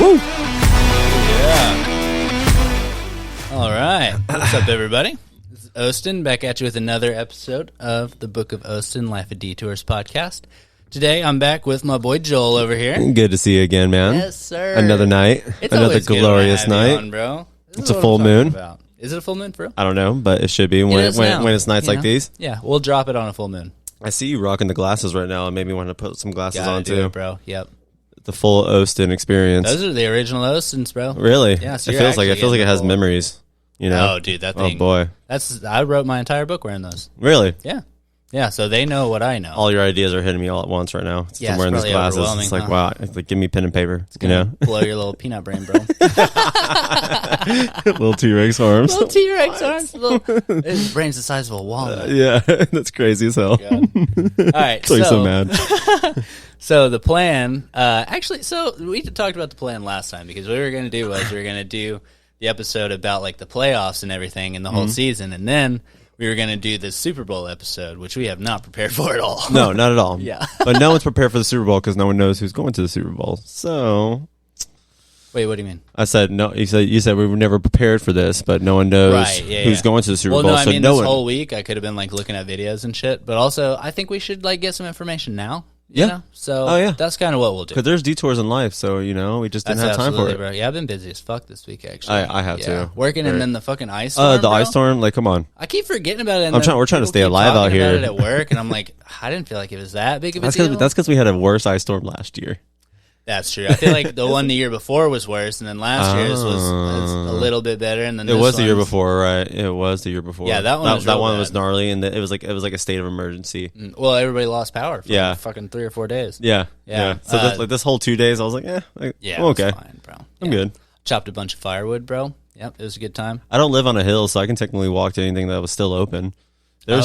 Woo! Yeah. All right. What's up, everybody? This is Ostin back at you with another episode of the Book of Ostin, Life of Detours podcast. Today, I'm back with my boy Joel over here. Good to see you again, man. Yes, sir. Another night. It's another glorious night. On, bro. It's a full moon. About. Is it a full moon, bro? I don't know, but it should be when it's nights like these. Yeah, we'll drop it on a full moon. I see you rocking the glasses right now. It made me want to put some glasses on too, bro. Yep. The full Ostin experience. Those are the original Ostins, bro. Really? Yeah. So it feels like it has memories. You know? Oh, dude, that thing. Oh boy. I wrote my entire book wearing those. Really? Yeah. Yeah, so they know what I know. All your ideas are hitting me all at once right now. Yeah, I'm wearing these glasses. It's like, wow. It's like, give me pen and paper. It's gonna blow your little peanut brain, bro. Little T-Rex arms. Little T-Rex arms. His brain's the size of a walnut. Yeah, that's crazy as hell. All right. So mad. So the plan, so we talked about the plan last time because what we were going to do the episode about like the playoffs and everything and the whole season, and then we were going to do the Super Bowl episode, which we have not prepared for at all. No, not at all. Yeah. But no one's prepared for the Super Bowl because no one knows who's going to the Super Bowl. So, wait, what do you mean? I said no. You said we were never prepared for this, but no one knows who's going to the Super Bowl. Well, no, I mean, this whole week I could have been like looking at videos and shit, but also I think we should like get some information now. You know? So that's kind of what we'll do. Because there's detours in life, so we just didn't have time for it. Bro. Yeah, I've been busy as fuck this week. Actually, I have too. Working and then the fucking ice storm. Ice storm. Like, come on. I keep forgetting about it. We're trying to stay alive out here. About it at work, and I'm like, I didn't feel like it was that big of a deal. That's because we had a worse ice storm last year. That's true. I feel like the one the year before was worse, and then last year's was a little bit better. And then it was the year before, right? It was the year before. Yeah, that one was gnarly, and it was like a state of emergency. Well, everybody lost power for like fucking 3 or 4 days. Yeah. So this whole 2 days, I was like, okay, it was fine, bro. I'm good. Chopped a bunch of firewood, bro. Yep, it was a good time. I don't live on a hill, so I can technically walk to anything that was still open. There's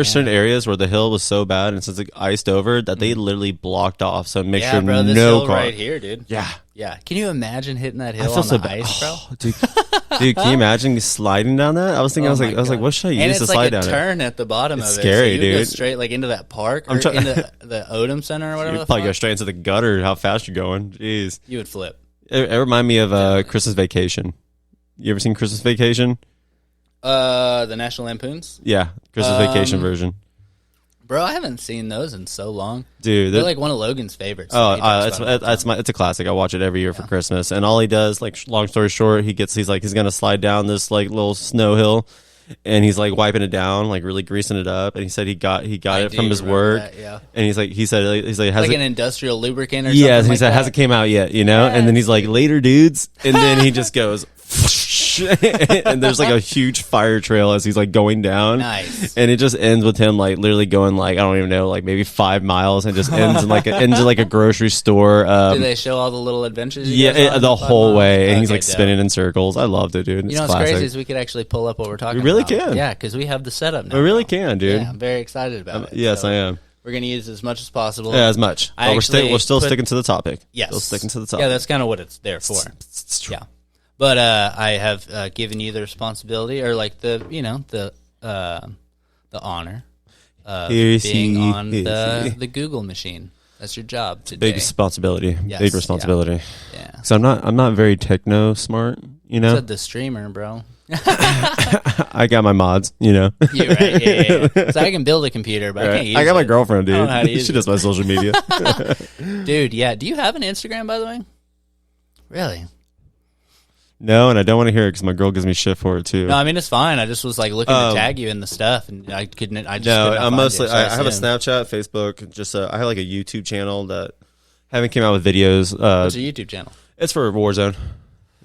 certain areas where the hill was so bad and since it iced over that they literally blocked off. So make sure bro, this no hill car right here, dude. Yeah. Can you imagine hitting that hill on the ice, bro? Dude, can you imagine sliding down that? I was thinking, I was like, what should I use to slide down it? And it's like a turn at the bottom of it. It's scary, so dude. Go straight like into that park or into the Odom Center or whatever. You'd probably go straight into the gutter. How fast you're going? Jeez, you would flip. It reminded me of Christmas Vacation. You ever seen Christmas Vacation? The National Lampoons? Yeah, Christmas Vacation version. Bro, I haven't seen those in so long. Dude, they're like one of Logan's favorites. It's a classic. I watch it every year for Christmas. And all he does, like, long story short, he's gonna slide down this like little snow hill, and he's like wiping it down, like really greasing it up. And he said he got it from his work. That, And he said has like it, an industrial lubricant or something. Yes, he said hasn't came out yet, And then he's like, later, dudes. And then he just goes. And there's like a huge fire trail as he's like going down. Nice. And it just ends with him like literally going like, I don't even know, like maybe 5 miles, and just ends in like a grocery store. Do they show all the little adventures? The whole way, and he's like spinning in circles. I loved it, dude. You know what's crazy is we could actually pull up what we're talking about. We really can. Yeah, because we have the setup now. We really can, dude. Yeah, I'm very excited about it. Yes, I am. We're going to use as much as possible. Yeah, as much. But we're still sticking to the topic. Yes. Still sticking to the topic. Yeah, that's kind of what it's there for. It's true. Yeah. But I have given you the responsibility, or like the honor of being on the Google machine. That's your job today. Big responsibility. Yes, big responsibility. Yeah. So I'm not very techno smart. You said the streamer, bro. I got my mods. You're right. Yeah. So I can build a computer, but I can't use it. I got my girlfriend, dude. I don't know how to use she does my social media. Dude, yeah. Do you have an Instagram, by the way? Really? No, and I don't want to hear it because my girl gives me shit for it too. No, I mean it's fine. I just was like looking to tag you in the stuff, and I couldn't. I have a Snapchat, Facebook. Just I have like a YouTube channel that haven't came out with videos. What's your YouTube channel? It's for Warzone.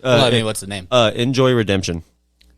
What's the name? Enjoy Redemption.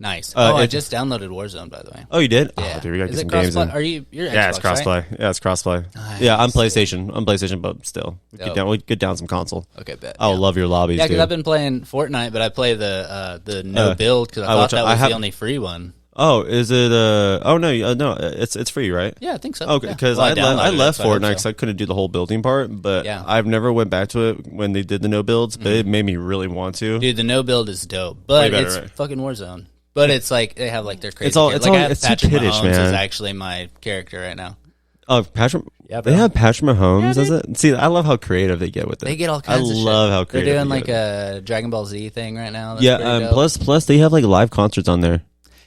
Nice. I just downloaded Warzone, by the way. Oh, you did? Yeah. Oh, dude, we got to get some crossplay? games in. Are you? You're Xbox, yeah, it's crossplay. Right? Yeah, it's crossplay. Nice. Yeah, I'm PlayStation, but still, we get down some console. Okay, bet. I love your lobbies. Yeah, because I've been playing Fortnite, but I play the no build because I thought that was the only free one. Oh, is it? Oh no, no, it's free, right? Yeah, I think so. Okay, because I left Fortnite because I couldn't do the whole building part, but I've never went back to it when they did the no builds, but it made me really want to. Dude, the no build is dope, but it's fucking Warzone. But it's like they have like their crazy. It's too kiddish, man. Is actually my character right now. Oh, Patrick. Yeah, they bro. have Patrick Mahomes Yeah, as it. See, I love how creative they get with it. They get all kinds of shit. I love how They're creative doing they like get a Dragon Ball Z thing right now. That's yeah, pretty dope. plus they have like live concerts on there.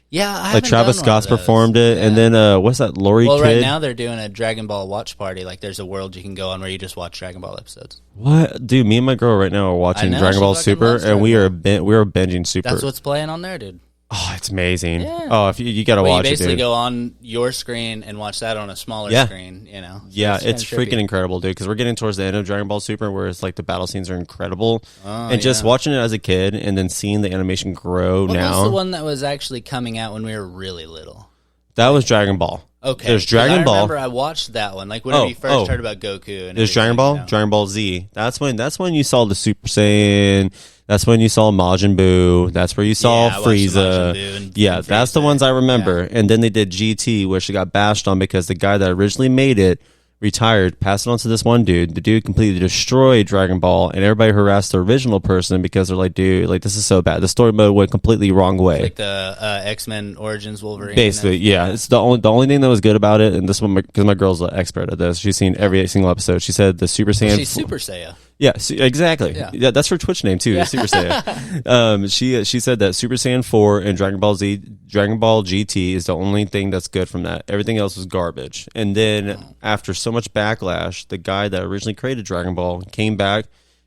Yeah, I Like haven't Travis done one of Scott's those. performed it, and Yeah. then what's that? Lori Well, Kid. right now they're doing a Dragon Ball watch party. Like, there's a world you can go on where you just watch Dragon Ball episodes. What, dude? Me and my girl right now are watching know, Dragon she Ball fucking Super, loves and we Dragon are we are binging Super. That's what's playing on there, dude. Oh, it's amazing. Yeah. Oh, if you gotta Well, you watch it, basically dude. go on your screen and watch that on a smaller Yeah. screen, you know? So Yeah, it's kinda freaking trippy. incredible, dude. Because we're getting towards the end of Dragon Ball Super, where it's like the battle scenes are incredible, Oh, and just yeah. watching it as a kid, and then seeing the animation grow What now. was the one that was actually coming out when we were really little? That was Dragon Ball. Okay. There's 'cause Dragon I Ball. remember I watched that one. Like, whenever you first heard about Goku. And There's Dragon everything, Ball, you know? Dragon Ball Z. That's when you saw the Super Saiyan. That's when you saw Majin Buu. That's where you saw Yeah, I watched the Majin Frieza. Buu and Yeah, that's the Frieza. ones I remember. And then they did GT, which they got bashed on because the guy that originally made it retired, passed it on to this one dude. The dude completely destroyed Dragon Ball, and everybody harassed the original person because they're like, dude, like, this is so bad. The story mode went completely wrong way. Like the X-Men Origins Wolverine. Basically, yeah. It's the only thing that was good about it, and this one, because my girl's an expert at this. She's seen every single episode. She said the Super Saiyan. She's Super Saiyan. Yeah, exactly. Yeah. Yeah, that's her Twitch name too. Super Saiyan. She said that Super Saiyan 4 and Dragon Ball Z, Dragon Ball GT is the only thing that's good from that. Everything else was garbage. And then after so much backlash, the guy that originally created Dragon Ball came back,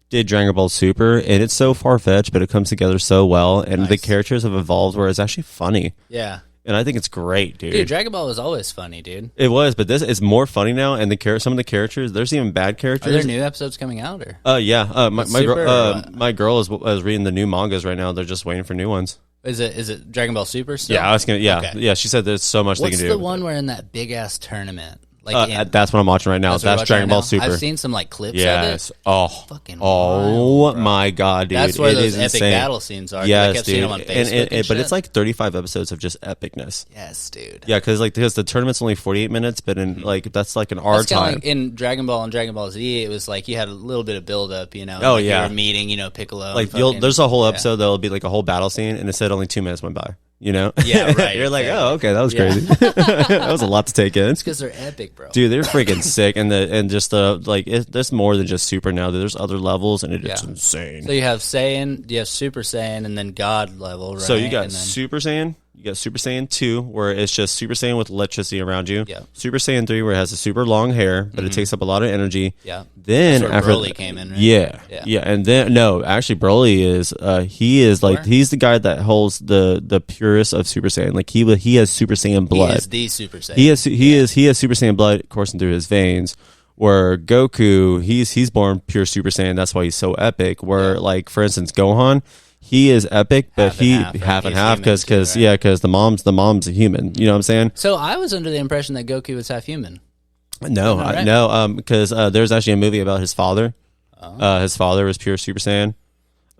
did Dragon Ball Super, and it's so far fetched, but it comes together so well, and the characters have evolved where it's actually funny. Yeah. And I think it's great, dude. Dude, Dragon Ball was always funny, dude. It was, but this is more funny now, and some of the characters, there's even bad Are characters. there new episodes coming out? Or Yeah. My Super or girl, what? my girl is reading the new mangas right now. They're just waiting for new ones. is it Dragon Ball Super still? Yeah, I was gonna. Yeah, Okay. yeah. She said there's so much What's they can do. the one where in that big ass tournament? Like That's what I'm watching right now. what we're That's watching Dragon right Ball now? Super. I've seen some like clips Yes. of it. Oh. Fucking Oh wild, bro. my god, dude! That's where It those is epic insane. battle scenes are. 'cause Yes, I kept dude. seeing them on Facebook but shit. it's like 35 episodes of just epicness. yes, dude. Yeah, because the tournament's only 48 minutes, but in like that's like an hour That's kinda time. like in Dragon Ball and Dragon Ball Z, it was like you had a little bit of build up, you know. Oh, like yeah. you were meeting, you know, Piccolo. Like and fucking- there's a whole yeah. episode that'll be like a whole battle scene, and it said only 2 minutes went by. You know? Yeah, right, You're like, exactly. oh, okay, that was Yeah. crazy. That was a lot to take in. It's because they're epic, bro. Dude, they're freaking sick, and there's more than just Super now. There's other levels, and it's Yeah. insane. So you have Saiyan, you have Super Saiyan, and then God level, right? So you got And then- Super Saiyan, you got Super Saiyan 2, where it's just Super Saiyan with electricity around you. Yeah. Super Saiyan 3, where it has a super long hair, but it takes up a lot of energy. Yeah. Then That's where after Broly came in, right? Yeah, Yeah. yeah, and then no, actually, Broly is Sure. he's the guy that holds the purest of Super Saiyan. Like he has Super Saiyan blood. He is the Super Saiyan. He has Super Saiyan blood coursing through his veins. Where Goku, he's born pure Super Saiyan. That's why he's so epic. Where like for instance, Gohan, he is epic, but Half and half, right? half and He's half human because too, right? because the mom's a human. You know what I'm saying? So I was under the impression that Goku was half human. No, right? no, because there's actually a movie about his father. Oh. His father was pure Super Saiyan.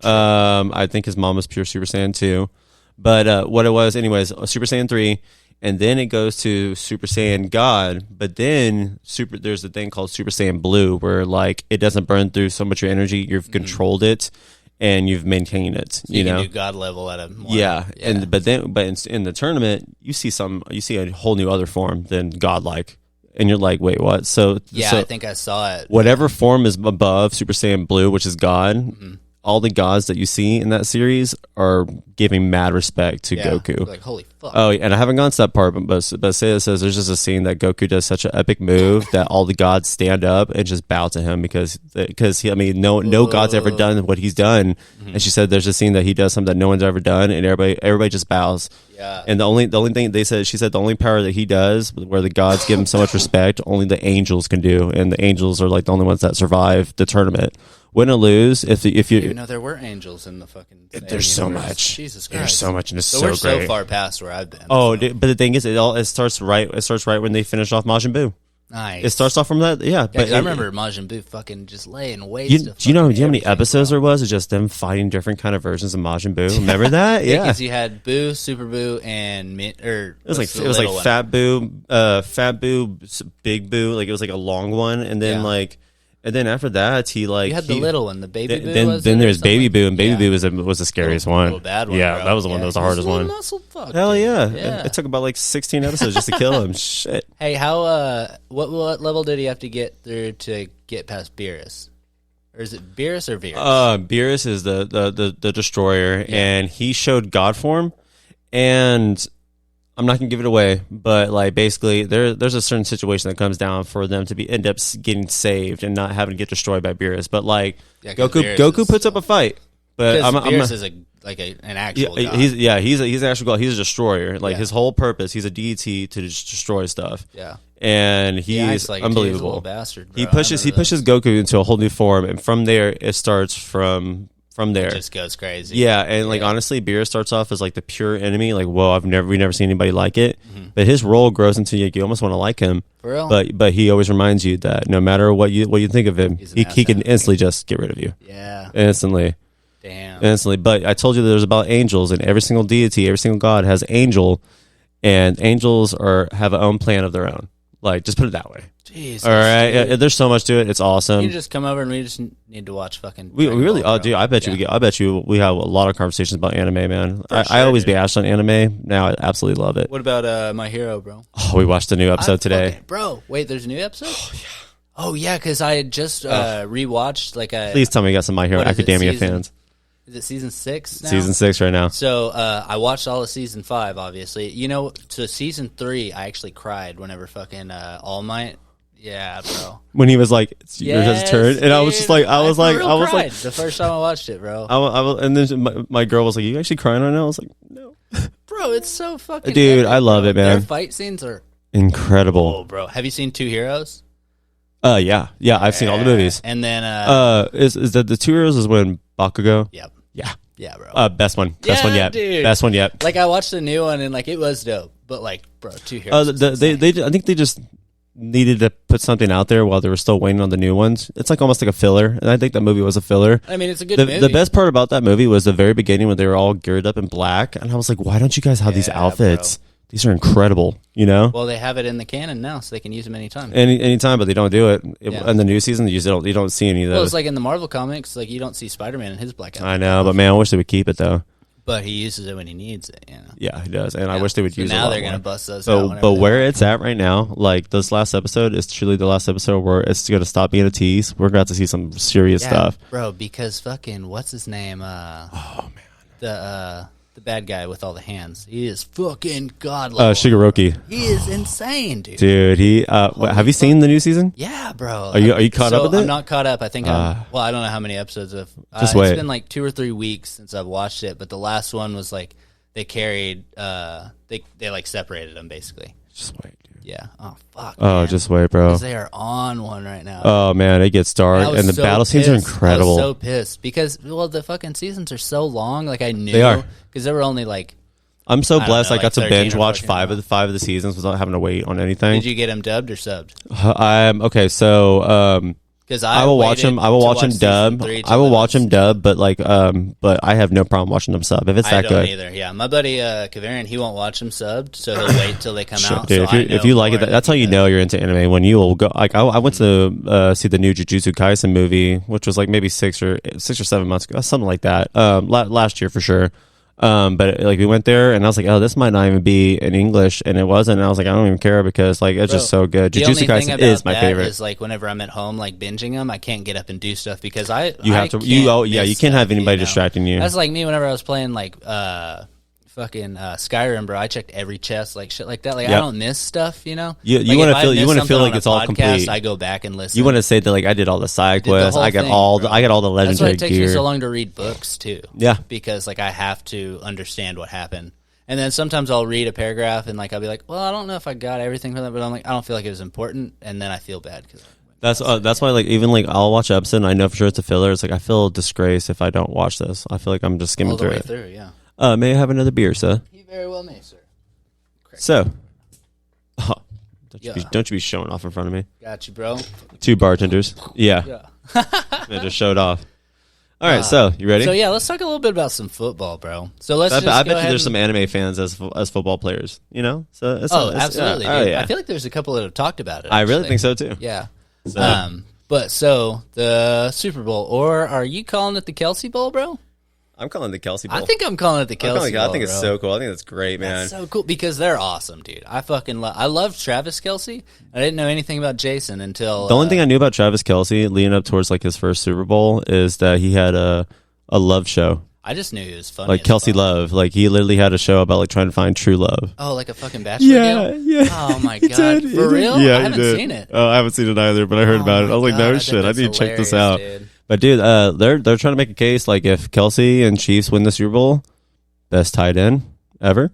I think his mom was pure Super Saiyan too. But what it was, anyways, Super Saiyan 3, and then it goes to Super Saiyan God. But then there's a thing called Super Saiyan Blue, where like it doesn't burn through so much of your energy. You've controlled it, and you've maintained it. You know. can do God level at a more, Yeah, and but in the tournament, you see a whole new other form than godlike, and you're like, wait, what? So I think I saw it. whatever form is above Super Saiyan Blue, which is God, Mm-hmm. all the gods that you see in that series are giving mad respect to Yeah. Goku. Like holy fuck. Oh, and I haven't gone to that part, but Seiya says there's just a scene that Goku does such an epic move that all the gods stand up and just bow to him because no god's ever done what he's done, and she said there's a scene that he does something that no one's ever done, and everybody just bows. Yeah. And the only thing she said the only power that he does where the gods give him so much respect, only the angels can do, and the angels are like the only ones that survive the tournament. Win or lose, if I didn't you even know there were angels in the fucking. there's so universe. much. Jesus Christ. There's so much, and it's So so we're great. so far past where I've been. Oh, so. but the thing is, it starts right when they finish off Majin Buu. Nice. It starts off from that, yeah. Yeah, But 'cause I remember Majin Buu fucking just laying waste. do to you know fucking how many everything, episodes bro. there was? It's just them fighting different kind of versions of Majin Buu. Remember that? Yeah, Yeah. because you had Boo, Super Boo, and It was like Fat Boo, Big Boo. Like it was like a long one, and then And then after that, he like you had the little one, the baby boo. Then there's Baby Boo, and Baby Boo was the scariest one. Little bad one. Yeah, bro. that was the one that was the hardest one. Muscle fuck, Hell dude. yeah. It took about like 16 episodes just to kill him. Shit. Hey, how what level did he have to get through to get past Beerus? Or is it Beerus or Beerus? Beerus is the destroyer, and he showed God form, and I'm not gonna give it away, but like basically there's a certain situation that comes down for them to end up getting saved and not having to get destroyed by Beerus. But like Goku puts up a fight, but Beerus is an actual god. He's an actual god. He's a destroyer. Like his whole purpose, he's a deity to just destroy stuff. Yeah. And he's like unbelievable. He's a little bastard, bro. He pushes Goku into a whole new form, and from there it starts from there. It just goes crazy. Yeah, and like honestly, Beerus starts off as like the pure enemy. Like, whoa, we've never seen anybody like it. Mm-hmm. But his role grows into you almost want to like him. For real? But he always reminds you that no matter what you think of him, he can instantly just get rid of you. Yeah. Instantly. Damn. Instantly. But I told you there's about angels, and every single deity, every single god has angel, and angels have an own plan of their own. Like, just put it that way. Jesus, all right, there's so much to it. It's awesome. You just come over and we just need to watch fucking. We really, dude. I bet you we have a lot of conversations about anime, man. I always bash on anime. Now I absolutely love it. What about My Hero, bro? Oh, we watched a new episode today, bro. Wait, there's a new episode? Oh yeah, because I had just rewatched like a. Please tell me you got some My Hero Academia fans. Is it season 6 now? Season 6 right now. So I watched all of season 5, obviously. You know, to season 3, I actually cried whenever fucking All Might. Yeah, bro. When he was like, "It's your turn," and I was just like, I was like, the first time I watched it, bro. And then my girl was like, "You actually crying right now?" I was like, "No, bro, it's so fucking." Dude, epic, I love it, man. Their fight scenes are incredible. Oh, bro, have you seen Two Heroes? Yeah, I've seen all the movies. And then is that the Two Heroes is when Bakugo? Yep. Yeah, bro. Best one yet. Dude. Best one yet. Like I watched the new one and like it was dope, but like, bro, Two Heroes. I think they just needed to put something out there while they were still waiting on the new ones. It's like almost like a filler, and I think that movie was a filler. I mean, it's a good movie. The best part about that movie was the very beginning when they were all geared up in black, and I was like, why don't you guys have these outfits? Bro. These are incredible, you know? Well, they have it in the canon now, so they can use them anytime. Anytime, but they don't do it. In the new season, you don't see any of those. Well, it's like in the Marvel comics, like you don't see Spider-Man in his black outfit. I know, but man, I wish they would keep it, though. But he uses it when he needs it, you know? Yeah, he does, and I wish they would use it now they're going to bust those out. But where it's at right now, like this last episode is truly the last episode where it's going to stop being a tease. We're going to see some serious stuff. Bro, because fucking, what's his name? Oh, man. The bad guy with all the hands. He is fucking god level. Shigeroki. He is insane, dude. Dude, have you seen the new season? Yeah, bro. Are you caught up with it? I'm not caught up. I think I don't know how many episodes of. Just wait. It's been like 2 or 3 weeks since I've watched it, but the last one was like they carried. They like separated them basically. Just wait, dude. Yeah. Oh fuck. Oh, man. Just wait, bro. Because they are on one right now. Oh man, it gets dark, and the battle scenes are incredible. I was so pissed because the fucking seasons are so long. Like I knew they are because they were only like. I'm so blessed. I got to binge watch 5 of the seasons without having to wait on anything. Did you get them dubbed or subbed? Okay. So because I will watch them. I will watch them dub. I will watch them dub, but but I have no problem watching them sub if it's that good. I don't either. Yeah, my buddy Kavarian, he won't watch them subbed, so he'll wait till they come out. Dude, so if you like it, that's how you know you're into anime. When you will go, like I went to see the new Jujutsu Kaisen movie, which was like maybe 6 or 7 months ago, something like that. Last year for sure. But like we went there and I was like, oh, this might not even be in English, and it wasn't. And I was like, I don't even care because like it's just so good. Jujutsu Kaisen is my favorite. Is like whenever I'm at home like binging them, I can't get up and do stuff because you can't have anybody distracting you. That's like me whenever I was playing like fucking Skyrim, bro. I checked every chest, like shit like that. Like I don't miss stuff, you know. You want to feel like it's all complete. I go back and listen. You want to say that like I did all the side quests. I got all the legendary That's why it takes gear. me so long to read books too. Yeah, because like I have to understand what happened. And then sometimes I'll read a paragraph and like I'll be like, well, I don't know if I got everything from that, but I'm like, I don't feel like it was important, and then I feel bad because. That's why like even like I'll watch an episode and I know for sure it's a filler. It's like I feel disgraced if I don't watch this. I feel like I'm just skimming through it. Yeah. May I have another beer, sir? You very well may, sir. Correct. So, don't you be showing off in front of me. Got you, bro. 2 bartenders. Yeah. They just showed off. All right, so you ready? So yeah, let's talk a little bit about some football, bro. So I bet you there's some anime fans as football players. You know? So absolutely. Yeah. I feel like there's a couple that have talked about it. I really think so too. Yeah. So, But so the Super Bowl, or are you calling it the Kelce Bowl, bro? I'm calling it the Kelce Bowl. I think I'm calling it the Kelce Bowl. I think it's so cool. I think that's great, man. That's so cool because they're awesome, dude. I love Travis Kelce. I didn't know anything about Jason until the only thing I knew about Travis Kelce leading up towards like his first Super Bowl is that he had a love show. I just knew he was funny. Like Kelsey Love. Like he literally had a show about like trying to find true love. Oh, like a fucking bachelor deal? Yeah. Oh my god. For real? Yeah, I haven't seen it. Oh, I haven't seen it either, but I heard about it. I was like, no shit. I need to check this out. Dude. But dude, they're trying to make a case like if Kelsey and Chiefs win the Super Bowl, best tight end ever.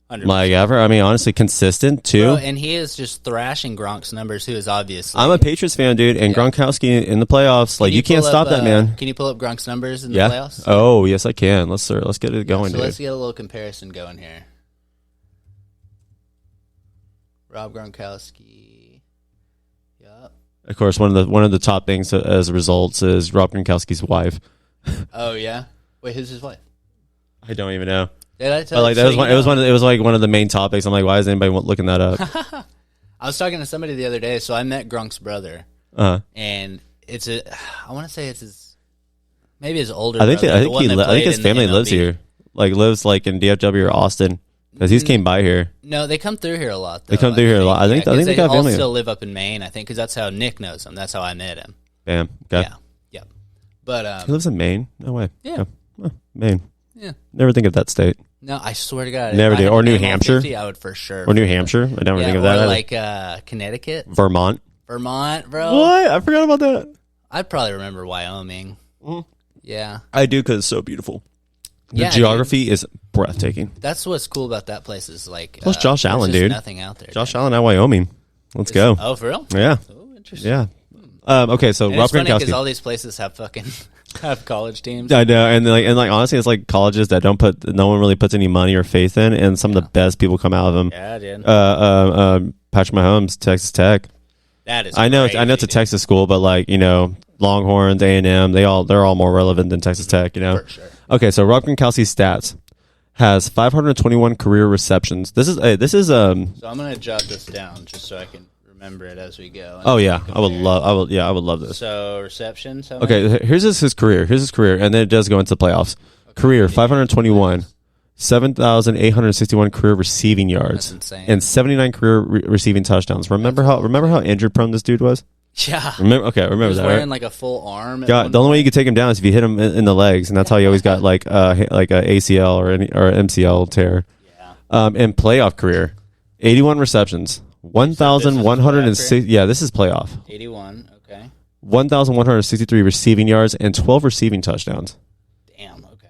100%. Like ever. I mean, honestly, consistent too. Bro, and he is just thrashing Gronk's numbers, who is obviously. I'm a Patriots fan, dude, and Gronkowski in the playoffs, like you can't stop that, man. Can you pull up Gronk's numbers in the playoffs? Oh, yes, I can. Let's get it going, so dude. Let's get a little comparison going here. Rob Gronkowski. Yup. Of course, one of the top things as results is Rob Gronkowski's wife. Oh yeah. Wait, who's his wife? I don't even know. Did I tell But like it was like one of the main topics. I'm like, why is anybody looking that up? I was talking to somebody the other day, so I met Gronk's brother, and I want to say it's maybe his older. I think brother, I think his family lives here, lives like in DFW or Austin, because he's came by here. No, they come through here a lot. Though, they come through here a lot. I think they got all family. Still live up in Maine, I think, because that's how Nick knows him. That's how I met him. Bam. Okay. Yeah. But he lives in Maine. No way. Yeah. Oh, Maine. Yeah. Never think of that state. No, I swear to God, never did. Or New Hampshire. 50, I would for sure. Or New Hampshire. I don't think of that. Or like Connecticut, Vermont, bro. What? I forgot about that. I'd probably remember Wyoming. Mm. Yeah, I do because it's so beautiful. The geography is breathtaking. That's what's cool about that place is like. Plus Josh Allen, dude. Nothing out there. Josh Allen at Wyoming. Let's go. Oh, for real? Yeah. Oh, interesting. Yeah. Okay, so and Rob it's funny Gronkowski. because all these places have fucking have college teams. I know, and honestly, it's like colleges that no one really puts any money or faith in, and some of the best people come out of them. Yeah, dude. Patrick Mahomes, Texas Tech. That is. I know crazy, it's a Texas school, but like Longhorns, A&M, they're all more relevant than Texas Tech. For sure. Okay, so Rob Gronkowski's stats has 521 career receptions. This is So I'm gonna jot this down just so I can remember it as we go. Oh yeah, I would love this. So receptions. Okay, here's his career, and then it does go into the playoffs. Okay. Career 521, 7,861 career receiving yards. That's insane. And 79 career receiving touchdowns. Remember how injured prone this dude was? Yeah. Remember he was that, wearing right? like a full arm. God, the only way you could take him down is if you hit him in the legs, and that's how he always got like a ACL or MCL tear. Yeah. And playoff career, 81 receptions, 1,106. Yeah, this is playoff. 81. Okay. 1,163 receiving yards and 12 receiving touchdowns. Damn. Okay.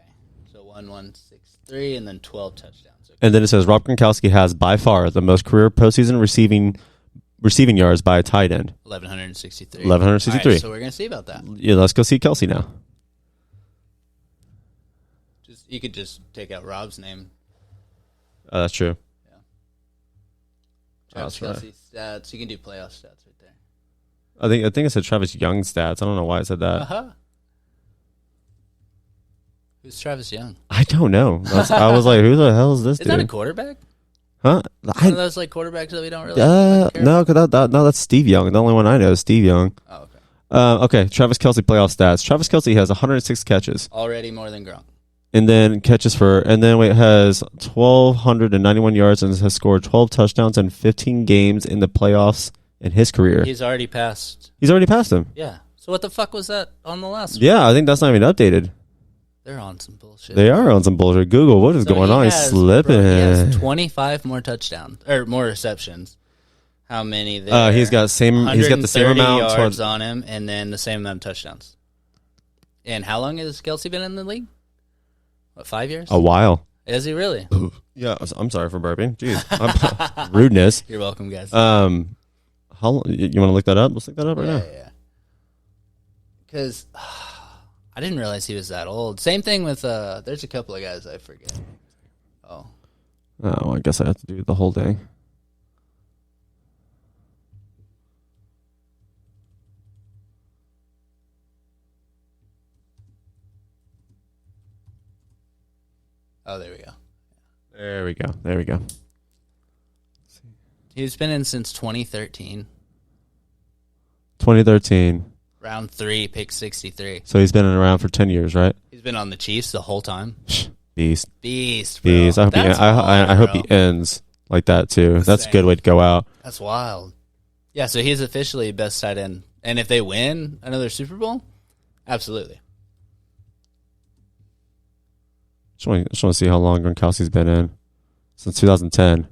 So 1,163 and then 12 touchdowns. Okay. And then it says Rob Gronkowski has by far the most career postseason receiving yards by a tight end. 1,163. 1,163. Right, so we're gonna see about that. Yeah, let's go see Kelce now. You could just take out Rob's name. That's true. Yeah. Travis Kelce stats. You can do playoff stats right there. I think it said Travis Young stats. I don't know why I said that. Who's Travis Young? I don't know. I was like, who the hell is this dude? Is that a quarterback? Huh? One of those like quarterbacks that we don't really. No, that's Steve Young. The only one I know is Steve Young. Oh, okay. Okay, Travis Kelce playoff stats. Travis Kelce has 106 catches. Already more than Gronk. And then has 1,291 yards and has scored 12 touchdowns in 15 games in the playoffs in his career. He's already passed him. Yeah. So what the fuck was that on the last one? Yeah, I think that's not even updated. They're on some bullshit. They are on some bullshit. Google, what is going on? He's slipping. He has 25 more touchdowns or more receptions. How many there? He's got the same amount yards on him, and then the same amount of touchdowns. And how long has Kelce been in the league? What, 5 years? A while. Is he really? Yeah, I'm sorry for burping. Jeez, rudeness. You're welcome, guys. How long, you want to look that up? Let's look that up right now. Yeah. Because I didn't realize he was that old. Same thing with there's a couple of guys I forget. Oh, I guess I have to do the whole thing. Oh, there we go. There we go. He's been in since 2013. 2013. Round 3, pick 63. So he's been around for 10 years, right? He's been on the Chiefs the whole time. Beast. Bro. I hope he ends like that too. That's a good way to go out. That's wild. Yeah, so he's officially best tight end. And if they win another Super Bowl, absolutely. Just want to see how long Gronkowski's been in. Since 2010.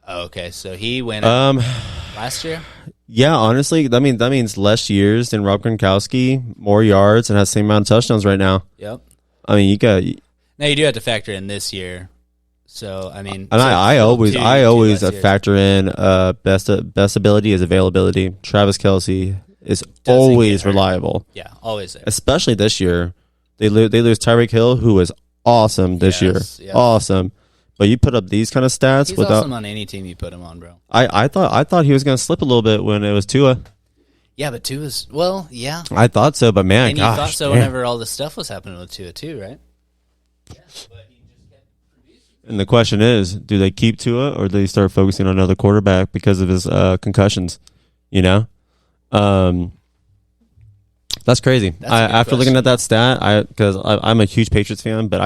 Oh, okay, so he went last year? Yeah, honestly, that means less years than Rob Gronkowski, more yards, and has the same amount of touchdowns right now. Yep. I mean, Now you do have to factor in this year. So I mean, and I always factor in best ability is availability. Travis Kelce is always reliable. Yeah, always there. Especially this year, they lose Tyreek Hill, who was awesome this year. Yes. Awesome. But you put up these kind of stats He's without awesome on any team you put him on, bro. I thought he was going to slip a little bit when it was Tua. Yeah, but Tua's yeah. I thought so, but man, and you thought so whenever all this stuff was happening with Tua too, right? Yeah, but he just kept producing. And the question is, do they keep Tua or do they start focusing on another quarterback because of his concussions? You know, that's crazy. After looking at that stat, because I'm a huge Patriots fan, but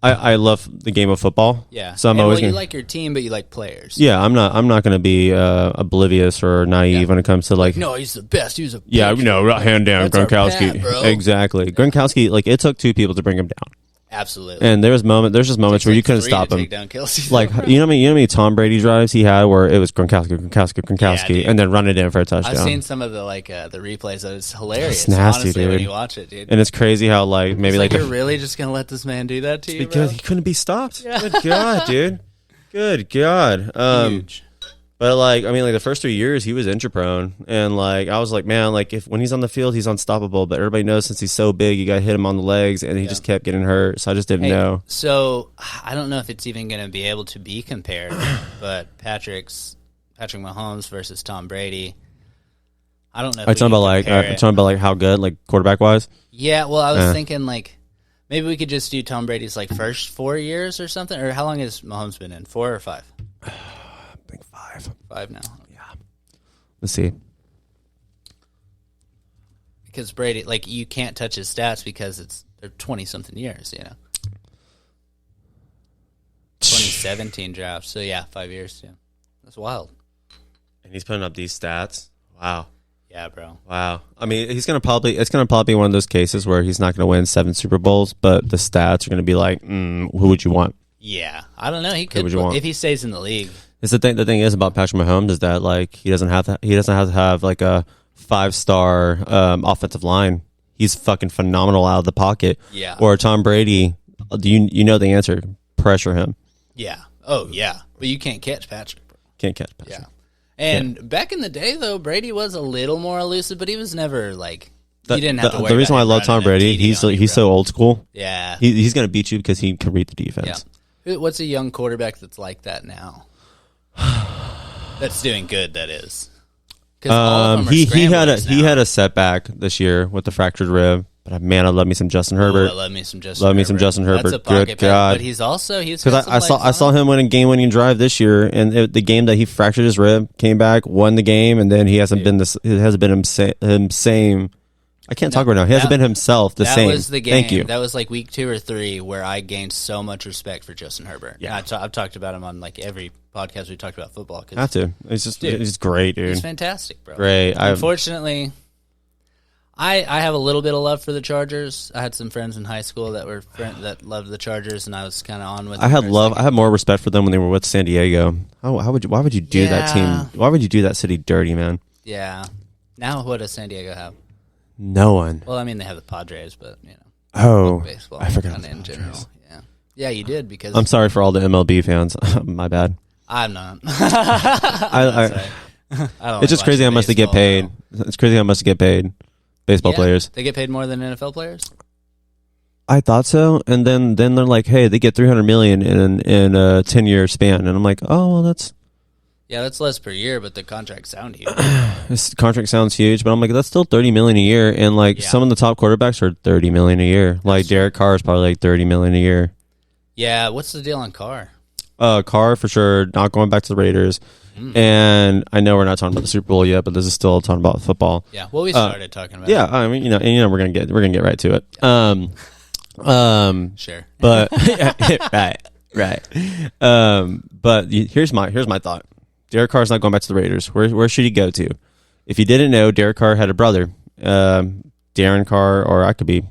I love the game of football. Yeah. So you like your team, but you like players. Yeah, I'm not going to be oblivious or naive when it comes to no, he's the best. He's hand down Gronkowski. Pat, exactly. Gronkowski, it took two people to bring him down. Absolutely. And there's just moments where you couldn't stop him. Down Kelce. You know how many Tom Brady drives he had where it was Gronkowski, and then run it in for a touchdown. I've seen some of the the replays. It's hilarious. It's nasty, honestly, dude. When you watch it, dude. And it's crazy how you're really just gonna let this man do that to you, because bro? he couldn't be stopped. Yeah. Good God, dude. Good God. Huge. But the first 3 years he was injury prone, and I was like, man, if when he's on the field he's unstoppable. But everybody knows since he's so big, you got to hit him on the legs, and he just kept getting hurt. So I just didn't know. So I don't know if it's even going to be able to be compared. But Patrick Mahomes versus Tom Brady. I don't know. If talking about how good quarterback wise. Yeah, well, I was thinking maybe we could just do Tom Brady's first 4 years or something. Or how long has Mahomes been in? 4 or 5? I think 5. 5 now. Yeah. Let's see. Because Brady, you can't touch his stats because they're 20-something years, 2017 draft. So, 5 years, That's wild. And he's putting up these stats. Wow. Yeah, bro. Wow. I mean, it's gonna probably be one of those cases where he's not gonna win 7 Super Bowls, but the stats are gonna be who would you want? Yeah, I don't know. He could if he stays in the league. It's the thing. The thing is about Patrick Mahomes is that he doesn't have to have a 5-star offensive line. He's fucking phenomenal out of the pocket. Yeah. Or Tom Brady, you know the answer. Pressure him. Yeah. Oh yeah. But you can't catch Patrick. Bro. Can't catch Patrick. Yeah. And back in the day though, Brady was a little more elusive, but he was never he didn't have to worry. The reason why I love Tom Brady, he's so old school. Yeah. He's gonna beat you because he can read the defense. Yeah. What's a young quarterback that's like that now? That's doing good. That is. He had a setback this year with the fractured rib, but man, I love me some Justin Herbert. I love me some Justin Herbert. That's a Good God! But he's because I saw him win a game-winning drive this year, and the game that he fractured his rib, came back, won the game, and then he hasn't been him same. I can't talk right now. He hasn't been himself the same. That was the game. Thank you. That was week 2 or 3 where I gained so much respect for Justin Herbert. Yeah, I've talked about him on every podcast we talked about football. Have to. He's great, dude. He's fantastic, bro. Great. Unfortunately, I have a little bit of love for the Chargers. I had some friends in high school that loved the Chargers, and I was kind of on with. I had more respect for them when they were with San Diego. Why would you do that team? Why would you do that city dirty, man? Yeah. Now what does San Diego have? No one. Well, I mean, they have the Padres, but baseball. I forgot in general. Yeah, you did because I'm sorry for all the MLB fans. My bad. I'm not. I don't. It's just crazy how much they get paid. It's crazy how much they get paid. Baseball players. They get paid more than NFL players. I thought so, and then they're like, hey, they get $300 million in a 10-year span, and I'm like, oh well, that's. Yeah, that's less per year, but the contracts sound huge. This contract sounds huge, but I'm like, that's still $30 million a year, and some of the top quarterbacks are $30 million a year. Derek Carr is probably $30 million a year. Yeah, what's the deal on Carr? Carr for sure, not going back to the Raiders, And I know we're not talking about the Super Bowl yet, but this is still talking about football. Yeah, well, we started talking about. Yeah, I mean, we're gonna get right to it. Sure, but right. But here's my thought. Derek Carr's not going back to the Raiders. Where should he go to? If you didn't know, Derek Carr had a brother, Darren Carr, or I could be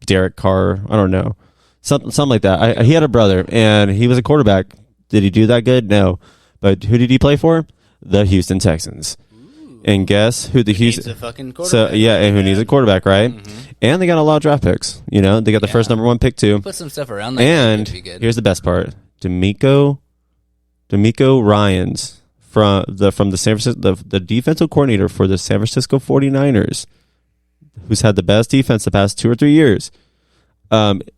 Derek Carr. I don't know, something like that. He had a brother, and he was a quarterback. Did he do that good? No. But who did he play for? The Houston Texans. Ooh. And guess who the Houston? Needs a fucking quarterback. So yeah, and who needs a quarterback, right? Mm-hmm. And they got a lot of draft picks. They got the first number 1 pick too. Put some stuff around that. And here's the best part: D'Amico Ryans from the San Francisco, the defensive coordinator for the San Francisco 49ers, who's had the best defense the past 2 or 3 years.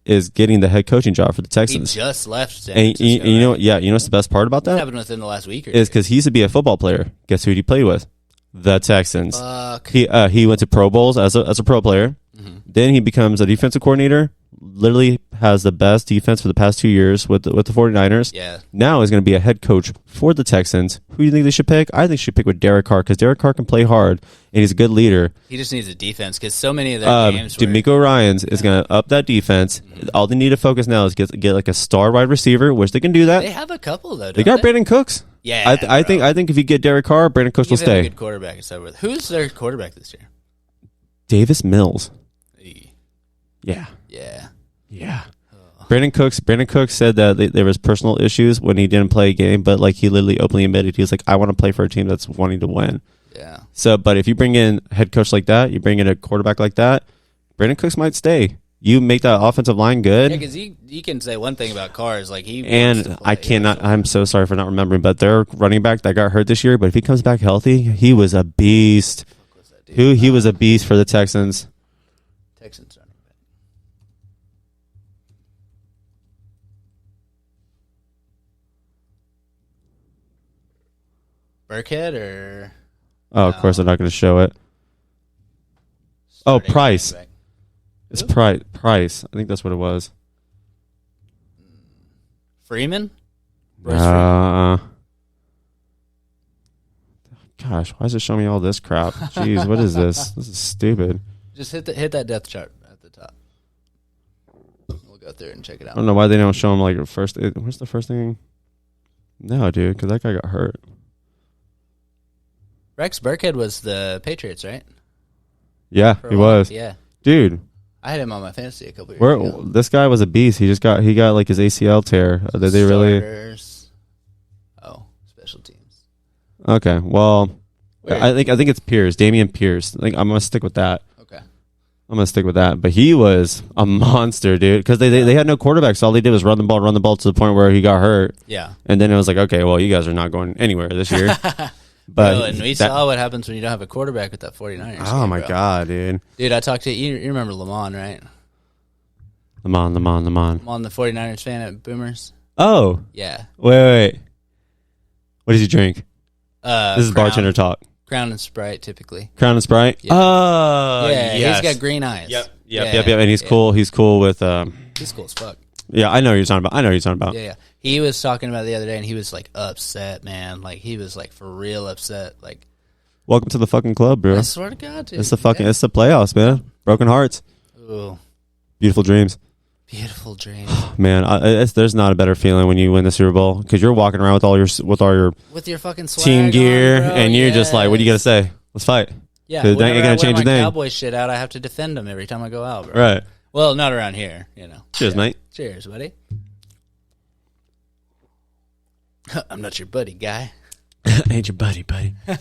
Is getting the head coaching job for the Texans. He just left San Francisco. And you know, you know what's the best part about that? What happened within the last week or is because he used to be a football player. Guess who he played with? The Texans. Fuck. He went to Pro Bowls as a pro player. Mm-hmm. Then he becomes a defensive coordinator. Literally has the best defense for the past 2 years with the 49ers. Yeah. Now he's going to be a head coach for the Texans. Who do you think they should pick? I think they should pick with Derek Carr because Derek Carr can play hard and he's a good leader. He just needs a defense because so many of their games. D'Amico Ryans is going to up that defense. Mm-hmm. All they need to focus now is get like a star wide receiver, which they can do that. They have a couple though. They got Brandon Cooks. Yeah, I think if you get Derek Carr, Brandon Cooks will stay. A good quarterback. Who's their quarterback this year? Davis Mills. Yeah. Brandon Cooks said that there was personal issues when he didn't play a game, but like he literally openly admitted he was like, I want to play for a team that's wanting to win. Yeah. So, but if you bring in a head coach like that, you bring in a quarterback like that, Brandon Cooks might stay. You make that offensive line good. Yeah, because you can say one thing about Carr is like he. And I cannot. I'm so sorry for not remembering, but their running back that got hurt this year. But if he comes back healthy, he was a beast. He was a beast for the Texans. Texans running back. Burkhead or? Oh, of course they're not going to show it. Starting Price. It's Price. I think that's what it was. Freeman? Gosh, why is it showing me all this crap? Jeez, what is this? This is stupid. Just hit that depth chart at the top. We'll go through it and check it out. I don't know why they don't show him like first. What's the first thing? No, dude, because that guy got hurt. Rex Burkhead was the Patriots, right? Yeah, he was. Yeah, dude. I had him on my fantasy a couple years ago. This guy was a beast. He got like his ACL tear. Did they really? Special teams. Okay, well, Weird. I think it's Pierce, Damian Pierce. I think I'm gonna stick with that. Okay, I'm gonna stick with that. But he was a monster, dude. Because they had no quarterback, so all they did was run the ball to the point where he got hurt. Yeah, and then it was like, okay, well, you guys are not going anywhere this year. But and we saw what happens when you don't have a quarterback with that 49ers. Oh my god, dude! Dude, I talked to you remember Lamont, right? Lamont. Lamont, the 49ers fan at Boomers. Oh, yeah. Wait. What does he drink? This is Crown, bartender talk. Crown and Sprite, typically. Crown and Sprite. Yeah. Oh, yeah. Yes. He's got green eyes. Yep. And he's cool. He's cool with. He's cool as fuck. Yeah, I know what you're talking about. Yeah. He was talking about it the other day, and he was like upset, man. Like he was like for real upset. Like, welcome to the fucking club, bro. I swear to God, dude. It's the playoffs, man. Broken hearts. Ooh. Beautiful dreams. Beautiful dreams. Man, there's not a better feeling when you win the Super Bowl because you're walking around with all your fucking swag team gear, on, bro. and you're just like, what do you got to say? Let's fight. Yeah, because they ain't gonna change a thing. Cowboy shit out. I have to defend them every time I go out, bro. Right. Well, not around here, you know. Cheers, mate. Cheers, buddy. I'm not your buddy, guy. Ain't your buddy. All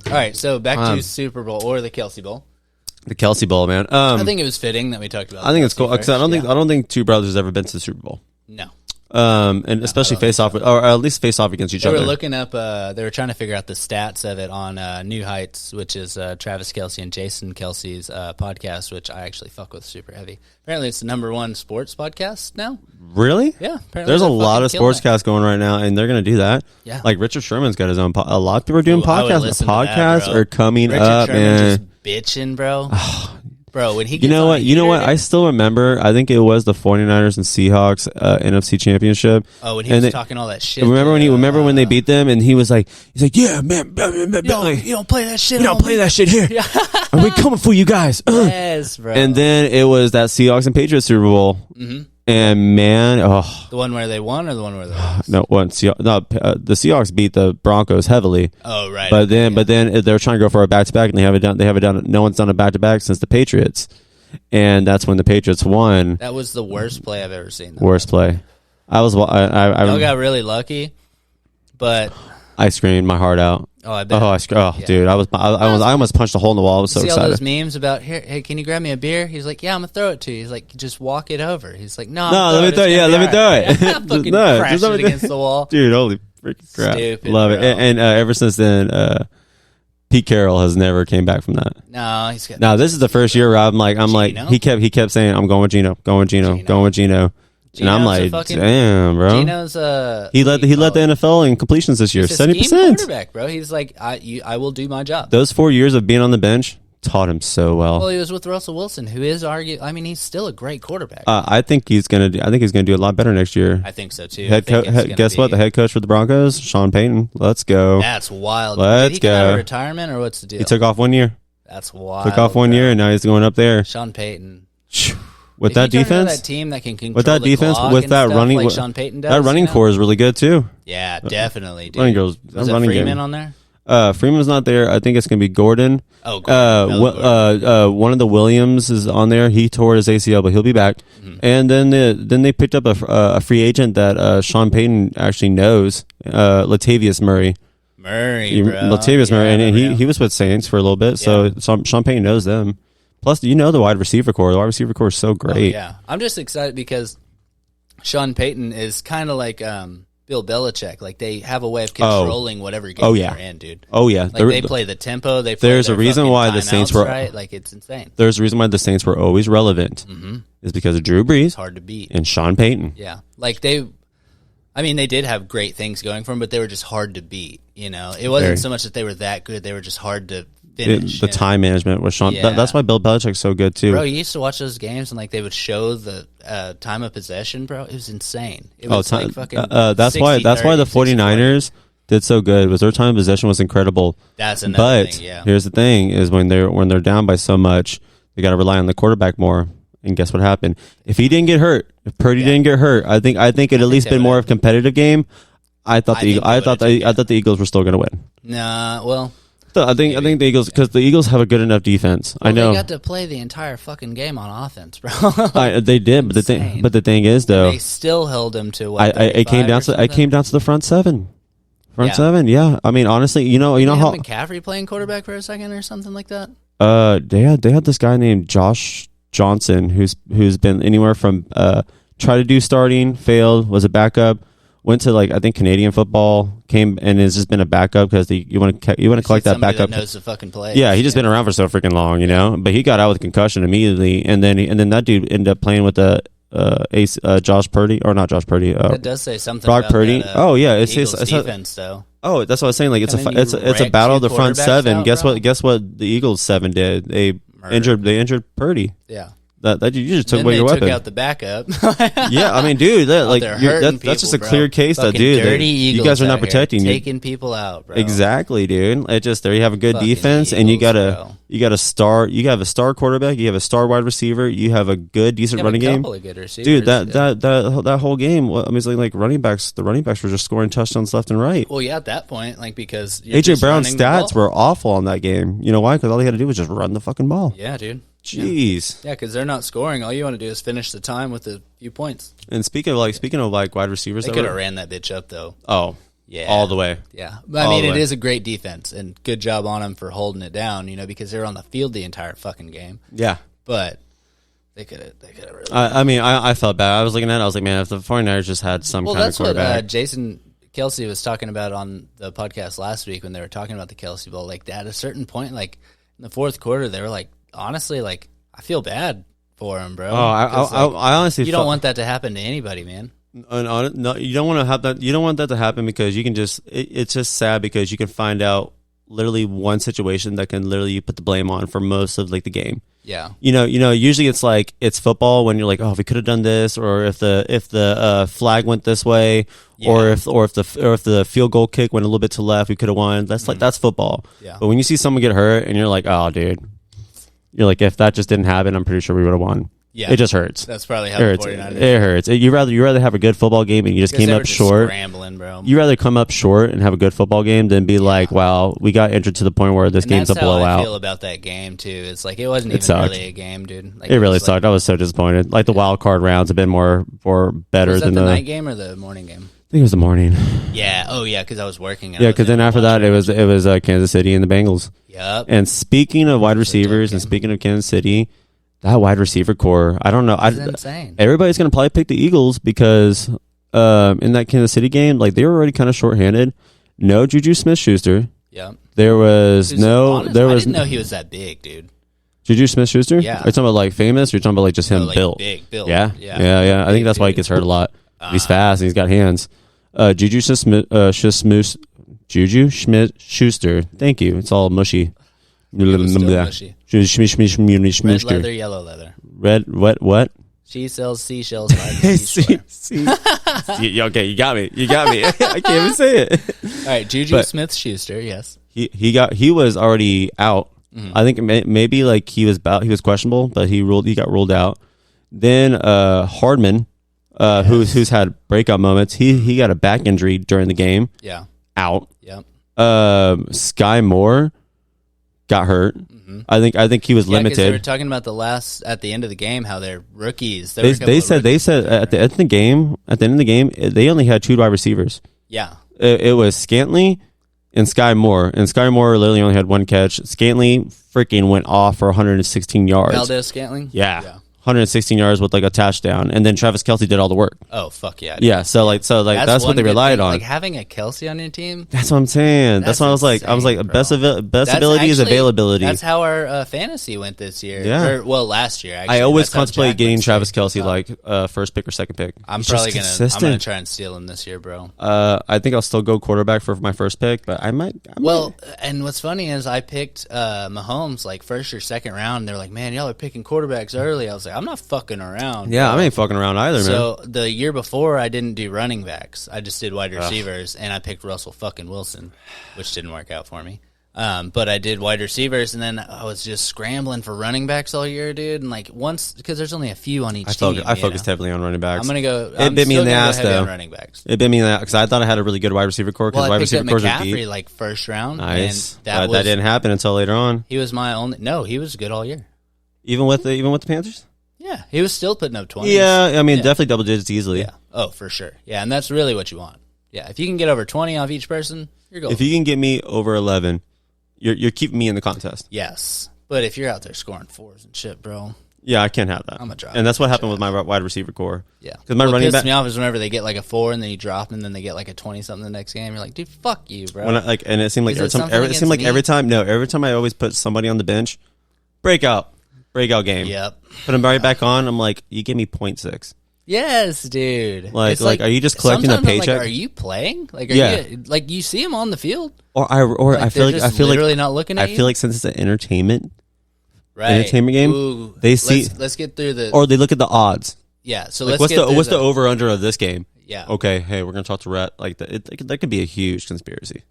right, so back to Super Bowl or the Kelce Bowl. The Kelce Bowl, man. I think it was fitting that we talked about. I think it's cool because I don't think two brothers have ever been to the Super Bowl. No. And especially face off, or at least face off against each other. They were looking up. They were trying to figure out the stats of it on New Heights, which is Travis Kelce and Jason Kelce's podcast, which I actually fuck with super heavy. Apparently, it's the #1 sports podcast now. Really? Yeah. There's a lot of sportscasts going right now, and they're going to do that. Yeah. Like Richard Sherman's got his own. A lot of people are doing podcasts. Podcasts are coming Richard up, Sherman man. Just bitching, bro. Bro, when he gets You know on what? a You know what? heater, I still remember. I think it was the 49ers and Seahawks NFC Championship. Oh, when he was talking all that shit. Remember when they beat them and he's like, yeah, man, you don't play that shit. You don't play that shit here. Are we coming for you guys? Yes, bro. And then it was that Seahawks and Patriots Super Bowl. Mm-hmm. And man, the one where they won or the one where they lost? No, the Seahawks beat the Broncos heavily. Oh, right. But then they're trying to go for a back-to-back, and they haven't done. No one's done a back-to-back since the Patriots, and that's when the Patriots won. That was the worst play I've ever seen. Worst play. I got really lucky, but I screamed my heart out. Oh, I bet. Yeah. Dude, I almost punched a hole in the wall. I was so excited. See all those memes about, hey, can you grab me a beer? He's like, yeah, I'm gonna throw it to you. He's like, just walk it over. He's like, no, let me throw it. Yeah, let me throw it. Fucking crashed it against the wall. Dude, holy freaking crap! Stupid, love it. And ever since then, Pete Carroll has never came back from that. No, he's got. Now this is the first year where I'm like, he kept saying, I'm going with Gino, going with Gino, going with Gino. And I'm like, damn, bro. Gino's he led the NFL in completions this year, 70%. Quarterback, bro. He's like, I will do my job. Those 4 years of being on the bench taught him so well. Well, he was with Russell Wilson, who is he's still a great quarterback. I think he's gonna do a lot better next year. I think so too. Guess what? The head coach for the Broncos, Sean Payton. Let's go. That's wild. Let's Did he go. come out of retirement or what's the deal? He took off 1 year. That's wild. Took off 1 year, and now he's going up there. Sean Payton. With that defense, that team that can control with that defense, with that running, like Sean Payton does, that running core is really good too. Yeah, definitely. Dude. Running goes. Was running Freeman game. on there? Freeman's not there. I think it's gonna be Gordon. Oh, Gordon. One of the Williams is on there. He tore his ACL, but he'll be back. Mm-hmm. And then they picked up a free agent that Sean Payton actually knows, Latavius Murray. Latavius Murray, and he was with Saints for a little bit, so Sean Payton knows them. Plus, the wide receiver core. The wide receiver core is so great. Oh, yeah, I'm just excited because Sean Payton is kind of like Bill Belichick. Like, they have a way of controlling whatever game they're in, dude. Oh, yeah. Like, they play the tempo. There's a reason why the Saints were right. Like, it's insane. There's a reason why the Saints were always relevant. Mm-hmm. Is because of Drew Brees. It's hard to beat. And Sean Payton. Yeah, like they did have great things going for them, but they were just hard to beat. It wasn't so much that they were that good; they were just hard to finish. The time management was Sean. Yeah. That's why Bill Belichick's so good too. Bro, you used to watch those games and like they would show the time of possession. Bro, it was insane. It was like fucking. That's 60, why the 49ers did so good. Was their time of possession was incredible. That's another thing. Yeah. Here's the thing: is when they're down by so much, they got to rely on the quarterback more. And guess what happened? If he didn't get hurt, if Purdy didn't get hurt, I think it at least been more of a competitive game. I thought the Eagles were still going to win. Nah, well, I think the Eagles, because the Eagles have a good enough defense. Well, I know they got to play the entire fucking game on offense, bro. They did, but the thing is though, and they still held them to what? I came down to the front seven. Seven, yeah. I mean, honestly, you know how McCaffrey playing quarterback for a second or something like that. They had this guy named Josh Johnson who's been anywhere from try to do starting, failed, was a backup, went to I think Canadian football, came and has just been a backup because you want to collect that backup. That knows the fucking play. Yeah, he's just been around for so freaking long, But he got out with concussion immediately, and then that dude ended up playing with the Josh Purdy or not Josh Purdy. That does say something. Brock about Purdy. That, it's defense though. Oh, that's what I was saying. It's a battle of the front seven. Guess what the Eagles 7 did? They injured Purdy. Yeah. That you just took away your weapon. Took out the backup. Yeah, I mean, dude, that's just a clear case that, dude, you guys are not protecting taking people out, bro. Exactly, dude. It just there you have a good defense, and you got a star quarterback, you have a star wide receiver, you have a good decent running game. Dude, that whole game, I mean, it's like running backs. The running backs were just scoring touchdowns left and right. Well, yeah, at that point, because AJ Brown's stats were awful on that game. You know why? Because all he had to do was just run the fucking ball. Yeah, dude. Jeez. Yeah, because they're not scoring. All you want to do is finish the time with a few points. And speaking of wide receivers, they could have ran that bitch up though. Oh, yeah, all the way. Yeah, but I mean, it is a great defense and good job on them for holding it down. Because they're on the field the entire fucking game. Yeah, but they could have really. I felt bad. I was looking at it. I was like, man, if the 49ers just had some kind of quarterback. That's what Jason Kelce was talking about on the podcast last week when they were talking about the Kelce Bowl. Like at a certain point, like in the fourth quarter, they were like, honestly, like I feel bad for him, bro. Oh, I honestly, you don't want that to happen to anybody, man. No, you don't want to have that. You don't want that to happen because you can just. It's just sad because you can find out literally one situation that can literally you put the blame on for most of the game. Yeah. Usually it's football when you're like, oh, if we could have done this, or if the flag went this way, or if the field goal kick went a little bit to left, we could have won. That's football. Yeah. But when you see someone get hurt and you're like, oh, dude, you're like, if that just didn't happen, I'm pretty sure we would have won. Yeah, it just hurts. That's probably how it hurts. It hurts. You rather have a good football game and you just came up short. Scrambling, bro. You rather come up short and have a good football game than be like, wow, we got injured to the point where this game's a blowout. That's how I feel about that game too. It's like it wasn't even really a game, dude. Like, it really sucked. I was so disappointed. Like the wild card rounds have been more better than the night game or the morning game. I think it was the morning. Yeah. Oh yeah, because I was working. Yeah, because then after that it was Kansas City and the Bengals. Yep. And speaking of wide receivers and speaking of Kansas City. That wide receiver core, I don't know. It's insane. Everybody's going to probably pick the Eagles because in that Kansas City game, like they were already kind of shorthanded. No Juju Smith-Schuster. Yeah. There was no. I didn't know he was that big, dude. Juju Smith-Schuster. Yeah. Are you talking about like famous? Or are you talking about like just him built? Big built. Yeah. I think that's why he gets hurt a lot. He's fast and he's got hands. Juju Smith-Schuster. Thank you. It's all mushy. Mushy. Red leather, yellow leather. Red what? She sells seashells. Okay, you got me. I can't even say it. All right, Juju Smith-Schuster. Yes, he was already out. Mm-hmm. I think maybe like he was questionable, but he got ruled out. Then Hardman, who's had breakout moments. He got a back injury during the game. Yeah, out. Yep. Sky Moore got hurt. Mm-hmm. I think he was limited. They were talking about at the end of the game how they're rookies. They said at the end of the game they only had 2 wide receiver. Yeah, it was Scantling and Sky Moore, and Sky Moore literally only had 1 catch. Scantling freaking went off for 116 yards. Valdez Scantling. Yeah. 116 yards with like a touchdown, and then Travis Kelce did all the work. Oh fuck yeah! Dude. Yeah, so that's what they relied on. Like having a Kelce on your team. That's what I'm saying. That's what I was like. Best ability is availability. That's how our fantasy went this year. Yeah. Last year. Actually. I always contemplate getting Travis Kelce like first pick or second pick. I'm gonna try and steal him this year, bro. I think I'll still go quarterback for my first pick, but I might. And what's funny is I picked Mahomes like first or second round. And they're like, man, y'all are picking quarterbacks early. I was like, I'm not fucking around. Yeah, I ain't fucking around either, man. So the year before, I didn't do running backs. I just did wide receivers, and I picked Russell fucking Wilson, which didn't work out for me. But I did wide receivers, and then I was just scrambling for running backs all year, dude. And like once, because there's only a few on each team. I focused heavily on running backs. I'm gonna go. It bit me in the ass though. Running backs. It bit me in the ass because I thought I had a really good wide receiver core. Because wide receiver cores are deep. Like first round. Nice. And that didn't happen until later on. He was my only. No, he was good all year. Even with the Panthers. Yeah, he was still putting up 20s. Yeah, I mean, definitely double digits easily. Yeah. Oh, for sure. Yeah, and that's really what you want. Yeah, if you can get over 20 off each person, you're golden. If you can get me over 11, you're keeping me in the contest. Yes, but if you're out there scoring 4s and shit, bro. Yeah, I can't have that. I'm a drop. And that's what happened with my wide receiver core. Yeah. Because my running back. What pisses me off is whenever they get like a 4 and then you drop and then they get like a 20-something the next game. You're like, dude, fuck you, bro. And it seemed like every time I always put somebody on the bench, breakout game. Yep. Put him right back on. I'm like, you give me 0.6. Yes, dude. Like, are you just collecting a paycheck? Like, are you playing? Like, you see him on the field? Or I feel like literally not looking at you. I feel like since it's an entertainment game, Ooh, they see. Let's get through the. Or they look at the odds. Yeah. So like, what's the over under of this game? Yeah. Okay. Hey, we're gonna talk to Rhett. Like that could be a huge conspiracy.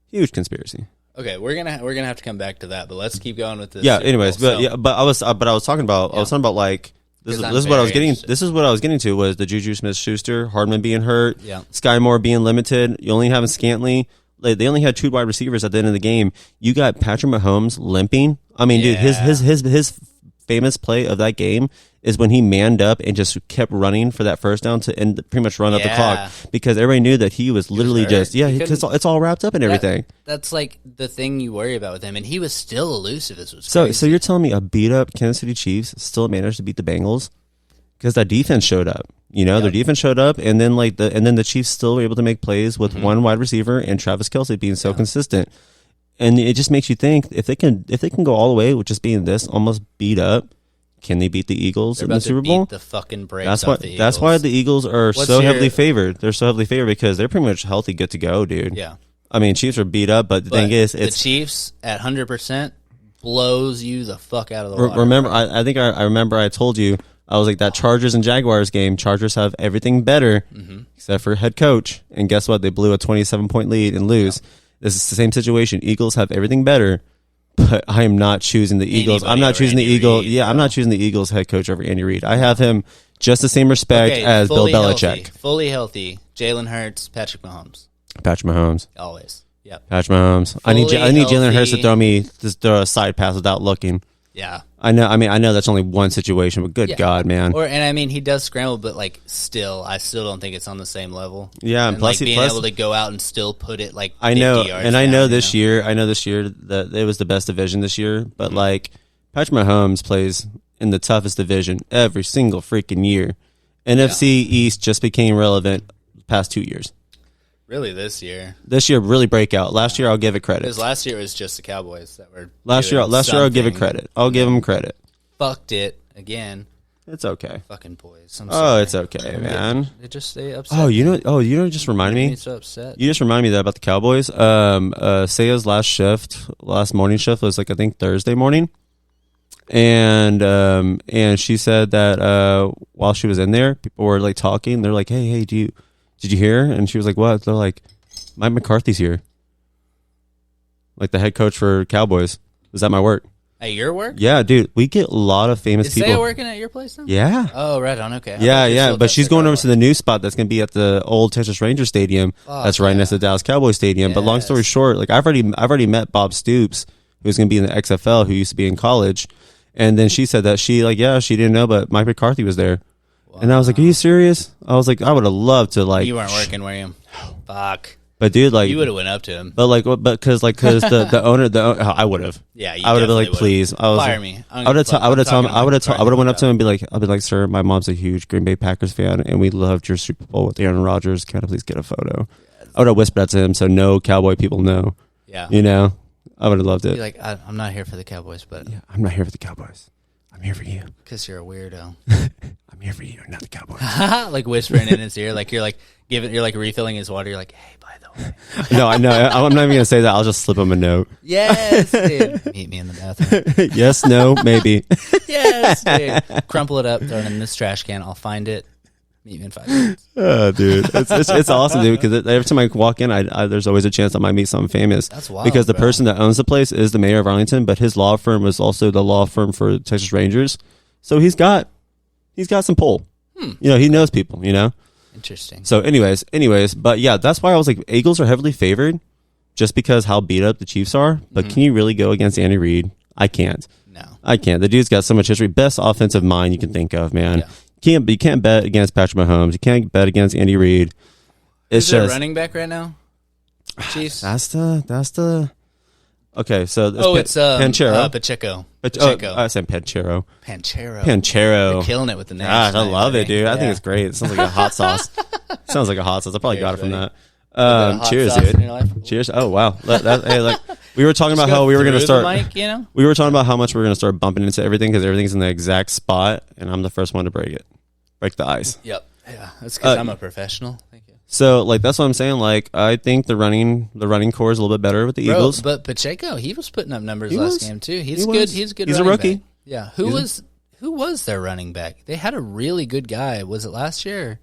Huge conspiracy. Okay, we're gonna have to come back to that, but let's keep going with this. Yeah. Anyways, but I was talking about like this is what I was getting. This is what I was getting to was the Juju Smith-Schuster, Hardman being hurt, Sky Moore being limited. You only having Scantling. Like, they only had 2 wide receivers at the end of the game. You got Patrick Mahomes limping. I mean, dude, his famous play of that game is when he manned up and just kept running for that first down to end, pretty much run up the clock, because everybody knew that he was literally because it's all wrapped up in everything. That's like the thing you worry about with him, and he was still elusive. This was so you're telling me a beat up Kansas City Chiefs still managed to beat the Bengals because that defense showed up. Their defense showed up, and then the Chiefs still were able to make plays with one wide receiver and Travis Kelce being so consistent. And it just makes you think if they can go all the way with just being this almost beat up, can they beat the Eagles in the Super Bowl? Beat the fucking brakes off the Eagles. That's why the Eagles are heavily favored. They're so heavily favored because they're pretty much healthy, good to go, dude. Yeah. I mean, Chiefs are beat up, but the thing is, the Chiefs at 100%. blows you the fuck out of the water. Remember, I think I remember I told you, I was like, that Chargers and Jaguars game, Chargers have everything better except for head coach. And guess what? They blew a 27-point lead and lose. Yeah. This is the same situation. Eagles have everything better, but I am not choosing the Eagles. I'm not choosing the Eagles. Yeah, I'm not choosing the Eagles head coach over Andy Reid. I have him just the same respect as Bill Belichick. Fully healthy. Jalen Hurts, Patrick Mahomes. Patrick Mahomes. Always. Yep. Patrick Mahomes. I need Jalen Hurts to throw a side pass without looking. Yeah. I know that's only one situation, but good God, man. He does scramble, but like I still don't think it's on the same level. Yeah, and plus being able to go out and still put it like 50 I know, yards and down, I know this year that it was the best division this year, but like Patrick Mahomes plays in the toughest division every single freaking year. NFC East just became relevant the past 2 years. Really, this year? This year, really breakout. Last year, I'll give it credit. Because last year it was just the Cowboys that were. Last year, I'll give it credit. I'll give them credit. Fucked it again. It's okay. Fucking boys. It's okay, man. They just stay upset. You know, just reminded me. So upset. You just reminded me that about the Cowboys. Saya's last morning shift was like I think Thursday morning, and she said that while she was in there, people were like talking. They're like, "Hey, did you hear?" And she was like, "What?" They're like, "Mike McCarthy's here." Like the head coach for Cowboys was at my work. At your work? Yeah, dude. We get a lot of famous people. Is Saya working at your place now? Yeah. Oh, right on. Okay. Yeah. But she's going over to the new spot that's going to be at the old Texas Ranger Stadium. That's right next to the Dallas Cowboys Stadium. Yes. But long story short, like I've already met Bob Stoops, who's going to be in the XFL, who used to be in college. And then she said that she didn't know, but Mike McCarthy was there. Wow. And I was like, "Are you serious?" I was like, "I would have loved to like." You weren't working, were you? Fuck. But dude, like you would have went up to him. But because the owner, I would have. Yeah, I would have been like, "Please, fire me." I would have went up to him and be like, "I'll be like, sir, my mom's a huge Green Bay Packers fan, and we loved your Super Bowl with Aaron Rodgers. Can I please get a photo?" Yes. I would have whispered that to him so no Cowboy people know. Yeah, you know, I would have loved it. Be like, I'm not here for the Cowboys, but I'm not here for the Cowboys. I'm here for you. Because you're a weirdo. I'm here for you, not the Cowboys. Like whispering in his ear, like you're like refilling his water. You're like, "Hey, by the way." No, I know. I'm not even gonna say that. I'll just slip him a note. Yes, dude. Meet me in the bathroom. Yes, no, maybe. Yes, dude. Crumple it up, throw it in this trash can. I'll find it. Meet me in 5 minutes. Oh, dude, it's awesome, dude. Because every time I walk in, there's always a chance I might meet someone famous. That's wild. Because the person that owns the place is the mayor of Arlington, but his law firm is also the law firm for Texas Rangers. So he's got some pull. You know, he knows people. You know. Interesting. So, anyways, but yeah, that's why I was like, Eagles are heavily favored, just because how beat up the Chiefs are. But can you really go against Andy Reid? I can't. No, I can't. The dude's got so much history. Best offensive mind you can think of, man. Yeah. You can't bet against Patrick Mahomes. You can't bet against Andy Reid. Who's their running back right now? Chiefs. That's the. Okay, so it's Panchero. Pacheco. I said Panchero. They're killing it with the names. Gosh, I love it, dude. I think it's great. It sounds like a hot sauce. Sounds like a hot sauce. I probably got it from that. Cheers, dude. Cheers. Oh wow. Hey, like we were talking about how we were going to start. Mic, you know? We were talking about how much we were going to start bumping into everything because everything's in the exact spot, and I'm the first one to break the ice. Yep. Yeah, that's because I'm a professional. Thank you. So, like, that's what I'm saying. Like, I think the running core is a little bit better with the Eagles. But Pacheco, he was putting up numbers last game too. He's good. He's a good. He's a rookie. Back. Yeah. Who was their running back? They had a really good guy. Was it last year?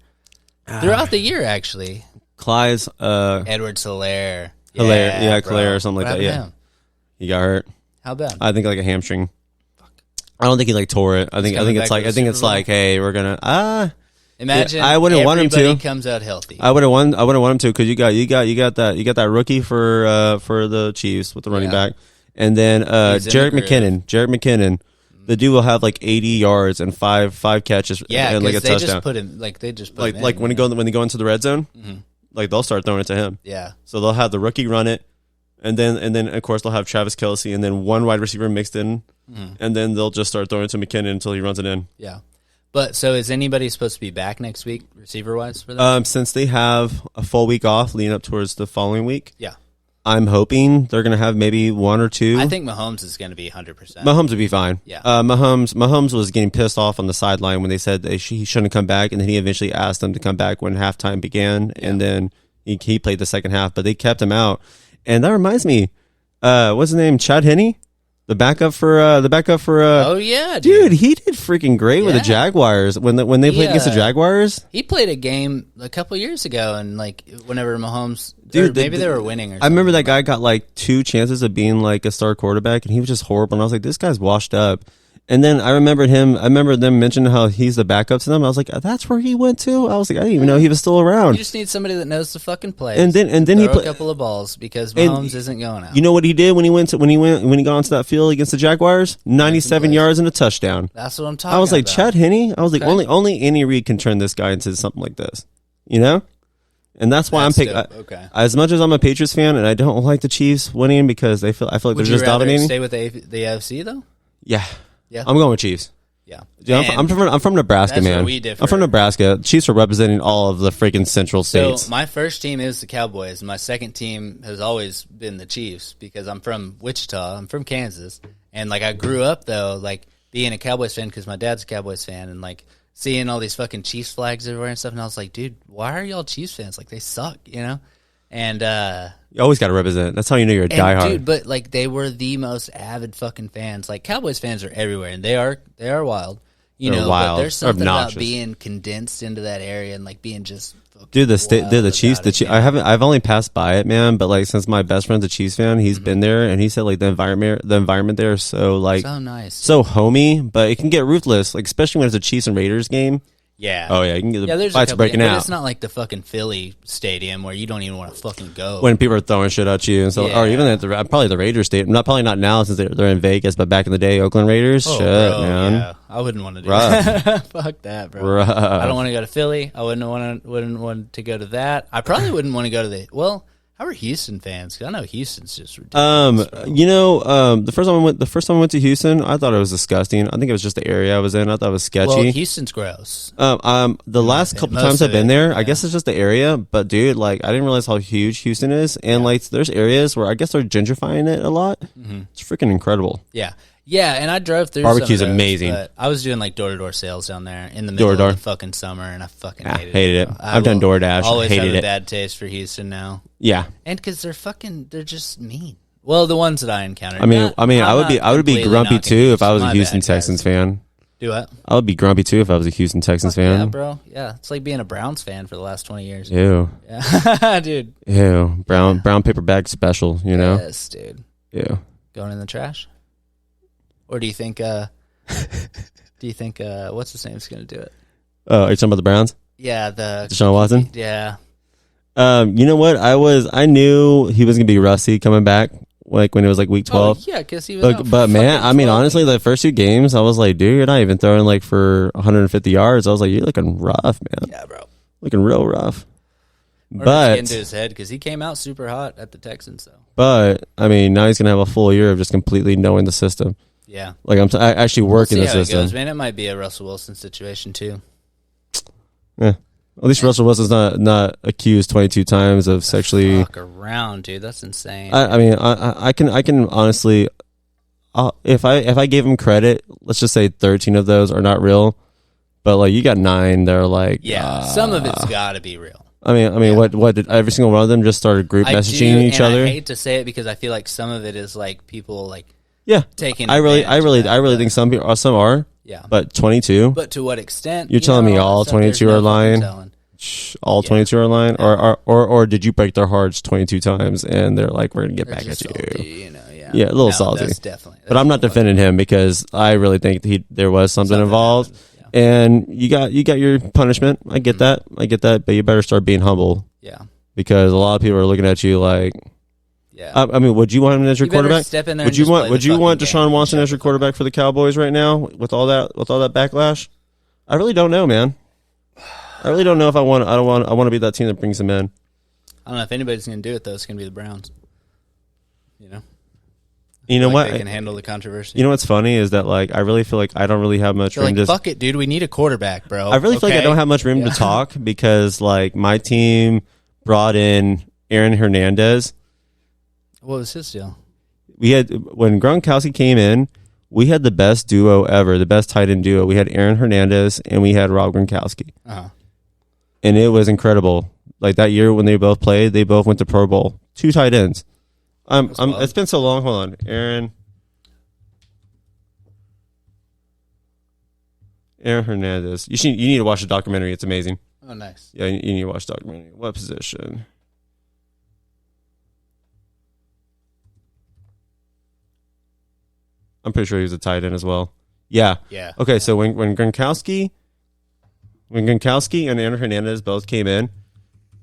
Throughout the year, actually. Clyde's Edward Hilaire. Hilaire or something like that. Yeah. He got hurt. How bad? I think like a hamstring. Fuck. I don't think he like tore it. I think it's like, hey, we're gonna imagine. I wouldn't want him to. Everybody comes out healthy. I wouldn't want him to because you got that rookie for the Chiefs with the running back, and then Jerick McKinnon. The dude will have like 80 yards and five catches and like a touchdown. Just put him like when they go into the red zone, like they'll start throwing it to him. Yeah. So they'll have the rookie run it, and then of course they'll have Travis Kelce and then one wide receiver mixed in, and then they'll just start throwing it to McKinnon until he runs it in. Yeah. But so is anybody supposed to be back next week, receiver wise, for them? Since they have a full week off leading up towards the following week. Yeah. I'm hoping they're going to have maybe one or two. I think Mahomes is going to be 100%. Mahomes would be fine. Yeah. Mahomes was getting pissed off on the sideline when they said he shouldn't come back, and then he eventually asked them to come back when halftime began, and then he played the second half, but they kept him out. And that reminds me, what's his name? Chad Henne? The backup for Oh yeah, dude, he did freaking great with the Jaguars when they played against the Jaguars. He played a game a couple years ago, and like whenever Mahomes, dude, maybe they were winning. Or something. I remember that guy got like 2 chances of being like a star quarterback, and he was just horrible. And I was like, this guy's washed up. And then I remember them mentioning how he's the backup to them. I was like, that's where he went to. I was like, I didn't even know he was still around. You just need somebody that knows the fucking plays. And then he played a couple of balls because Mahomes isn't going out. You know what he did when he got onto that field against the Jaguars? 97 yards and a touchdown. That's what I'm talking about. I was like, Chad Henne. I was like, only Andy Reid can turn this guy into something like this. You know? And that's why I'm picking. Okay. As much as I'm a Patriots fan, and I don't like the Chiefs winning because I feel like they're just dominating. Stay with the AFC though. Yeah. I'm going with Chiefs. Yeah. I'm from Nebraska, that's man. Where we differ. I'm from Nebraska. Chiefs are representing all of the freaking Central states. So my first team is the Cowboys. My second team has always been the Chiefs because I'm from Wichita. I'm from Kansas, and like I grew up though, like being a Cowboys fan because my dad's a Cowboys fan, and like seeing all these fucking Chiefs flags everywhere and stuff. And I was like, dude, why are y'all Chiefs fans? Like they suck, you know? And you always got to represent. That's how you know you're a diehard. Dude, but like they were the most avid fucking fans. Like Cowboys fans are everywhere, and they are wild. They're wild. But there's something about being condensed into that area and like being just. Dude, the Chiefs. I've only passed by it, man. But like since my best friend's a Chiefs fan, he's been there, and he said like the environment there is so like so nice, so homey. But it can get ruthless, like especially when it's a Chiefs and Raiders game. Yeah. Oh yeah, you can get the there's fights breaking out. But it's not like the fucking Philly stadium where you don't even want to fucking go. When people are throwing shit at you and so, or even at probably the Raiders stadium. Probably not now since they're in Vegas, but back in the day, Oakland Raiders. Oh, shit, bro, man. Yeah. I wouldn't want to do that. Fuck that, bro. Rough. I don't want to go to Philly. I wouldn't want to go to that. I probably wouldn't want to go to how are Houston fans? Because I know Houston's just ridiculous. The first time I went to Houston, I thought it was disgusting. I think it was just the area I was in. I thought it was sketchy. Well, Houston's gross. The last couple times I've been there, I guess it's just the area. But dude, like I didn't realize how huge Houston is, and like there's areas where I guess they're gentrifying it a lot. Mm-hmm. It's freaking incredible. Yeah. Yeah, and I drove through. Barbecue's some of those, amazing. But I was doing like door-to-door sales down there in the middle of the fucking summer, and I fucking hated it. I've done DoorDash. Always hated have a it. bad taste for Houston now. Yeah, and because they're just mean. Well, the ones that I encountered. I would be grumpy too if I was a Houston Texans fan. Do what? I would be grumpy too if I was a Houston Texans fan. Yeah, bro. Yeah, it's like being a Browns fan for the last 20 years. Ew. Yeah, dude. Ew. Brown paper bag special. You know. Yes, dude. Ew. Going in the trash. Or do you think what's his name's going to do it? Oh, are you talking about the Browns? Yeah, the Deshaun Watson? Yeah. You know what? I knew he was going to be rusty coming back like when it was like week 12. Oh, yeah, cuz he was But man, I mean honestly the first 2 games I was like, dude, you're not even throwing like for 150 yards. I was like, you're looking rough, man. Yeah, bro. Looking real rough. But into his head because he came out super hot at the Texans though. But I mean, now he's going to have a full year of just completely knowing the system. Yeah, like I'm actually working the system. It goes, man. It might be a Russell Wilson situation too. Yeah, at least Russell Wilson's not accused 22 times of sexually. Fuck around, dude. That's insane. I mean, I can honestly, if I gave him credit, let's just say 13 of those are not real, but like you got 9 that are like, some of it's got to be real. I mean, what did every single one of them just started group messaging each other? I hate to say it because I feel like some of it is like people like. Yeah, taking. I really think some are. Yeah, but 22. But to what extent? You're telling me all 22 are lying? All 22 are lying, or did you break their hearts 22 times and they're like, we're gonna get back at you? Yeah, a little salty. That's definitely. But I'm not defending him because I really think there was something involved, and you got your punishment. I get that, but you better start being humble. Yeah, because a lot of people are looking at you like. Yeah. I mean, would you want him as your quarterback? Would you want Deshaun Watson as your quarterback for the Cowboys right now with all that backlash? I really don't know, man. I really don't know if I want to be that team that brings him in. I don't know if anybody's going to do it though. It's going to be the Browns. You know what? They can handle the controversy. You know what's funny is that like I really feel like I don't really have much room. Fuck it, dude. We need a quarterback, bro. I really feel like I don't have much room to talk because like my team brought in Aaron Hernandez. What was his deal? We had when Gronkowski came in, we had the best duo ever, the best tight end duo. We had Aaron Hernandez and we had Rob Gronkowski, and it was incredible. Like that year when they both played, they both went to Pro Bowl. 2 tight ends. It's been so long. Hold on, Aaron Aaron Hernandez. You need to watch the documentary. It's amazing. Oh, nice. Yeah, you need to watch the documentary. What position? I'm pretty sure he was a tight end as well. Yeah. Yeah. Okay, so when Gronkowski and Aaron Hernandez both came in,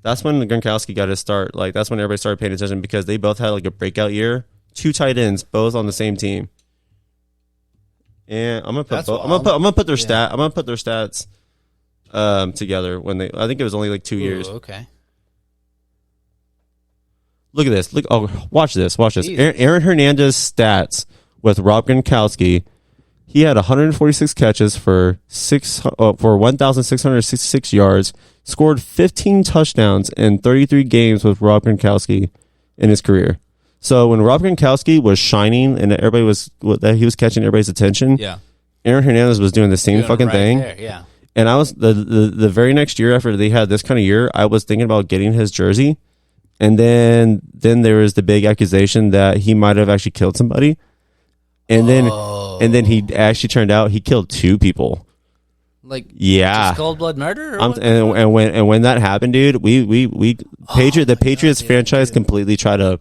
that's when Gronkowski got his start. Like that's when everybody started paying attention because they both had like a breakout year. 2 tight ends, both on the same team. And I'm gonna put their stats together when they. I think it was only like 2 years. Okay. Look at this. Watch this. Aaron Hernandez stats with Rob Gronkowski. He had 146 catches for 1,666 yards. Scored 15 touchdowns in 33 games with Rob Gronkowski in his career. So when Rob Gronkowski was shining and he was catching everybody's attention, Aaron Hernandez was doing the same fucking thing. There, yeah. And I was the very next year after they had this kind of year, I was thinking about getting his jersey. And then there was the big accusation that he might have actually killed somebody. And then he actually turned out he killed 2 people. Like just cold blood murder. And when that happened, dude, the Patriots franchise completely tried to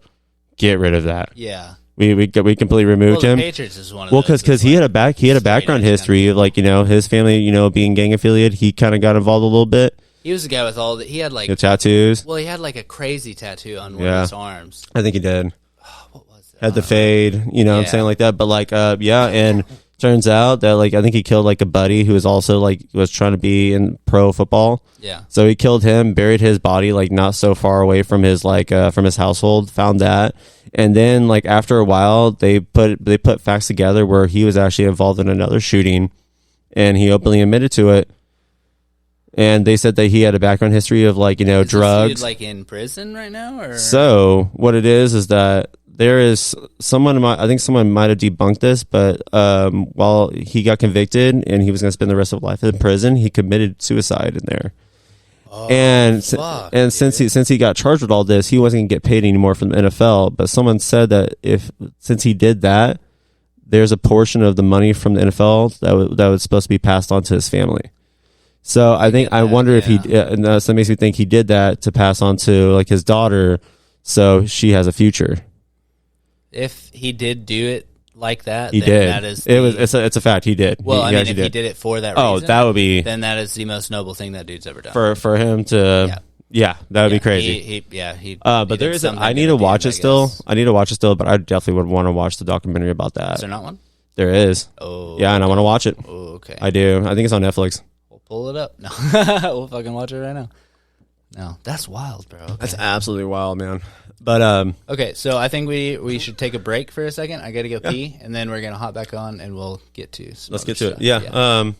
get rid of that. Yeah. We completely removed him. Patriots is one of those. Because he had a background history of like his family being gang affiliated. He kind of got involved a little bit. He was the guy with all the. He had like the tattoos. Well, he had like a crazy tattoo on one of his arms. I think he did. What was that? Had the fade. What I'm saying, like that. But like and turns out that like I think he killed like a buddy who was also like was trying to be in pro football. Yeah. So he killed him, buried his body like not so far away from his from his household. Found that. And then, like after a while, they put facts together where he was actually involved in another shooting, and he openly admitted to it. And they said that he had a background history of like drugs. This dude, like in prison right now, or so what it is that there is someone. I think someone might have debunked this, but while he got convicted and he was going to spend the rest of his life in prison, he committed suicide in there. Since he got charged with all this, he wasn't going to get paid anymore from the NFL. But someone said that since he did that, there's a portion of the money from the NFL that was supposed to be passed on to his family. So I wonder if and that makes me think he did that to pass on to like his daughter, so she has a future. If he did do it like that, he did. It's a fact. He did. Well, if he did it for that reason, that would be. Then that is the most noble thing that dude's ever done. For him to, that would be crazy. But there is. I need to watch it still. I need to watch it still, but I definitely would want to watch the documentary about that. Is there not one? There is. Oh, yeah, and I want to watch it. Oh, okay. I do. I think it's on Netflix. We'll pull it up. No, we'll fucking watch it right now. No, that's wild, bro. Okay. That's absolutely wild, man. But okay, so I think we should take a break for a second. I got to go pee, and then we're gonna hop back on, and we'll get to. Let's get to it. Yeah. I'll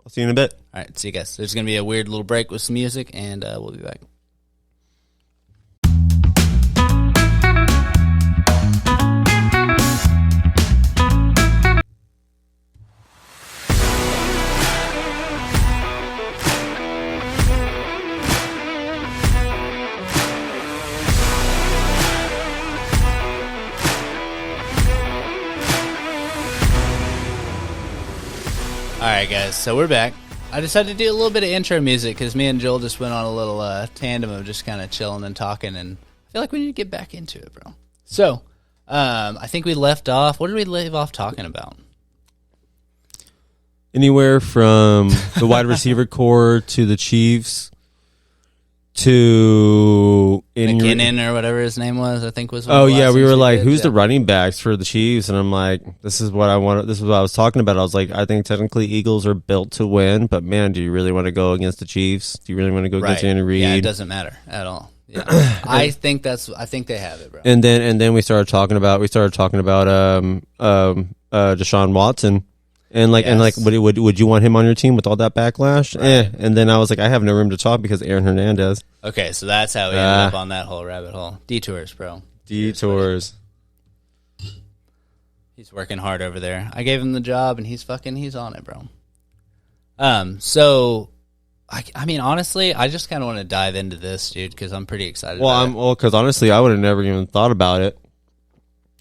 see you in a bit. All right. See you guys. There's gonna be a weird little break with some music, and we'll be back. Alright guys, so we're back. I decided to do a little bit of intro music because me and Joel just went on a little tandem of just kind of chilling and talking, and I feel like we need to get back into it, bro. So, I think we left off, what did we leave off talking about? Anywhere from the wide receiver core to the Chiefs to McKinnon or whatever his name was, I think was. Oh yeah, we were like, who's the running backs for the Chiefs? And I'm like, this is what I want. This is what I was talking about. I was like, I think technically Eagles are built to win, but man, do you really want to go against the Chiefs? Do you really want to go against Andy Reid? Yeah, it doesn't matter at all. Yeah, I think they have it, bro. And then we started talking about Deshaun Watson. And would you want him on your team with all that backlash? Right. And then I was like, I have no room to talk because Aaron Hernandez. Okay, so that's how we ended up on that whole rabbit hole. Detours, bro. Detours. He's working hard over there. I gave him the job, and he's on it, bro. So, I mean, honestly, I just kind of want to dive into this, dude, because I'm pretty excited. Because honestly, I would have never even thought about it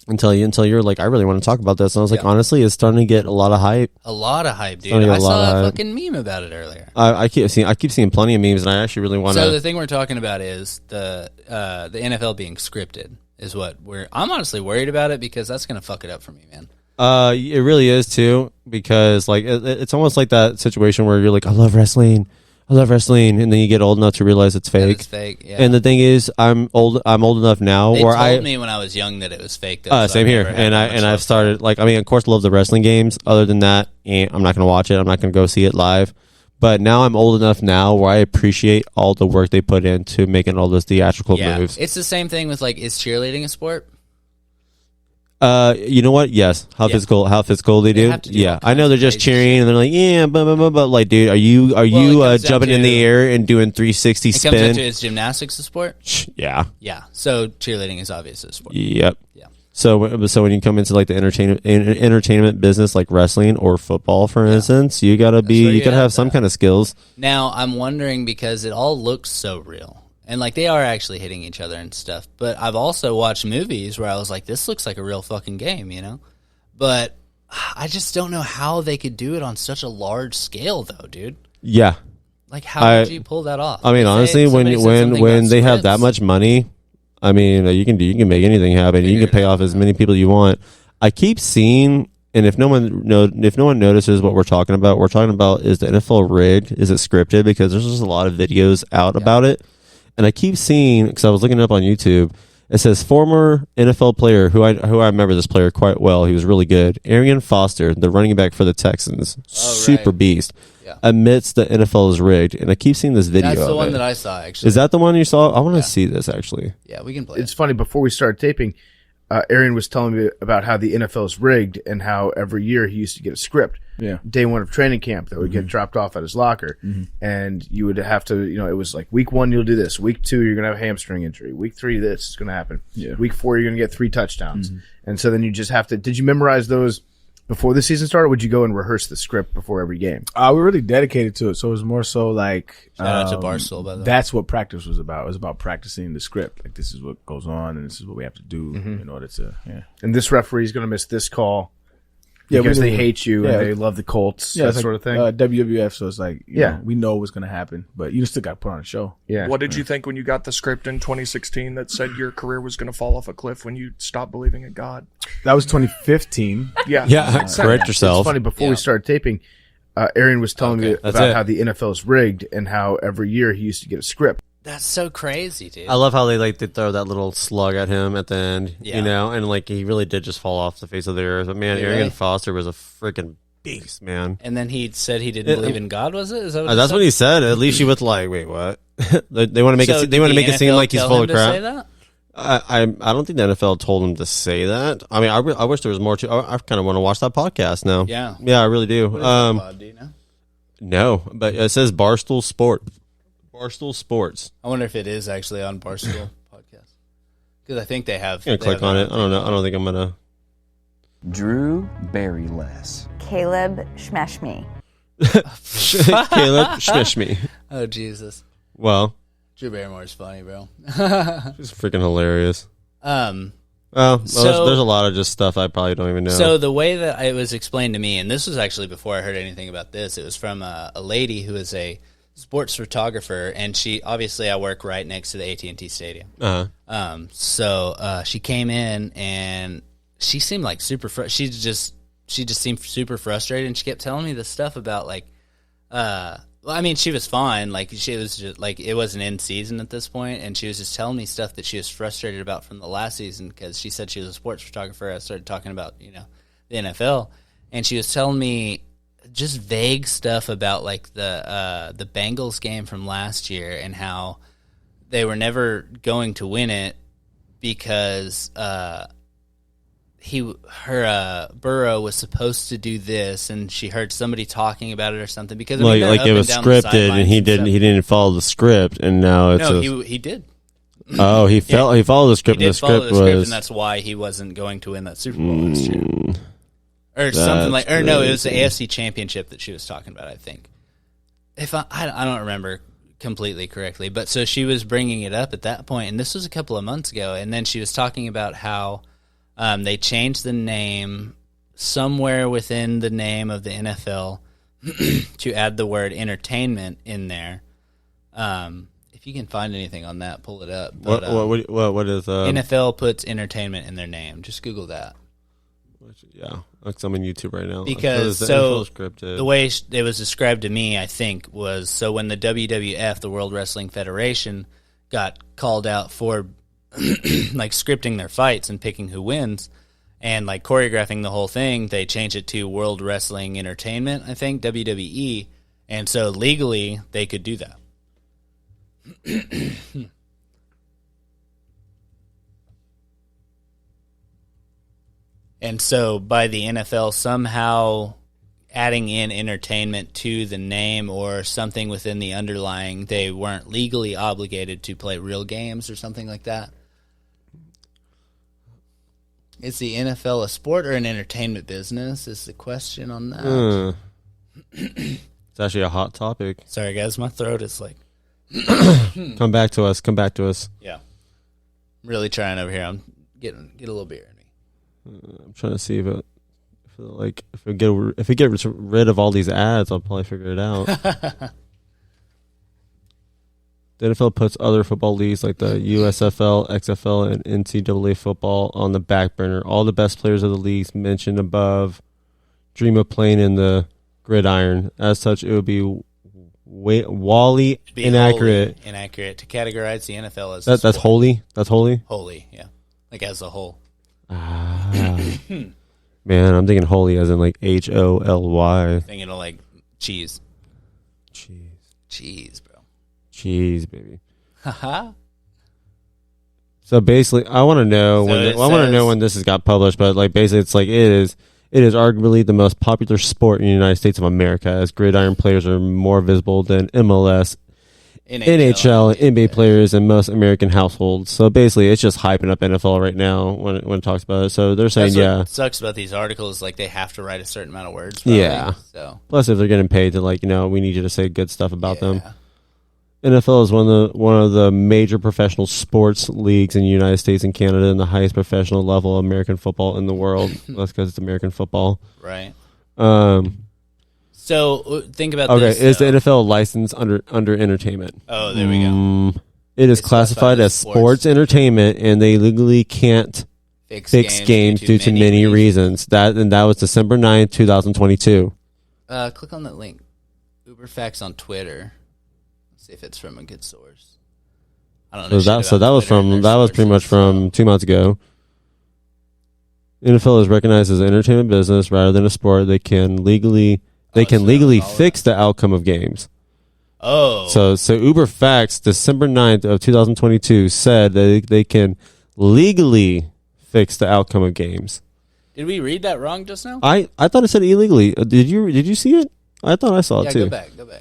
until you're like, I really want to talk about this. And I was like, honestly, it's starting to get a lot of hype. A lot of hype, dude. I saw a fucking meme about it earlier. I keep seeing plenty of memes, and I actually really want to. So the thing we're talking about is the NFL being scripted is what I'm honestly worried about it, because that's going to fuck it up for me, man. It really is too, because like it's almost like that situation where you're like, I love wrestling, and then you get old enough to realize it's fake. It's fake, yeah. And the thing is, I'm old enough now they where told me when I was young that it was fake. Though, same here, and I've started like, I mean, of course, love the wrestling games. Other than that, I'm not gonna watch it. I'm not gonna go see it live. But now I'm old enough now where I appreciate all the work they put into making all those theatrical moves. It's the same thing with like, is cheerleading a sport? You know what? Yes. How physical they do. Yeah, I know they're just cheering and they're like, yeah, but like, dude, are you jumping in the air and doing 360 spin? It comes down to, is gymnastics a sport? Yeah. Yeah. So cheerleading is obviously a sport. Yep. Yeah. So when you come into like the entertainment business, like wrestling or football, for instance, you gotta have some kind of skills. Now I'm wondering, because it all looks so real. And, like, they are actually hitting each other and stuff. But I've also watched movies where I was like, this looks like a real fucking game, you know? But I just don't know how they could do it on such a large scale, though, dude. Yeah. Like, how would you pull that off? I mean, honestly, when they have that much money, I mean, you can make anything happen. You can pay off as many people you want. I keep seeing, and if no one notices what we're talking about is the NFL rigged? Is it scripted? Because there's just a lot of videos out about it. And I keep seeing, because I was looking it up on YouTube, it says former NFL player, who I remember this player quite well. He was really good. Arian Foster, the running back for the Texans, super beast, admits the NFL is rigged. And I keep seeing this video. That's the one that I saw, actually. Is that the one you saw? I want to see this, actually. Yeah, we can play It's funny, before we started taping, Arian was telling me about how the NFL is rigged and how every year he used to get a script. Yeah. Day one of training camp that would get dropped off at his locker. And you would have to, it was like week 1, you'll do this. Week 2, you're going to have a hamstring injury. Week 3, this is going to happen. Yeah. Week 4, you're going to get 3 touchdowns. And so then you just have to, did you memorize those before the season started? Or would you go and rehearse the script before every game? We were really dedicated to it. So it was more so like, Shout out to Barstool, by the way. That's what practice was about. It was about practicing the script. Like, this is what goes on and this is what we have to do in order to, And this referee is going to miss this call. Because they hate you and they love the Colts, that sort of thing. WWF, so it's like, you know, we know what's going to happen, but you still got to put on a show. Yeah. What did you think when you got the script in 2016 that said your career was going to fall off a cliff when you stopped believing in God? That was 2015. Yeah, correct yourself. It's funny, before we started taping, Arian was telling me about how the NFL is rigged and how every year he used to get a script. That's so crazy, dude. I love how they throw that little slug at him at the end, and like he really did just fall off the face of the earth. But man, Arian Foster was a freaking beast, man. And then he said he didn't believe in God, was it? Is that what that's what he said. At least you with like, wait, what? they want to make it. They want to make it seem like he's full of crap. Say that? I don't think the NFL told him to say that. I mean, I wish there was more to. I kind of want to watch that podcast now. Yeah, I really do. What is that pod, do you know? No, but it says Barstool Sports. I wonder if it is actually on Barstool podcast, because I think they have. I'm gonna click on it. I don't know. I don't think I'm gonna. Drew Barryless. Caleb Schmeshme. Caleb Schmishme. Oh Jesus. Well, Drew Barrymore's funny, bro. It's freaking hilarious. Well, So- there's a lot of just stuff I probably don't even know. So the way that it was explained to me, and this was actually before I heard anything about this, it was from a lady who is a sports photographer, and she obviously I work right next to the AT&T Stadium. So she came in and she seemed like super. She just seemed super frustrated, and she kept telling me this stuff about like. Well, I mean, she was fine. Like she was just like it wasn't in season at this point, and she was just telling me stuff that she was frustrated about from the last season because she said she was a sports photographer. I started talking about the NFL, and she was telling me just vague stuff about like the Bengals game from last year and how they were never going to win it because Burrow was supposed to do this, and she heard somebody talking about it or something because like it was scripted, and he didn't follow the script, and now it's he did. Oh, he followed the script. He did the follow script the script, was, and that's why he wasn't going to win that Super Bowl last year, or something like. Or no, it was the AFC Championship that she was talking about. I think, if I don't remember completely correctly, but so she was bringing it up at that point, and this was a couple of months ago, and then she was talking about how. They changed the name somewhere within the name of the NFL to add the word entertainment in there. If you can find anything on that, pull it up. But, what is NFL puts entertainment in their name. Just Google that. Yeah, like I'm on YouTube right now. Because scripted. The way it was described to me, I think, was so when the WWF, the World Wrestling Federation, got called out for like scripting their fights and picking who wins and like choreographing the whole thing, they changed it to World Wrestling Entertainment, I think, WWE, and so legally they could do that. And so by the NFL somehow adding in entertainment to the name or something within the underlying, they weren't legally obligated to play real games or something like that. Is the NFL a sport or an entertainment business is the question on that. It's actually a hot topic. Sorry, guys. My throat is like... Come back to us. Yeah. I'm really trying over here. I'm get a little beer in me. I'm trying to see if we get rid of all these ads, I'll probably figure it out. The NFL puts other football leagues like the USFL, XFL, and NCAA football on the back burner. All the best players of the leagues mentioned above dream of playing in the gridiron. As such, it would be wholly inaccurate. Inaccurate to categorize the NFL as that's holy. That's holy. Holy, yeah, like as a whole. Man, I'm thinking holy as in like HOLY. Thinking of like cheese, bro. Cheese, baby. Haha. So basically, I want to know when this has got published, but like basically, it's like it is arguably the most popular sport in the United States of America, as gridiron players are more visible than MLS, NHL, and NBA players in most American households. So basically, it's just hyping up NFL right now when it talks about it. So they're saying, what sucks about these articles, like they have to write a certain amount of words. Probably, yeah. So plus, if they're getting paid to we need you to say good stuff about them. NFL is one of the major professional sports leagues in the United States and Canada, and the highest professional level of American football in the world. That's because it's American football, right? So think about this. Okay, is the NFL licensed under entertainment? Oh, there we go. It is classified as sports entertainment, and they legally can't fix games due to many reasons. That was December 9th, 2022. Click on that link. Uberfacts on Twitter. See if it's from a good source. I don't know. So that was pretty much from 2 months ago. NFL is recognized as an entertainment business rather than a sport. They can legally fix the outcome of games. Oh. So Uber Facts, December 9th of 2022 said that they can legally fix the outcome of games. Did we read that wrong just now? I thought it said illegally. Did you see it? I thought I saw it too. Go back. What the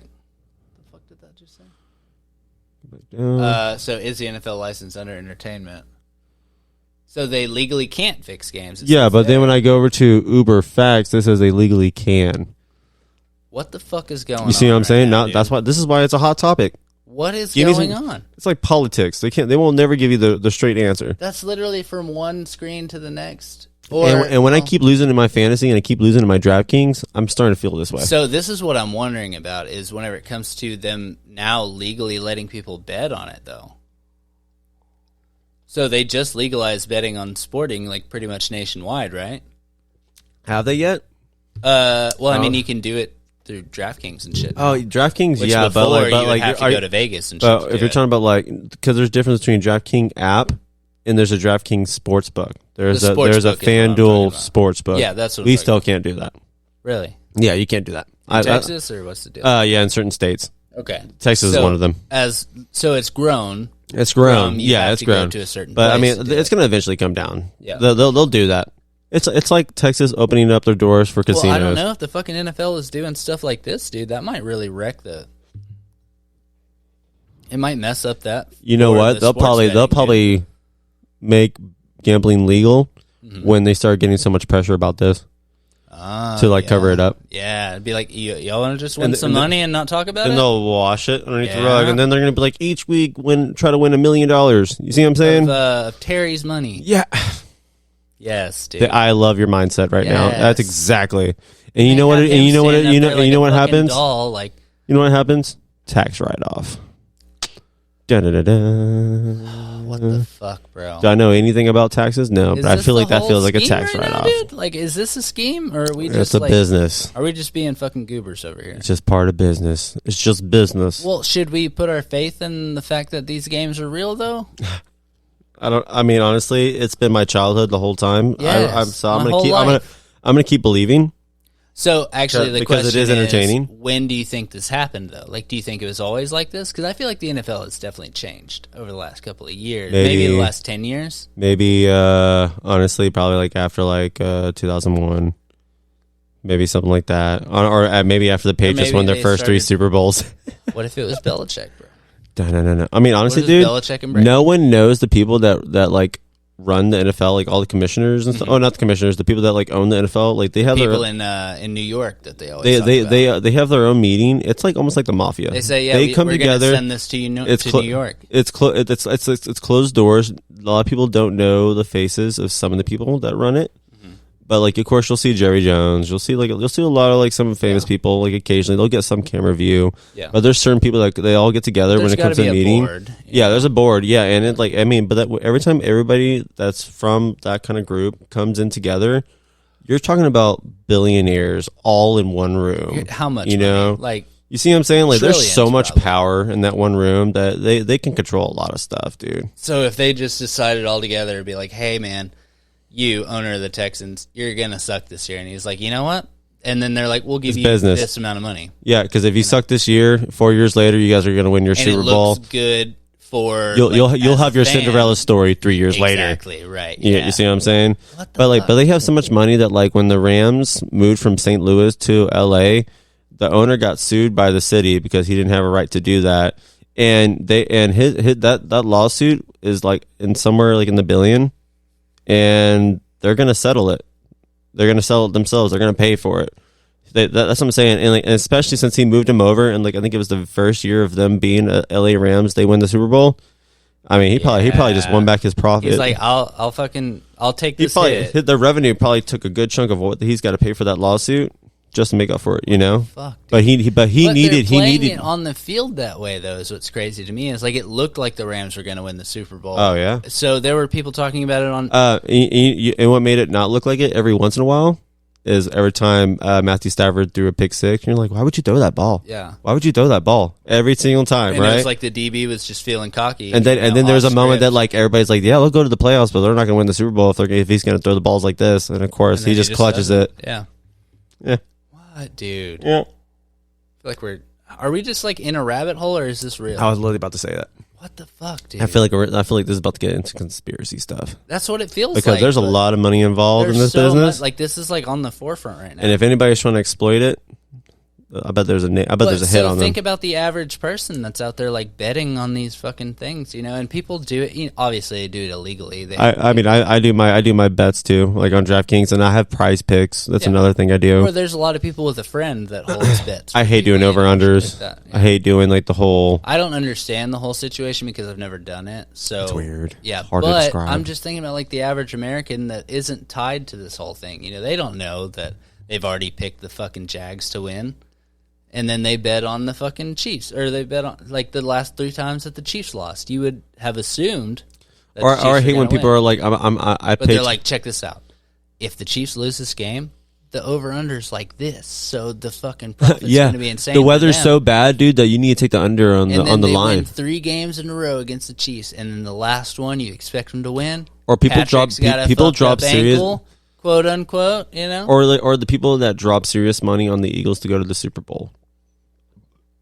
fuck did that just say? So is the NFL licensed under entertainment? So they legally can't fix games. Yeah, but then when I go over to Uber Facts, this says they legally can. What the fuck is going on? You see what I'm saying? Now, that's why this is why it's a hot topic. What is going on? It's like politics. They won't never give you the straight answer. That's literally from one screen to the next. And when I keep losing in my fantasy and I keep losing in my DraftKings, I'm starting to feel this way. So this is what I'm wondering about is whenever it comes to them now legally letting people bet on it, though. So they just legalized betting on sporting like pretty much nationwide, right? Have they yet? I mean, you can do it through DraftKings and shit. Oh, DraftKings, Which yeah, before but you would have to go to Vegas and shit. But if you're talking about because there's a difference between DraftKings app and there's a DraftKings sportsbook. There's a FanDuel sportsbook. Yeah, that's what we still can't do that. Really? Yeah, you can't do that. In Texas, or what's the deal? Yeah, in certain states. Okay, Texas is one of them. So it's grown. It's grown. Yeah, it's grown to a certain but I place mean, it's going to eventually come down. Yeah, they'll do that. It's like Texas opening up their doors for casinos. Well, I don't know if the fucking NFL is doing stuff like this, dude. That might really wreck it might mess up that. You know what? They'll probably make gambling legal when they start getting so much pressure about this to cover it up. Yeah, it'd be like y'all want to just win some money and not talk about it. And they'll wash it underneath the rug, and then they're going to be like each week try to win $1 million. You see what I'm saying? Of Terry's money. Yeah. Yes, dude. I love your mindset right now. Yes. That's exactly. And you They know what? have And him you know what? standing You up know. there You know like what a fucking happens? doll, like, You know what happens? Tax write off. Da da da da. what the fuck, bro? Do I know anything about taxes? No, Is but I this feel the like that whole feels like a scheme tax right write now, off. dude? Like, is this a scheme, or are we just It's a like business. Are we just being fucking goobers over here? It's just part of business. It's just business. Well, should we put our faith in the fact that these games are real, though? I mean, honestly, it's been my childhood the whole time. Yes, I'm my gonna whole keep. life. I'm gonna keep believing. So, actually, the Because it question is entertaining. when do you think this happened, though? Like, do you think it was always like this? Because I feel like the NFL has definitely changed over the last couple of years. Maybe the last 10 years. Maybe, honestly, probably like after 2001. Maybe something like that. Or maybe after the Patriots maybe won their they first 3 started- Super Bowls. What if it was Belichick, bro? No. I mean, honestly, What if dude, it's Belichick and Brady? no one knows the people that like run the NFL, like all the commissioners and stuff. Oh, not the commissioners, the people that like own the NFL. Like they have People their in New York that they always talk about. they have their own meeting. It's like almost like the mafia. They say, yeah, they come we're together. gonna send this to New York. It's closed doors. A lot of people don't know the faces of some of the people that run it. But like, of course, you'll see Jerry Jones. You'll see a lot of like some famous people. Like occasionally, they'll get some camera view. Yeah. But there's certain people that they all get together when it comes to a meeting. Board, Yeah, there's a board. Yeah, and it like I mean, but every time everybody that's from that kind of group comes in together, you're talking about billionaires all in one room. How much? You know, money? Like, you see what I'm saying? Like, there's so trillions, much probably. power in that one room that they can control a lot of stuff, dude. so if they just decided all together to be like, hey, man, you, owner of the Texans, you're going to suck this year. And he's like, you know what? And then they're like, we'll give It's you business. this amount of money. Yeah, because if you suck this year, 4 years later, you guys are going to win your And Super it Bowl. looks good for... You'll as have a your fan. Cinderella story 3 years later. Exactly, right. Yeah, you see what I'm saying? What the But fuck, they have so much money that like when the Rams moved from St. Louis to LA, the owner got sued by the city because he didn't have a right to do that. And his that lawsuit is like in somewhere like in the billion, and they're gonna settle it. They're gonna sell it themselves. They're gonna pay for it. That's what I'm saying, and especially since he moved him over, and like I think it was the first year of them being LA Rams, they win the Super Bowl. I mean, he probably just won back his profit. He's like, I'll take He this probably hit. the revenue probably took a good chunk of what he's got to pay for that lawsuit just to make up for it, you know. Fuck, dude. But he needed it on the field that way though. Is what's crazy to me. Is like it looked like the Rams were going to win the Super Bowl. Oh yeah. So there were people talking about it on. And what made it not look like it every once in a while is every time Matthew Stafford threw a pick six, you're like, why would you throw that ball? Yeah. Why would you throw that ball every single time? And right. it was like the DB was just feeling cocky. And then there was a off moment that script. like everybody's like, yeah, they'll go to the playoffs, but they're not going to win the Super Bowl if he's going to throw the balls like this. And of course, And then he just clutches does it. Yeah. Yeah. What, dude? Yeah. I feel like are we just like in a rabbit hole, or is this real? I was literally about to say that. What the fuck, dude? I feel like this is about to get into conspiracy stuff That's what it feels because like. there's a but lot of money involved in there's this so business. much- like this is like on the forefront right now. And if anybody's trying to exploit it, I bet there's a hit on them. Think about the average person that's out there like betting on these fucking things, and people do it. Obviously, they do it illegally. I do my bets too, like on DraftKings, and I have prize picks. That's Yeah. another thing I do. Or there's a lot of people with a friend that holds bets. I hate doing over unders. Like that, I hate doing like the whole. I don't understand the whole situation because I've never done it. So It's weird. Yeah, It's hard to but describe. I'm just thinking about like the average American that isn't tied to this whole thing. They don't know that they've already picked the fucking Jags to win, and then they bet on the fucking Chiefs, or they bet on like the last 3 times that the Chiefs lost. You would have assumed. That Or the Chiefs I were hate when gonna people win. are like, I But picked. they're like, check this out. If the Chiefs lose this game, the over-under's like this, so the fucking profit's yeah, going to be insane. the for weather's them. so bad, dude, that you need to take the under on And then the they line. win 3 games in a row against the Chiefs, and then the last one you expect them to win. Or people Patrick's drop- got a people fucked drop up serious- ankle, quote unquote. Or the people that drop serious money on the Eagles to go to the Super Bowl.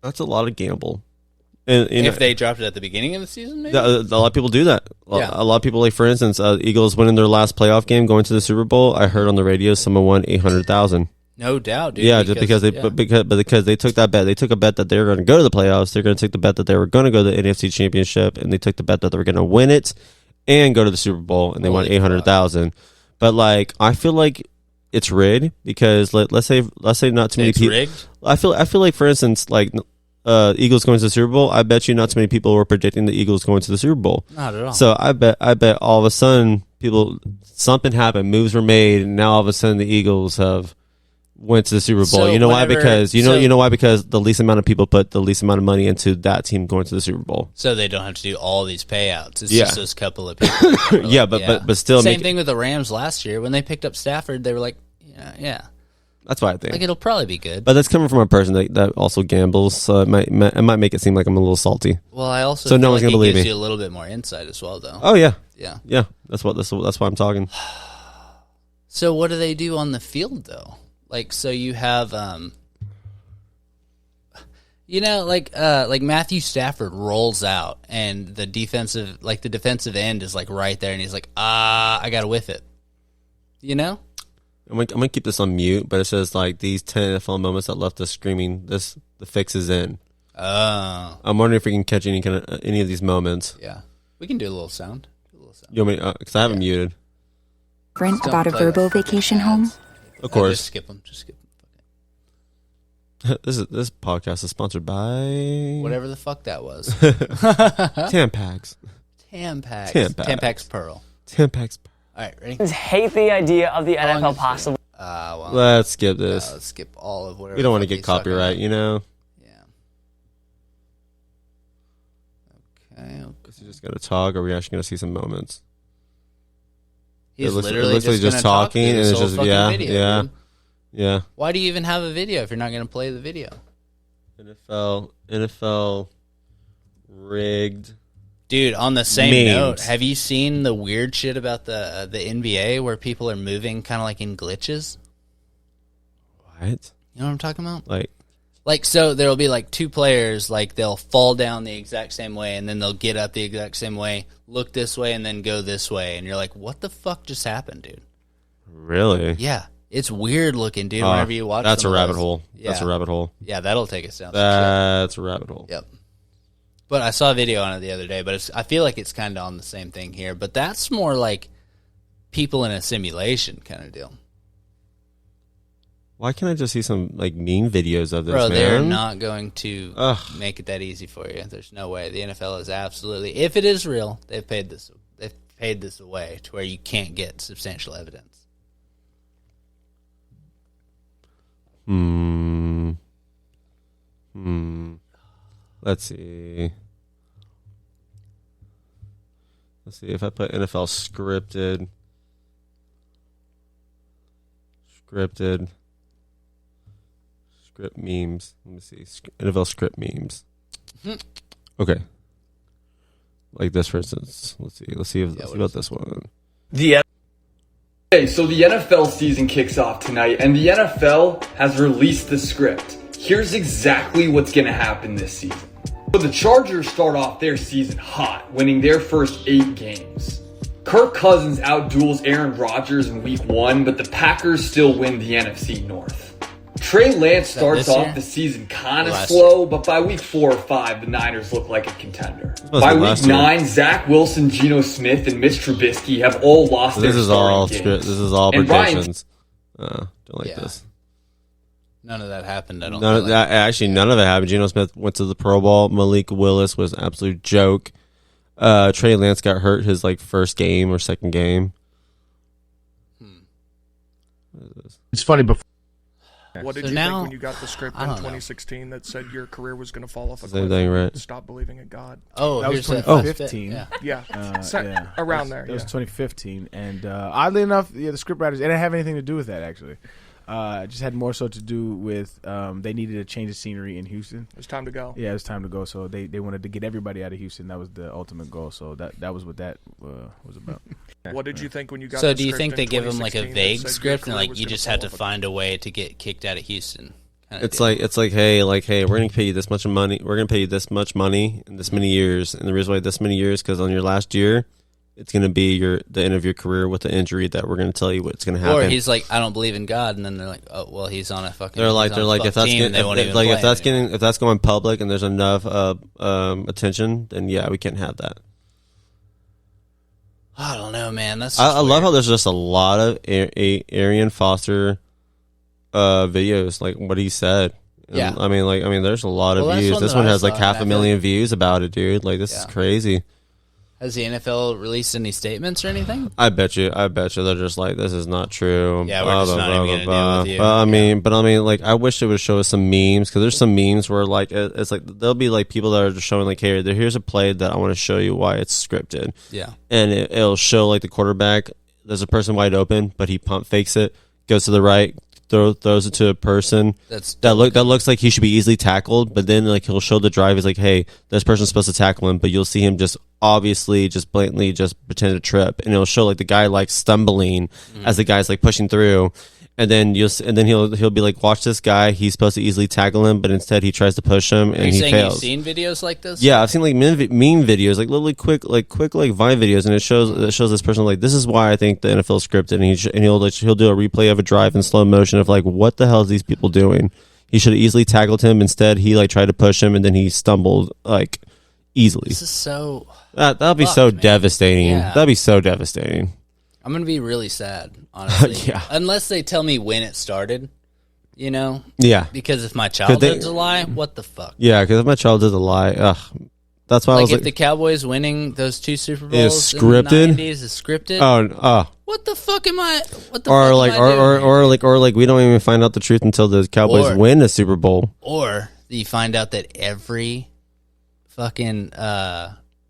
That's a lot of gamble. And if they dropped it at the beginning of the season, maybe. a lot of people do that. Yeah. A lot of people, like for instance, Eagles winning their last playoff game, going to the Super Bowl. I heard on the radio someone won $800,000. No doubt, dude. Yeah, just because they took that bet. They took a bet that they were going to go to the playoffs. They're going to take the bet that they were going to go to the NFC Championship, and they took the bet that they were going to win it and go to the Super Bowl, and they won Holy $800,000. But like, I feel like it's rigged because let's say not too many It's people. rigged? I feel like for instance, like Eagles going to the Super Bowl. I bet you not too many people were predicting the Eagles going to the Super Bowl. Not at all. So I bet all of a sudden something happened, moves were made, and now all of a sudden the Eagles have went to the Super Bowl. So you know why? whenever- Because you know why? Because the least amount of people put the least amount of money into that team going to the Super Bowl. So they don't have to do all these payouts. It's Yeah. just those couple of people. that are Yeah, like, but still, same thing with the Rams last year when they picked up Stafford. They were like, yeah, that's why I think. like it'll probably be good. But that's coming from a person that also gambles, so it might make it seem like I'm a little salty. Well, I also So feel no one's like gonna it believe gives me. you a little bit more insight as well, though. Oh yeah, Yeah. that's why I'm talking. So what do they do on the field though? Like, so you have, like Matthew Stafford rolls out, and the defensive end is like right there, and he's like, I gotta whiff it. You know? I'm gonna keep this on mute, but it says like these 10 NFL moments that left us screaming. The fix is in. Oh, I'm wondering if we can catch any of these moments. yeah. We can do a little sound. You want me? Because I have them muted. Don't About a play Verbo the fucking vacation ads. home? Of course. Just skip them. This podcast is sponsored by Whatever the fuck that was. Tampax. Tampax Pearl. Tampax. All right, ready? Hate the idea of the How long NFL is it? possibly. Well, Let's skip this. let's skip all of whatever. We don't want the to fuck get he's talking copyright, about. you know. Okay. Is he just gonna talk, or are we actually gonna see some moments? He's It looks literally like just, just gonna talking, talk and through this it's whole just fucking video, dude. yeah. Why do you even have a video if you're not going to play the video? NFL rigged. Dude, on the same Memes. note, have you seen the weird shit about the NBA where people are moving kind of like in glitches? What? You know what I'm talking about? Like, So there'll be like two players, like they'll fall down the exact same way, and then they'll get up the exact same way, look this way, and then go this way, and you're like, what the fuck just happened, dude? really? Yeah, it's weird looking, dude. Whenever you watch, that's a some of rabbit those. hole. That's a Yeah. rabbit hole. Yeah, that'll take us down. some That's a rabbit hole. shit. Yep. But I saw a video on it the other day. But I feel like it's kind of on the same thing here. But that's more like people in a simulation kind of deal. Why can't I just see some like meme videos of this, Bro, man? they're not going to Ugh. make it that easy for you. There's no way. The NFL is absolutely, if it is real, they've paid this away to where you can't get substantial evidence. Let's see. Let's see if I put NFL script memes. Let me see. NFL script memes. Okay. Like this, for instance. Let's see about this one. Okay, so the NFL season kicks off tonight, and the NFL has released the script. Here's exactly what's going to happen this season. So the Chargers start off their season hot, winning their first 8 games. Kirk Cousins outduels Aaron Rodgers in week 1, but the Packers still win the NFC North. Trey Lance starts this off year? the season kind of Last slow, but by week 4 or 5, the Niners look like a contender. was By the week last year. 9, Zach Wilson, Geno Smith, and Mitch Trubisky have all lost their This is starting all games. script. This is all And Ryan- predictions. Don't like Yeah. this. None of that happened. I don't None feel of like. that. Actually, none of it happened. Geno Smith went to the Pro Bowl. Malik Willis was an absolute joke. Trey Lance got hurt his first game or second game. It's funny before. What did So you now- think when you got the script I in don't know. 2016 that said your career was going to fall off a Same cliff? thing, and right? Stop believing in God. Oh, That was here's that 2015. Yeah. Yeah, around there. That was Yeah. 2015, and oddly enough, the scriptwriters, it didn't have anything to do with that actually. It just had more so to do with they needed to change the scenery in Houston. It was time to go. Yeah, it was time to go. So they wanted to get everybody out of Houston. That was the ultimate goal. So that was what that was about. What did you think when you got? So the do you script think in they give him like a 2016 that vague said your script and career like was you gonna just fall had to off a find a way to get kicked out of Houston? kinda It's deal. like hey, we're gonna pay you this much money. We're gonna pay you this much money in this many years, and the reason why this many years because on your last year, it's gonna be the end of your career with the injury that we're gonna tell you what's gonna happen. Or he's like, I don't believe in God, and then they're like, oh well, he's on a fucking. They're like if that's team, getting, they won't even like play if that's him anymore. getting if that's going public and there's enough attention, then yeah, we can't have that. I don't know, man. That's I love how there's just a lot of Arian Foster videos, like what he said. And, Yeah. I mean, there's a lot of Well, that's views. one This that one I has saw, like and I feel 500,000 views about it, dude. Like this is Yeah. crazy. Has the NFL released any statements or anything? I bet you they're just like, this is not true. Yeah, we're just not even gonna deal with you. But I mean, like, I wish it would show us some memes, because there's some memes where like it's like there'll be like people that are just showing like, hey, here's a play that I want to show you why it's scripted. Yeah, and it'll show like the quarterback. There's a person wide open, but he pump fakes it, goes to the right, throws it to a person that looks like he should be easily tackled, but then like he'll show the drive. He's like, hey, this person's supposed to tackle him, but you'll see him just obviously just blatantly just pretend to trip, and it'll show like the guy like stumbling as the guy's like pushing through, and then he'll be like, watch this guy, he's supposed to easily tackle him, but instead he tries to push him and he fails. You've seen videos like this? Yeah, I've seen like meme videos, like literally quick Vine videos, and it shows this person like, this is why I think the NFL is scripted, and he'll do a replay of a drive in slow motion of like, what the hell is these people doing? He should have easily tackled him. Instead, he like tried to push him, and then he stumbled like easily. This is so that'd be so devastating. Yeah. That'd be so devastating. I'm gonna be really sad, honestly. Yeah. Unless they tell me when it started, you know? Yeah. Because if my childhood's a lie, what the fuck? Yeah, because if my childhood's a lie, that's why I was if like, the Cowboys winning those 2 Super Bowls is scripted? in the 90s is scripted. What the fuck am I? What the or fuck like, am I doing? or like, we don't even find out the truth until the Cowboys win a Super Bowl. Or you find out that every fucking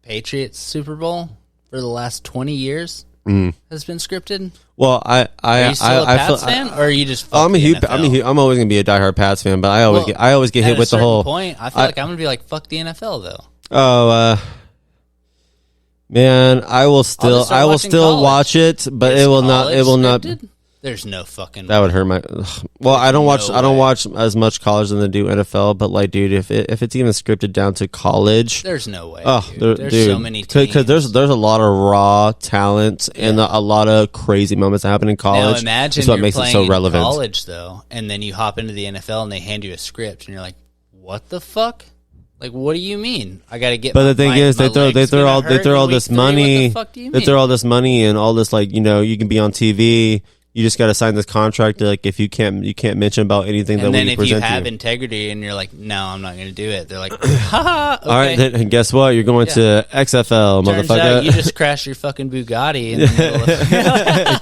Patriots Super Bowl for the last 20 years has been scripted. Well, are you still a Pats fan, or are you just? I'm always gonna be a diehard Pats fan, but I always get hit with the whole point. I feel like I'm gonna be like, fuck the NFL though. Oh, man, I will still watch it, but it will not. Scripted? There's no fucking. That would hurt my. Well, I don't watch as much college than I do NFL, but like, dude, if it's even scripted down to college, there's no way. Oh, there's so many teams. Because there's a lot of raw talent and a lot of crazy moments that happen in college. Now imagine that's what you're makes playing it so relevant. in college though, and then you hop into the NFL and they hand you a script, and you're like, what the fuck? Like, what do you mean? I got to get. But the thing is, they throw all this money. What the fuck do you mean? They throw all this money and all this, like, you know, you can be on TV. You just got to sign this contract. Like, if you can't mention about anything that we present to you. And then if you have integrity and you're like, no, I'm not going to do it. They're like, ha, okay. All right, then guess what? You're going to XFL, Turns motherfucker. out you just crashed your fucking Bugatti in the middle of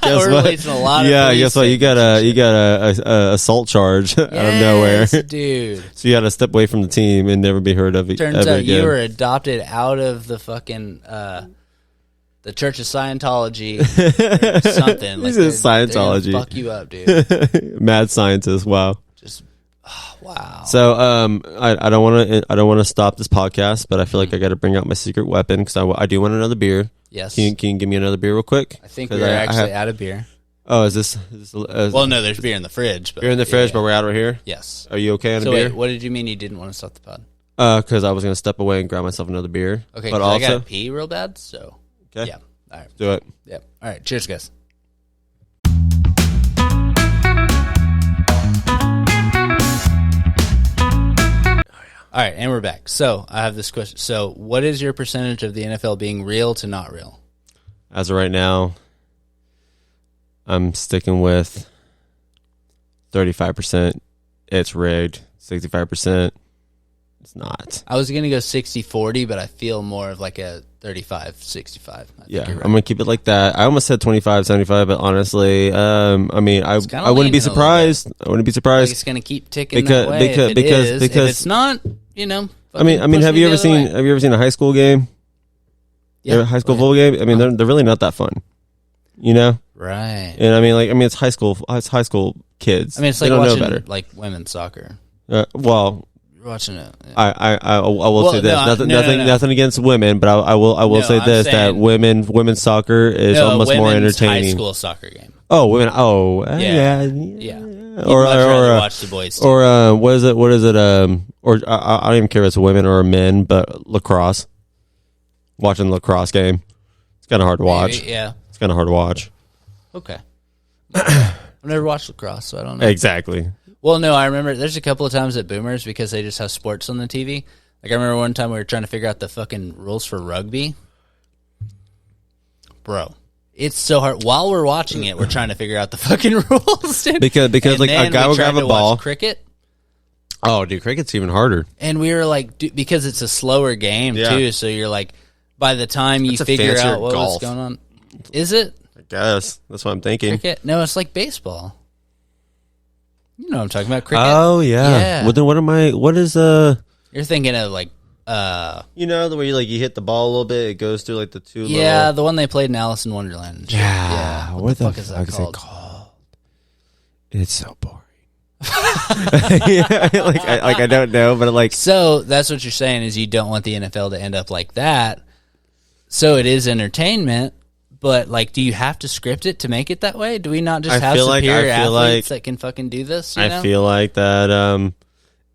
guess what? Guess what? You got a assault charge out of nowhere, dude. So you got to step away from the team and never be heard of. Turns out again. You were adopted out of the fucking. The Church of Scientology or something. Like Scientology. They're fuck you up, dude. Mad scientist. Wow. Just wow. So I don't want to stop this podcast, but I feel like I got to bring out my secret weapon because I do want another beer. Yes. Can you give me another beer real quick? I think we're actually out of beer. Oh, is this well, no, there's beer in the fridge. But beer in the fridge, but we're out right here. Yes. Are you okay on a beer? Wait, what did you mean you didn't want to stop the pod? Because I was going to step away and grab myself another beer. Okay, but also, I got to pee real bad, so. Okay. Yeah. All right. Do it. Yep. All right. Cheers, guys. All right, and we're back. So I have this question. So, what is your percentage of the NFL being real to not real? As of right now, I'm sticking with 35%. It's rigged. 65%. It's not. I was going to go 60-40, but I feel more of like a 35-65. Yeah, I'm going to keep it like that. I almost said 25-75, but honestly, I mean, I wouldn't be surprised. I wouldn't be surprised. Like it's going to keep ticking that way. Because if it's not, you know. I mean, have you ever seen a high school game? Yeah, a high school football game. I mean, they're really not that fun. You know, right? And I mean, it's high school kids. I mean, it's like watching like women's soccer. Well. Watching it, yeah. I will say this. Nothing against women, but I will say this: that women's soccer is almost more entertaining. High school soccer game. Oh, women! Oh, yeah. Or watch the boys. Too. Or what is it? Or I don't even care if it's women or men, but lacrosse. Watching the lacrosse game, it's kind of hard to watch. Maybe, yeah, it's kind of hard to watch. Okay, I've never watched lacrosse, so I don't know exactly. Well, no, I remember there's a couple of times at Boomers because they just have sports on the TV. Like I remember one time we were trying to figure out the fucking rules for rugby. Bro, it's so hard. While we're watching it, we're trying to figure out the fucking rules, dude. Because like a guy will grab a ball. Cricket. Oh, dude, cricket's even harder. And we were like, because it's a slower game too, so you're like, by the time you It's a figure fancier out what was golf. going on. Is it? I guess that's what I'm thinking. Cricket? No, it's like baseball. You know what I'm talking about, cricket? Oh yeah. Yeah. Well, then what is You're thinking of like, you know, the way you hit the ball a little bit, it goes through like the two. yeah, little... the one they played in Alice in Wonderland. And shit. Yeah. What What the fuck is that called? it called? It's so boring. Yeah, I don't know, but like, So that's what you're saying is you don't want the NFL to end up like that. So it is entertainment, but like, do you have to script it to make it that way? Do we not just I have feel like- superior I feel athletes like- that can fucking do this? You know? I feel like that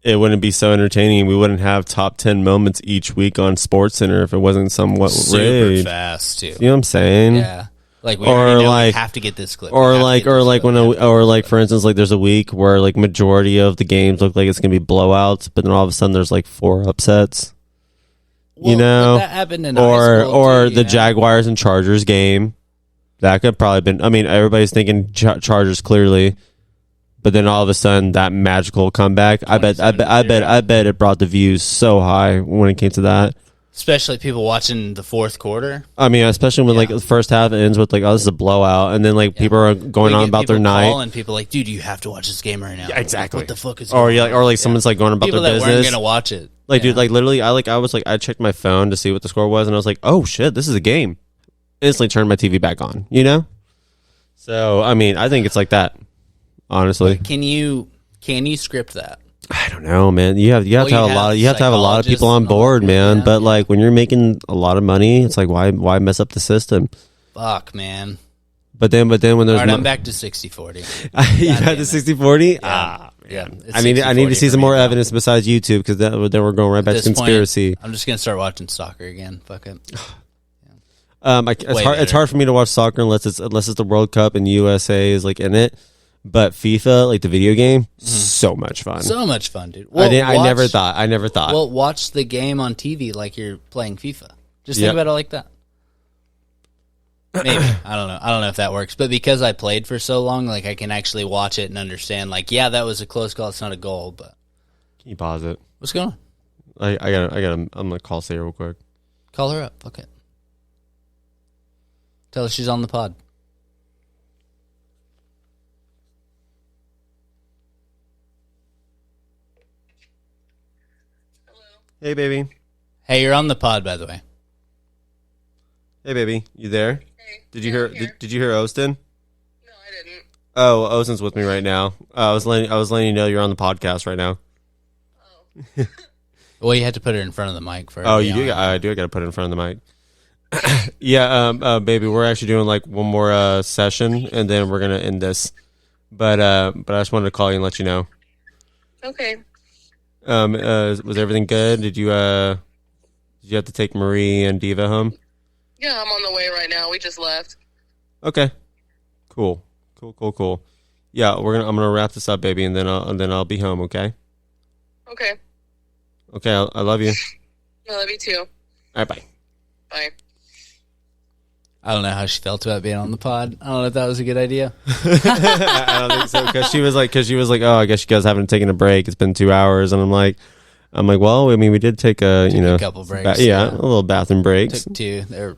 it wouldn't be so entertaining. We wouldn't have top 10 moments each week on SportsCenter if it wasn't somewhat super rigged. fast too. You know what I'm saying? Yeah, like we Or already know like- we have to get this clip, Or like for instance, like there's a week where like majority of the games look like it's gonna be blowouts, but then all of a sudden there's like 4 upsets. You know, that happened in high school, or too, the you know? Jaguars and Chargers game. That could probably been. I mean, everybody's thinking Chargers clearly, but then all of a sudden that magical comeback. I bet it brought the views so high when it came to that. especially people watching the fourth quarter. I mean, especially when like the first half ends with like, oh, this is a blowout, and then like people are going on about their night. And people like, dude, you have to watch this game right now. Yeah, exactly. What the fuck is? Or going on? or like someone's like going about people their that business. weren't gonna watch it. Like, Yeah. dude, like literally, I checked my phone to see what the score was, and I was like, oh shit, this is a game. Instantly turned my TV back on. You know. So I mean, I think it's like that. Honestly, Can you script that? I don't know, man. You have to have a lot. You have to have a lot of people on psychologists and all board, that, man. yeah. But like when you're making a lot of money, it's like why mess up the system? Fuck, man. But then when there's All right, no, I'm back to 60-40. you got damn the it. 60-40? Yeah, yeah. It's I need to 60-40 see for some me more now. evidence besides YouTube because then we're going right At back to this point, conspiracy. I'm just gonna start watching soccer again. Fuck it. It's Way hard. It's better. hard for me to watch soccer unless it's the World Cup and USA is like in it. But FIFA, like the video game, so much fun. So much fun, dude. I never thought. Well, watch the game on TV like you're playing FIFA. Just Yep. think about it like that. Maybe. I don't know. I don't know if that works. But because I played for so long, like I can actually watch it and understand, like, yeah, that was a close call. It's not a goal, but Can you pause it? what's going on? I'm gonna call Sarah real quick. Call her up. Fuck it. Tell her she's on the pod. Hey, baby. Hey, you're on the pod, by the way. Hey, baby. You there? Hey, Did you hear? Did you hear Ostin? No, I didn't. Oh, Ostin's with me right now. I was letting you know you're on the podcast right now. Oh. Well, you had to put her in front of the mic for. Oh, you do? I do. I got to put it in front of the mic. Yeah, baby. We're actually doing like one more session, and then we're gonna end this. But I just wanted to call you and let you know. Okay. Was everything good? Did you have to take Marie and Diva home? Yeah, I'm on the way right now. We just left. Okay. Cool. Yeah, I'm gonna wrap this up, baby, and then I'll be home. Okay. Okay. Okay. I love you. I love you too. All right. Bye. Bye. I don't know how she felt about being on the pod. I don't know if that was a good idea. I don't think so because she was like, oh, I guess you guys haven't taken a break. It's been 2 hours, and I'm like, well, I mean, we did take a couple breaks, a yeah. little bathroom breaks. Took 2. They're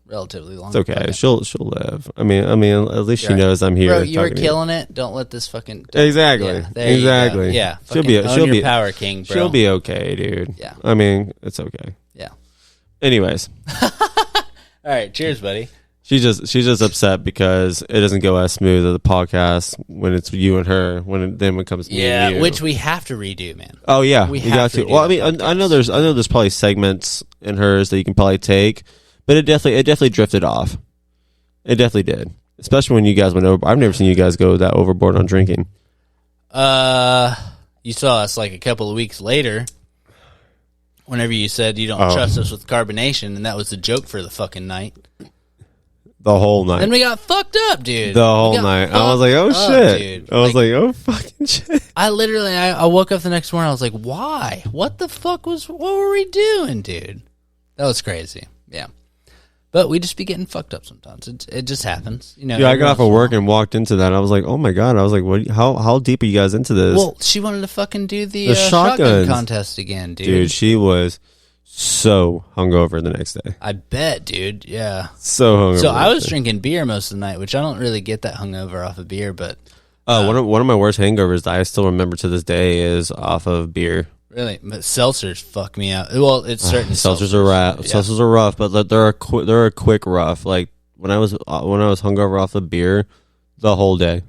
relatively long. It's okay. She'll live. I mean, at least she You're right. knows I'm here. Bro, you were talking to you. killing it. Don't let this fucking Exactly. Yeah, there you go. Exactly. Yeah, She'll be. fucking She'll own be. your power king, bro. She'll be okay, dude. Yeah. I mean, it's okay. Yeah. Anyways, All right. Cheers, buddy. she's just upset because it doesn't go as smooth as the podcast when it's you and her. When it comes to me Yeah, and you. which we have to redo, man. Oh yeah, we you have got to to. do Well, I that mean, I know there's probably segments in hers that you can probably take, but it definitely drifted off. It definitely did, especially when you guys went over. I've never seen you guys go that overboard on drinking. You saw us like a couple of weeks later. Whenever you said you don't trust us with carbonation, and that was the joke for the fucking night. The whole night. Then we got fucked up, dude. The whole night. I was like, oh fucked up, shit. dude. I was like, oh fucking shit. I literally, I woke up the next morning. I was like, why? What were we doing, dude? That was crazy. Yeah. But we just be getting fucked up sometimes. It just happens. You know. Yeah, I every got off once of in a work while. and walked into that. I was like, oh my god. I was like, what? How deep are you guys into this? Well, she wanted to fucking do the The shotgun shotguns. contest again, dude. Dude, she was so hungover the next day. I bet, dude. Yeah. So hungover. So I the was next day. drinking beer most of the night, which I don't really get that hungover off of beer, but One of my worst hangovers that I still remember to this day is off of beer. really, but seltzers fuck me out. Well, it's certain Seltzers are rough. Yeah. Seltzers are rough, but they're a quick rough. Like when I was hungover off of beer, the whole day.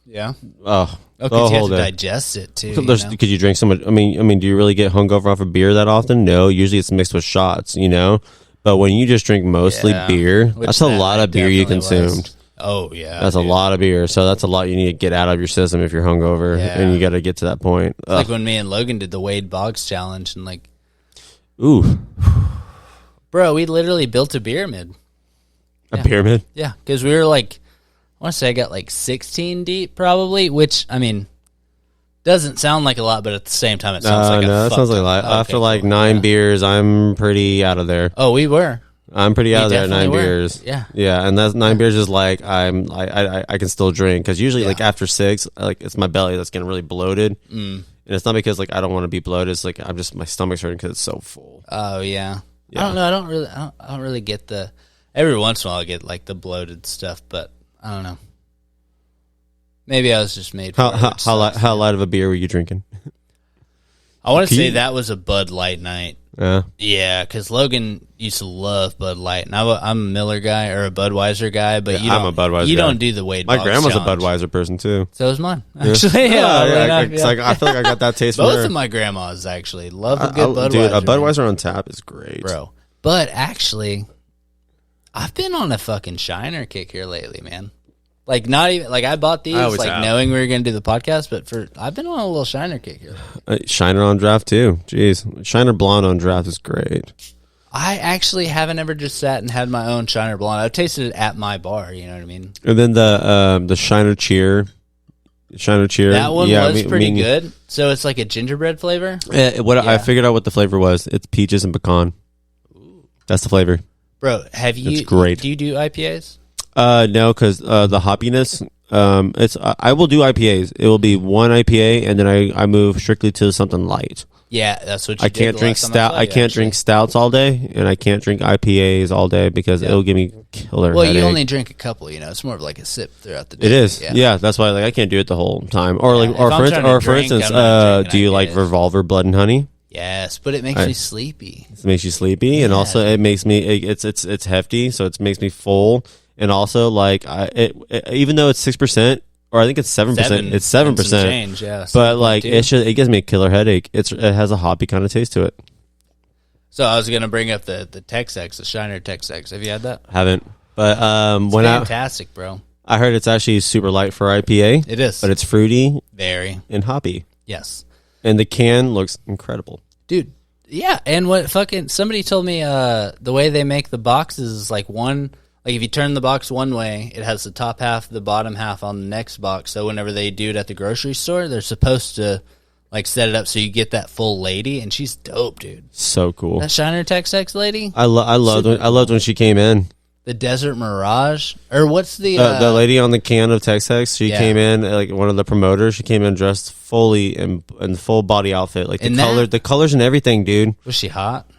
Yeah. Oh, Oh, the because you have whole to day. digest it too. Because you drink so much. I mean, do you really get hungover off of beer that often? No, usually it's mixed with shots. But when you just drink mostly Yeah. beer, Which that's a that lot of beer you definitely was. consumed. Oh yeah, That's a lot of beer. So that's a lot you need to get out of your system if you're hungover, Yeah. and you got to get to that point. It's like when me and Logan did the Wade Boggs challenge, and like, Ooh, bro, we literally built a pyramid. a pyramid. Yeah, because we were like, I want to say I got like 16 deep probably, which I mean doesn't sound like a lot, but at the same time it sounds like No, a that sounds like a fuck lot. ton. Okay, After like cool. 9 Yeah. beers, I'm pretty out of there. Oh, we were. I'm pretty out of there at 9 definitely were. beers. Yeah. and that's 9 beers is like I can still drink because usually like Yeah. after 6, like it's my belly that's getting really bloated, Mm. and it's not because like I don't want to be bloated. It's like my stomach's hurting because it's so full. Oh yeah. Yeah. I don't know. I don't really get the. Every once in a while I get like the bloated stuff, but I don't know. Maybe I was just made for it. which sucks. How light of a beer were you drinking? I want to Can say you- that was a Bud Light night. Yeah. Yeah, because Logan used to love Bud Light, and I'm a Miller guy or a Budweiser guy, but Yeah, I'm a Budweiser You guy. don't do the Wade. My Boggs grandma's challenge. a Budweiser person too. So is mine, actually. Yeah, yeah, right it's now, like, I feel like I got that taste from both her. of my grandmas actually love a good Budweiser. Dude, a man. Budweiser on tap is great, bro. But actually, I've been on a fucking Shiner kick here lately, man. Like not even like I bought these I always like have. knowing we were going to do the podcast, but I've been on a little Shiner kick here. Shiner on draft too. Jeez, Shiner blonde on draft is great. I actually haven't ever just sat and had my own Shiner blonde. I've tasted it at my bar. You know what I mean? And then the Shiner Cheer. That one yeah, was pretty good. So it's like a gingerbread flavor. I figured out what the flavor was. It's peaches and pecan. That's the flavor. Bro, have you? It's great. Do you do IPAs? No, because the hoppiness. I will do IPAs. It will be one IPA, and then I move strictly to something light. Yeah, that's what you I did can't the drink last time stout. saw I you, can't actually. drink stouts all day, and I can't drink IPAs all day because it'll give me killer. Well, headache. you only drink a couple. You know, it's more of like a sip throughout the day. It is, yeah. That's why I can't do it the whole time. Or Yeah, like, or if I'm for, trying to or for drink, instance, I'm not drinking do you like IPAs. Revolver Blood and Honey? Yes, but it makes me sleepy. It makes you sleepy, and also it makes me. It's hefty, so it makes me full, and also like even though it's 6%, or I think it's 7%. It's 7%. Change, yeah. But like 7.2. it gives me a killer headache. It has a hoppy kind of taste to it. So I was gonna bring up the Tex-Ex, the Shiner Tex-Ex. Have you had that? Haven't, but It's when fantastic, bro. I heard it's actually super light for IPA. It is, but it's fruity very and hoppy. Yes, and the can looks incredible, dude. Yeah, and what fucking somebody told me the way they make the boxes is like one. Like if you turn the box one way, it has the top half, the bottom half on the next box. So whenever they do it at the grocery store, they're supposed to like set it up so you get that full lady, and she's dope, dude. so cool. That Shiner Tex-Ex lady, I loved when she came in. the Desert Mirage, or what's the lady on the can of Tex-Ex, she Yeah. came in like one of the promoters. She came in dressed fully in full body outfit, like the colors and everything, dude. Was she hot?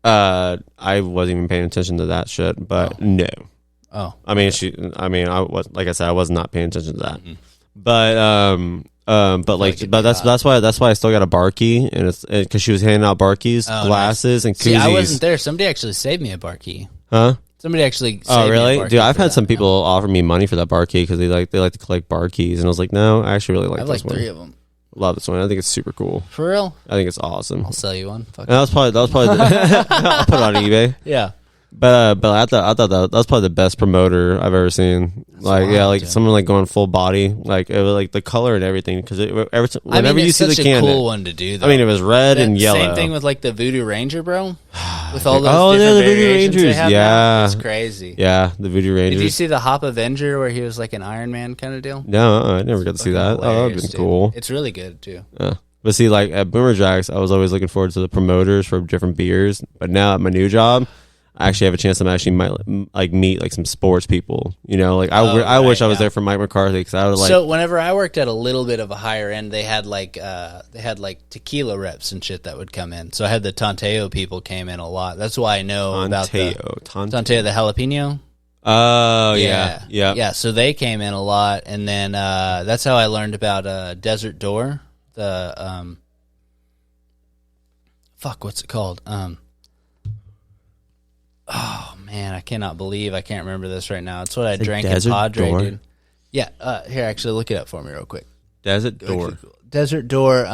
I wasn't even paying attention to that shit, but no. Oh, I mean, I was, like I said, I was not paying attention to that. But that's why I still got a bar key, and it's because she was handing out bar keys, glasses, and koozies. See, I wasn't there. Somebody actually saved me a bar key. Huh? Somebody actually saved Oh, me a really? bar key Dude, I've for had that. some people offer me money for that bar key because they like to collect bar keys, and I was like, no, I actually really like I have this like one. 3 of them. Love this one. I think it's super cool. For real? I think it's awesome. I'll sell you one. Fuck And that was probably I'll put it on eBay. yeah. But I thought that was probably the best promoter I've ever seen. Someone like going full body, like it was like the color and everything. Because whenever you see the such can, a cool one to do. Though. I mean, it was red and yellow. Same thing with like the Voodoo Ranger, bro. With all those different the Voodoo variations they Rangers, have now. yeah, It's crazy. Yeah, the Voodoo Rangers. Did you see the Hop Avenger where he was like an Iron Man kind of deal? No, I never got to see that. Oh, that would have Hilarious, been cool. It's really good too. But see, like at Boomer Jacks, I was always looking forward to the promoters for different beers. But now at my new job, I actually have a chance to actually might like meet like some sports people. You know, like I wish I was there for Mike McCarthy because I would like. So whenever I worked at a little bit of a higher end, they had like tequila reps and shit that would come in. So I had the Tanteo people came in a lot. That's why I know about the Tanteo, the jalapeno. Oh yeah. So they came in a lot, and then that's how I learned about Desert Door. The what's it called? Oh man, I cannot believe I can't remember this right now. It's what I drank at Padre, dude. Yeah, here, actually, look it up for me real quick. Desert Door. Desert Door.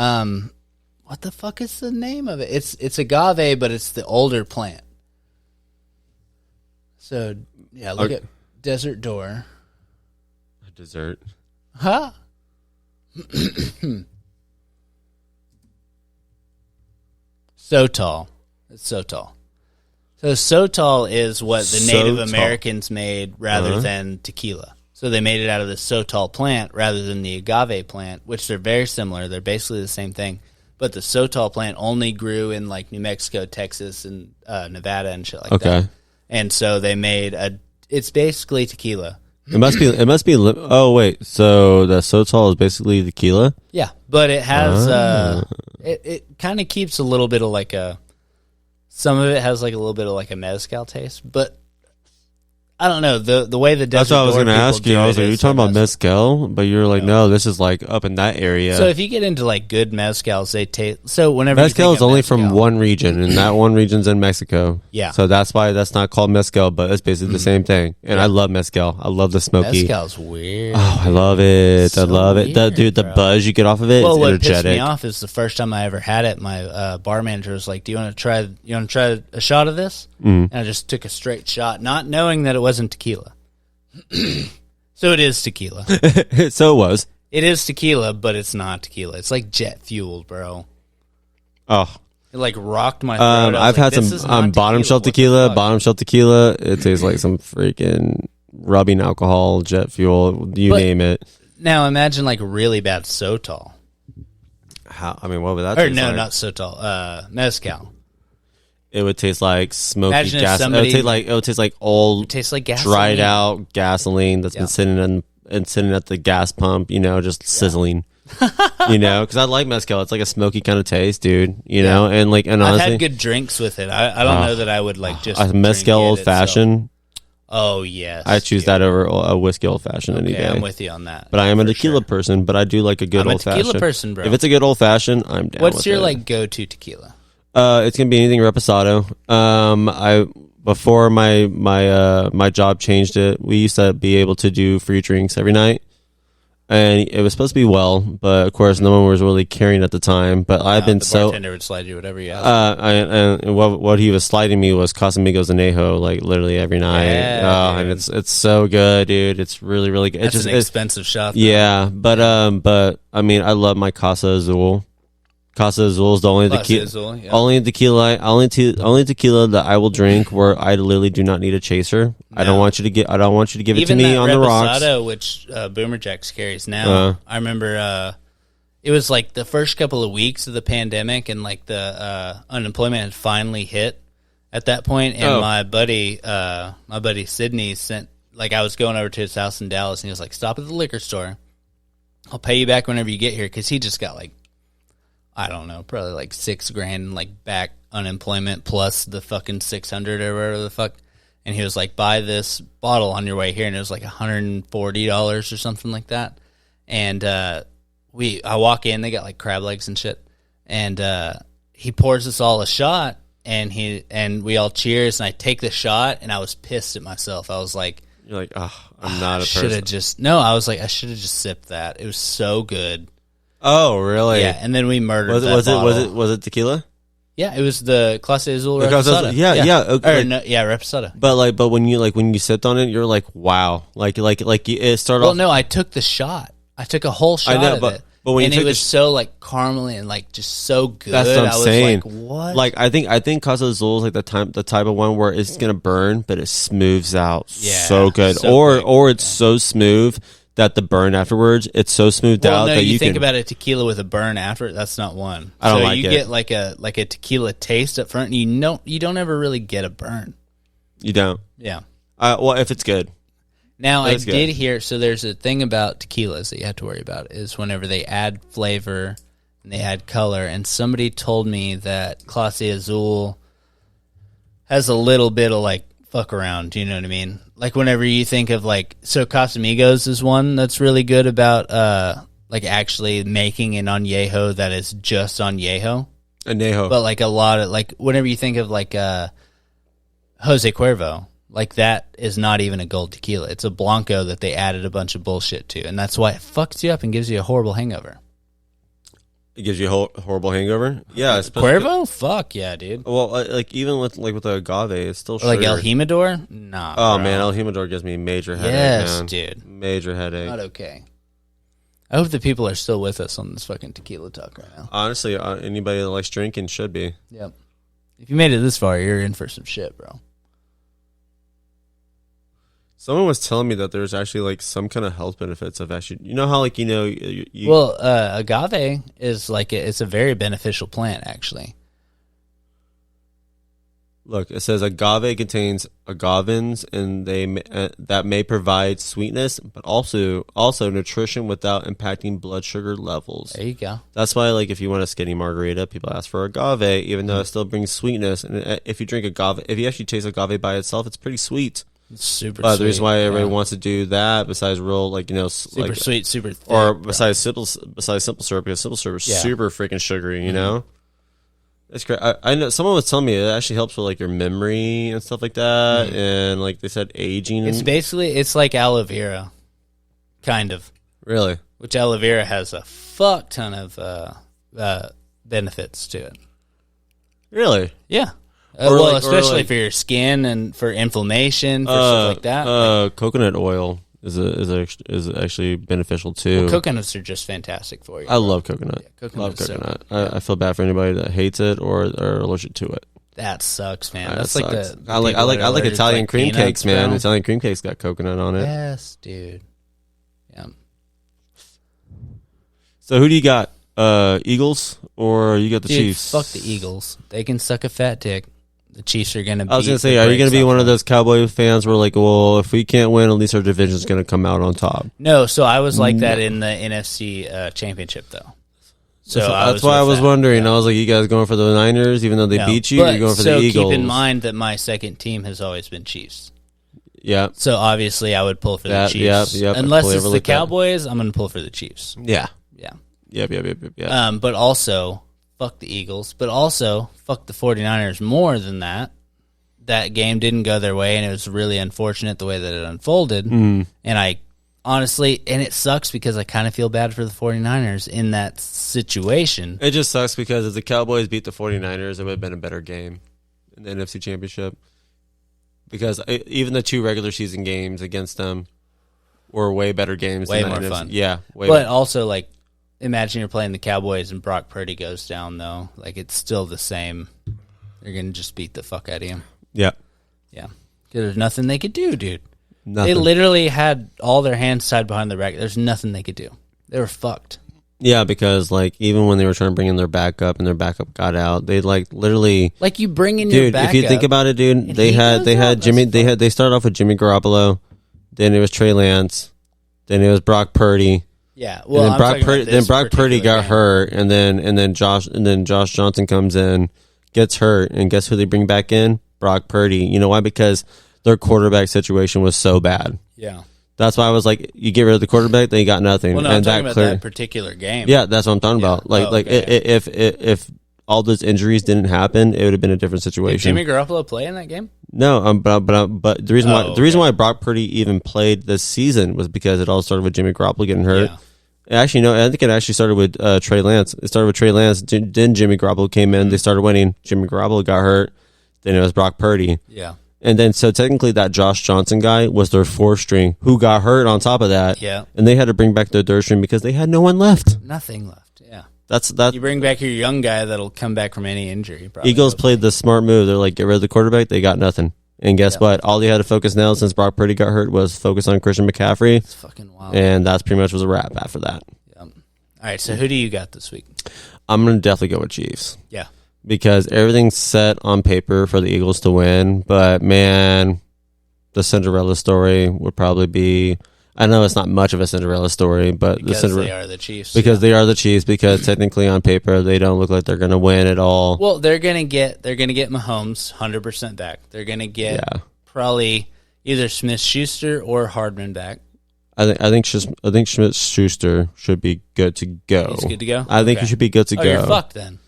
What the fuck is the name of it? It's agave, but it's the older plant. So yeah, look at Desert Door. Dessert. Huh? So tall. It's so tall. So Sotol is what the Native Americans made rather than tequila. So they made it out of the Sotol plant rather than the agave plant, which they're very similar. They're basically the same thing. But the Sotol plant only grew in like New Mexico, Texas, and Nevada and shit like that. And so they made it's basically tequila. It must be. Oh wait, so the Sotol is basically tequila. Yeah, but it has it kind of keeps a little bit of like a. Some of it has like a little bit of like a mezcal taste, but I don't know the way the Desert. That's what I was going to ask you. I was like, "Are you talking about mezcal?" But you're like, "No, this is like up in that area." So if you get into like good mezcals, they taste. So whenever mezcal is only from one region, and that one region's in Mexico. Yeah. So that's why that's not called mezcal, but it's basically the same thing. And I love mezcal. I love the smoky. Mezcal's weird. Oh, I love it. So I love it. weird, The buzz you get off of it. Well, is what energetic. pissed me off is the first time I ever had it. My bar manager was like, "Do you want to try? A shot of this?" And I just took a straight shot, not knowing that it wasn't tequila. So it is tequila. So it was. It is tequila, but it's not tequila. It's like jet fueled, bro. Oh, it like rocked my throat. I've had some bottom shelf tequila. Bottom shelf tequila. It tastes like some freaking rubbing alcohol, jet fuel. Name it. Now imagine like really bad Sotol. How? I mean, what would that? Or taste no, like? not Sotol. Mezcal. It would taste like smoky Imagine if gas. somebody- It would taste like old, It tastes like gasoline. dried out gasoline that's been sitting sitting at the gas pump. You know, just sizzling. You know, because I like mezcal. It's like a smoky kind of taste, dude. You know, and like, and honestly, I've had good drinks with it. I don't know that I would like just a mezcal drink old fashioned. Oh yes, I choose that over a whiskey old fashioned any day. I'm with you on that. But I am a for tequila person. But I do like a good I'm a old fashioned. tequila person, bro. If it's a good old fashioned, I'm down. What's with your it. like go to tequila? It's gonna be anything reposado. Before my job changed it, we used to be able to do free drinks every night, and it was supposed to be well, but of course no one was really caring at the time. But I've been the so bartender would slide you whatever you asked. and what he was sliding me was Casamigos Anejo like literally every night. Yeah, and it's so good, dude. It's really really good. That's an expensive shot. Though. Yeah, but I mean I love my Casa Azul. Casa Azul is the only tequila, only tequila that I will drink where I literally do not need a chaser. No. I don't want you to give it to me on the rocks. Even which Boomer Jacks carries now. I remember it was like the first couple of weeks of the pandemic, and like the unemployment had finally hit at that point. And my buddy Sydney sent, like, I was going over to his house in Dallas, and he was like, "Stop at the liquor store. I'll pay you back whenever you get here," because he just got like, I don't know, probably like $6,000 like back unemployment plus the fucking 600 or whatever the fuck. And he was like, "Buy this bottle on your way here," and it was like $140 or something like that. And I walk in, they got like crab legs and shit, and he pours us all a shot, and we all cheers, and I take the shot, and I was pissed at myself. I was like, "You're like, oh, I'm not a person." I was like, I should have just sipped that. It was so good. Oh, really? Yeah, and then we murdered was it tequila? Yeah, it was the Clase Azul Reposada. Yeah. Okay. Reposada. But when you sipped on it, you're like, wow, like it started off. Well, no, I took the shot. I took a whole shot of it. But when it was so like caramely and like just so good. That's what I'm saying. Like, what? Like I think Casa Azul is like the type of one where it's gonna burn, but it smooths out so good, or it's so smooth that the burn afterwards, it's so smoothed out that you think about a tequila with a burn after. That's not one. I don't like it. You get like a tequila taste up front, and you don't ever really get a burn. You don't. Yeah. Well, if it's good. Now, I That's good. did hear, so there's a thing about tequilas that you have to worry about, is whenever they add flavor and they add color, and somebody told me that Clase Azul has a little bit of, like, fuck around, you know what I mean? Like, whenever you think of, like, so Casamigos is one that's really good about, like, actually making an añejo that is just añejo. Añejo. But, like, a lot of, like, whenever you think of, like, Jose Cuervo, like, that is not even a gold tequila. It's a Blanco that they added a bunch of bullshit to, and that's why it fucks you up and gives you a horrible hangover. It gives you a horrible hangover. Yeah, Cuervo? Fuck yeah, dude. Well, like even with the agave, it's still Or like sugar. El Jimador? Nah. Oh bro. man, El Jimador gives me major headache. Yes, man. dude. Major headache. Not okay. I hope the people are still with us on this fucking tequila talk right now. Honestly, anybody that likes drinking should be. Yep. If you made it this far, you're in for some shit, bro. Someone was telling me that there's actually like some kind of health benefits of actually. You know how like you Well, agave is like it's a very beneficial plant, actually. Look, it says agave contains agavins, and that may provide sweetness, but also nutrition without impacting blood sugar levels. There you go. That's why, like, if you want a skinny margarita, people ask for agave, even though it still brings sweetness. And if you drink agave, if you actually taste agave by itself, it's pretty sweet. It's super But sweet. the reason why everybody yeah. wants to do that, besides real, like, you know, super like, sweet, super thick, or bro. besides simple syrup, because simple syrup is Yeah. super freaking sugary, you know. It's great. I know someone was telling me it actually helps with like your memory and stuff like that, and like they said, aging. It's like aloe vera, kind of. Really, which aloe vera has a fuck ton of benefits to it. Really, yeah. Or Well, like- or especially like- for your skin and for inflammation, for stuff like that. Coconut oil is actually beneficial too. Well, coconuts are just fantastic for you. I love coconut. Yeah, coconut is so coconut. good. I feel bad for anybody that hates it or are allergic to it. That sucks, man. That That's like sucks. the I like people that are Italian allergic to, like, cream peanuts, cakes, man. bro. Italian cream cakes got coconut on it. Yes, dude. Yeah. So who do you got? Eagles or you got the Dude, Chiefs? fuck the Eagles. They can suck a fat dick. The Chiefs are gonna. I was gonna beat say, the are you gonna brakes be off one of them. those Cowboy fans where like, well, if we can't win, at least our division's gonna come out on top? No, so I was like that in the NFC Championship, though. So That's why I was wondering. I was like, you guys going for the Niners, even though they No, beat you? but You're going for so the Eagles. keep in mind that my second team has always been Chiefs. Yeah. So obviously, I would pull for the Chiefs. Yep. Unless Fully it's the overlooked that. Cowboys, I'm going to pull for the Chiefs. Yeah. Yeah. Yep. But also, fuck the Eagles. But also, fuck the 49ers more than that. That game didn't go their way, and it was really unfortunate the way that it unfolded. Mm. And I honestly, and it sucks because I kind of feel bad for the 49ers in that situation. It just sucks because if the Cowboys beat the 49ers, it would have been a better game in the NFC Championship. Because even the two regular season games against them were way better games. Way than the more NFC. fun. Yeah. Way But better. also, like, imagine you're playing the Cowboys and Brock Purdy goes down, though. Like, it's still the same. They're going to just beat the fuck out of you. Yeah. Yeah. 'Cause there's nothing they could do, dude. Nothing. They literally had all their hands tied behind their back. There's nothing they could do. They were fucked. Yeah, because like even when they were trying to bring in their backup and their backup got out, they like literally. Like, you bring in your Dude, backup. if you think about it, dude, and they he had goes out, Jimmy. that's They started off with Jimmy Garoppolo, then it was Trey Lance, then it was Brock Purdy. Yeah, well, and then I'm Brock talking about Purdy. Then this Brock Purdy particular got game. hurt, and then Josh Johnson comes in, gets hurt, and guess who they bring back in? Brock Purdy. You know why? Because their quarterback situation was so bad. Yeah. That's why I was like, you get rid of the quarterback, then you got nothing. Well, no, and I'm talking that about clear. that particular game. Yeah, that's what I'm talking about. Like, okay, if all those injuries didn't happen, it would have been a different Did situation. Jimmy Garoppolo play in that game? No, but the reason Oh, the reason why Brock Purdy even played this season was because it all started with Jimmy Garoppolo getting hurt. Yeah. Actually, no, I think it actually started with Trey Lance. It started with Trey Lance. Then Jimmy Garoppolo came in. They started winning. Jimmy Garoppolo got hurt. Then it was Brock Purdy. Yeah. And then, so technically, that Josh Johnson guy was their fourth string who got hurt on top of that. Yeah. And they had to bring back their third string because they had no one left. Nothing left. Yeah. That's You bring back your young guy that'll come back from any injury. Probably. Eagles played the smart move. They're like, get rid of the quarterback. They got nothing. And guess what? All they had to focus now since Brock Purdy got hurt was focus on Christian McCaffrey. It's fucking wild. And that's pretty much was a wrap after that. All right, so who do you got this week? I'm going to definitely go with Chiefs. Yeah. because everything's set on paper for the Eagles to win. But man, the Cinderella story would probably be. I know it's not much of a Cinderella story, but because they are the Chiefs. Because they are the Chiefs. Because technically on paper they don't look like they're going to win at all. Well, they're gonna get Mahomes 100% back. They're gonna get probably either Smith-Schuster or Hardman back. I think Smith-Schuster should be good to go. He's good to go. I think he should be good to go. You're fucked then.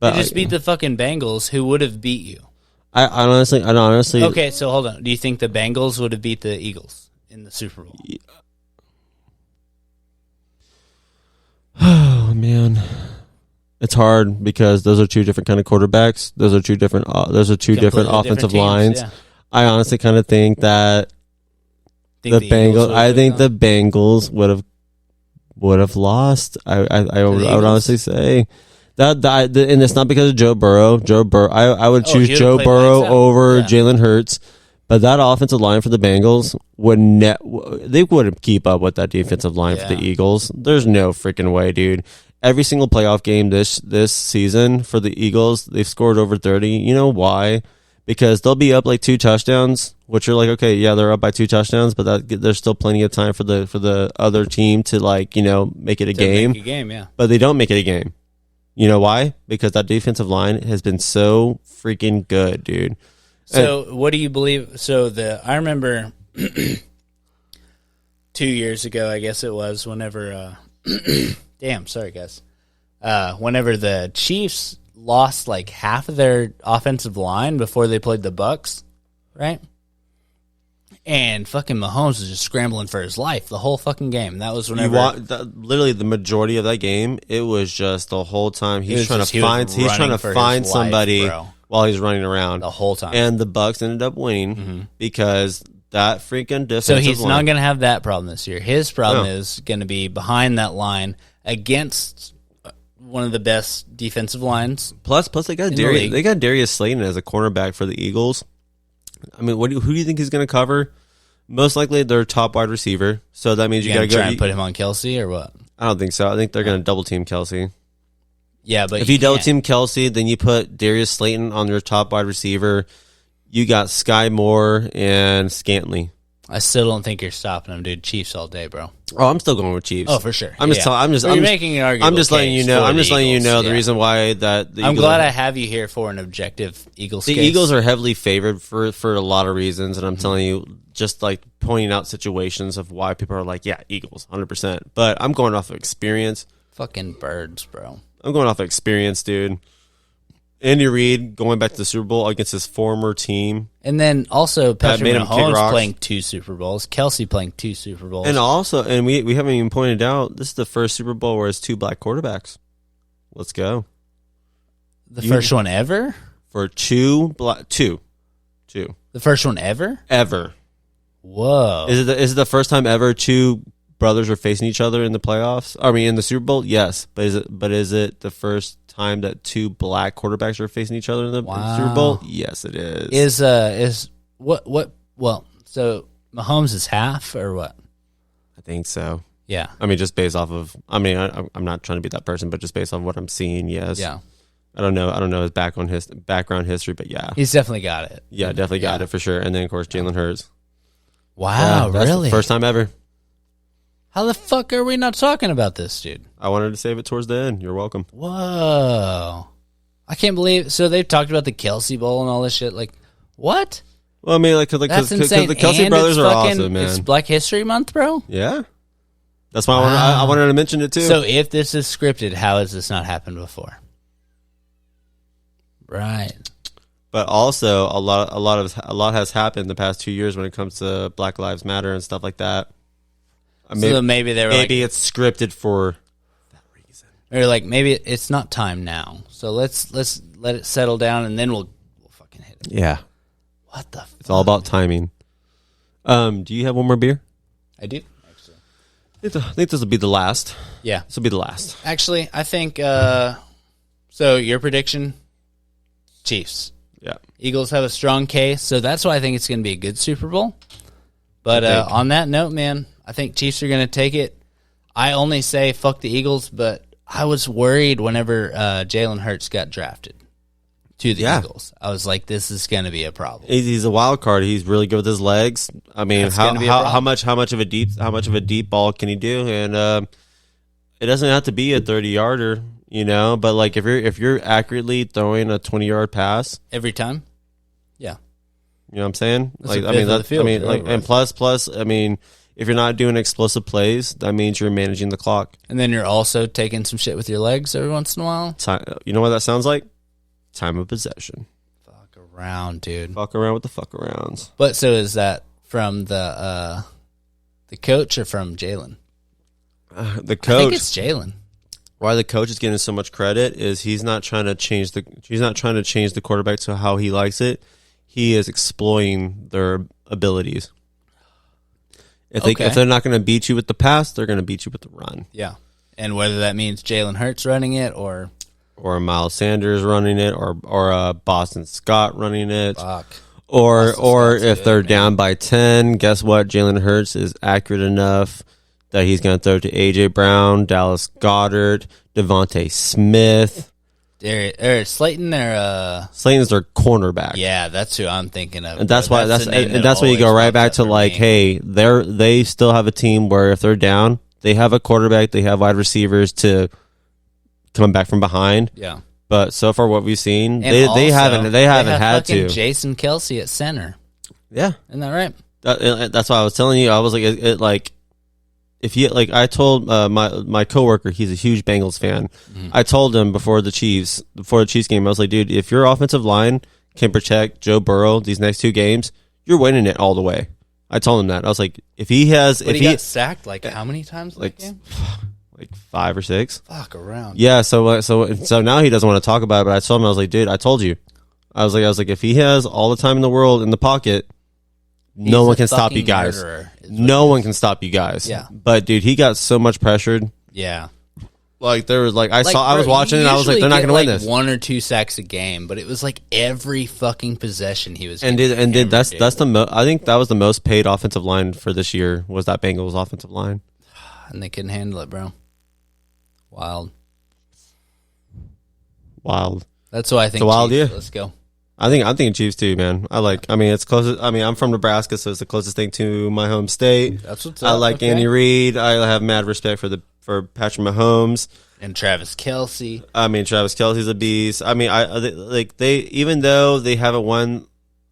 But you just beat the fucking Bengals, who would have beat you. I honestly. Okay, so hold on. Do you think the Bengals would have beat the Eagles in the Super Bowl? Oh man, it's hard because those are two different kind of quarterbacks. Those are two different different offensive teams, lines. yeah. I honestly kind of think that the Bengals. I think the Bengals would have lost. I would honestly say that, and it's not because of Joe Burrow. I would choose Joe Burrow over Jalen Hurts. But that offensive line for the Bengals they wouldn't keep up with that defensive line for the Eagles. There's no freaking way, dude. Every single playoff game this season for the Eagles, they've scored over 30. You know why? Because they'll be up like 2 touchdowns, which are like, okay, yeah, they're up by 2 touchdowns, but there's still plenty of time for the other team to make it a game. Make a game, yeah. But they don't make it a game. You know why? Because that defensive line has been so freaking good, dude. So what do you believe? So I remember 2 years ago, I guess it was, whenever damn, sorry guys. Whenever the Chiefs lost like half of their offensive line before they played the Bucks, right? And fucking Mahomes was just scrambling for his life the whole fucking game. That was whenever literally the majority of that game. It was just the whole time he's trying to find somebody while he's running around the whole time. And the Bucks ended up winning because that freaking defensive line. So he's not going to have that problem this year. His problem is going to be behind that line against one of the best defensive lines. Plus they got Darius Slayton as a cornerback for the Eagles. I mean, who do you think he's going to cover? Most likely their top wide receiver. So that means you got to try and put him on Kelce or what? I don't think so. I think they're going to double team Kelce. Yeah, but if you double team Kelce, then you put Darius Slayton on your top wide receiver. You got Sky Moore and Scantling. I still don't think you're stopping him, dude. Chiefs all day, bro. Oh, I'm still going with Chiefs. Oh, for sure. I'm just making an argument. I'm just letting you know. I'm just letting you know the reason why that. I'm glad I have you here for an objective Eagles. The Eagles are heavily favored for a lot of reasons, and I'm telling you, just like pointing out situations of why people are like, yeah, Eagles, 100%. But I'm going off of experience. Fucking birds, bro. I'm going off of experience, dude. Andy Reid going back to the Super Bowl against his former team. And then also Patrick Mahomes playing 2 Super Bowls. Kelce playing 2 Super Bowls. And we haven't even pointed out, this is the first Super Bowl where it's 2 black quarterbacks. Let's go. The first one ever? For two. The first one ever? Ever. Whoa. Is it the first time ever 2 brothers are facing each other in the playoffs? I mean, in the Super Bowl? Yes. But is it the first time that 2 black quarterbacks are facing each other in the Super Bowl? Yes, it is. So Mahomes is half or what? I think so. Yeah. I mean, just based off of, I'm not trying to be that person, but just based off what I'm seeing, yes. Yeah. I don't know his background history, but yeah. He's definitely got it. Yeah, definitely got it for sure. And then, of course, Jalen Hurts. Wow, that's really? The first time ever. How the fuck are we not talking about this, dude? I wanted to save it towards the end. You're welcome. Whoa. I can't believe. So they've talked about the Kelce Bowl and all this shit. Like, what? Well, I mean, because the Kelce brothers are awesome, man. It's Black History Month, bro? Yeah. That's why I wanted to mention it, too. So if this is scripted, how has this not happened before? Right. But also, a lot has happened the past 2 years when it comes to Black Lives Matter and stuff like that. So maybe they were it's scripted for that reason. Or like maybe it's not time now. So let's let it settle down and then we'll fucking hit it. Yeah. What the? It's all about timing. Do you have one more beer? I do. Actually, I think this will be the last. Yeah, this will be the last. Actually, I think. So your prediction, Chiefs. Yeah. Eagles have a strong case, so that's why I think it's going to be a good Super Bowl. But on that note, man, I think Chiefs are going to take it. I only say fuck the Eagles, but I was worried whenever Jalen Hurts got drafted. to the Eagles. I was like, this is going to be a problem. He's a wild card. He's really good with his legs. I mean, how much of a deep ball can he do? And it doesn't have to be a 30-yarder, you know. But like if you're accurately throwing a 20-yard pass every time, yeah, you know what I'm saying. Like and plus, I mean, if you're not doing explosive plays, that means you're managing the clock. And then you're also taking some shit with your legs every once in a while. You know what that sounds like? Time of possession. Fuck around, dude. Fuck around with the fuck arounds. But so is that from the coach or from Jalen? The coach. I think it's Jalen. Why the coach is getting so much credit is he's not trying to change the quarterback to how he likes it. He is exploiting their abilities. If they're not going to beat you with the pass, they're going to beat you with the run. Yeah, and whether that means Jalen Hurts running it or Miles Sanders running it, or Boston Scott running it, fuck. or if they're down by 10, guess what? Jalen Hurts is accurate enough that he's going to throw to A.J. Brown, Dallas Goedert, Devontae Smith. Slayton, Slayton's their cornerback. Yeah, that's who I'm thinking of. And that's why that's when you go right back to like, hey, they still have a team where if they're down, they have a quarterback, they have wide receivers to come back from behind. Yeah. But so far, what we've seen, and they haven't had to. Jason Kelce at center. Yeah, isn't that right? That's why I was telling you. I was like, if you like, I told my coworker, he's a huge Bengals fan. Mm-hmm. I told him before the Chiefs game, I was like, dude, if your offensive line can protect Joe Burrow these next 2 games, you're winning it all the way. I told him that. I was like, if he got sacked like how many times like that game? Like 5 or 6. Fuck around. Yeah, so now he doesn't want to talk about it, but I told him, I was like, dude, I told you. I was like, if he has all the time in the world in the pocket, no one can stop you guys. No one can stop you guys. Yeah. But dude, he got so much pressured. Yeah. Like there was I was watching it and I was like, they're not going to win this. 1 or 2 sacks a game, but it was like every fucking possession he was. That's I think that was the most paid offensive line for this year, was that Bengals offensive line. And they couldn't handle it, bro. Wild. That's why I think. It's a wild Chiefs. year. Let's go. I'm thinking Chiefs too, man. It's closest. I mean, I'm from Nebraska, so it's the closest thing to my home state. That's what's up. I like Andy Reid. I have mad respect for Patrick Mahomes and Travis Kelce. I mean, Travis Kelce's a beast. I mean, they even though they haven't won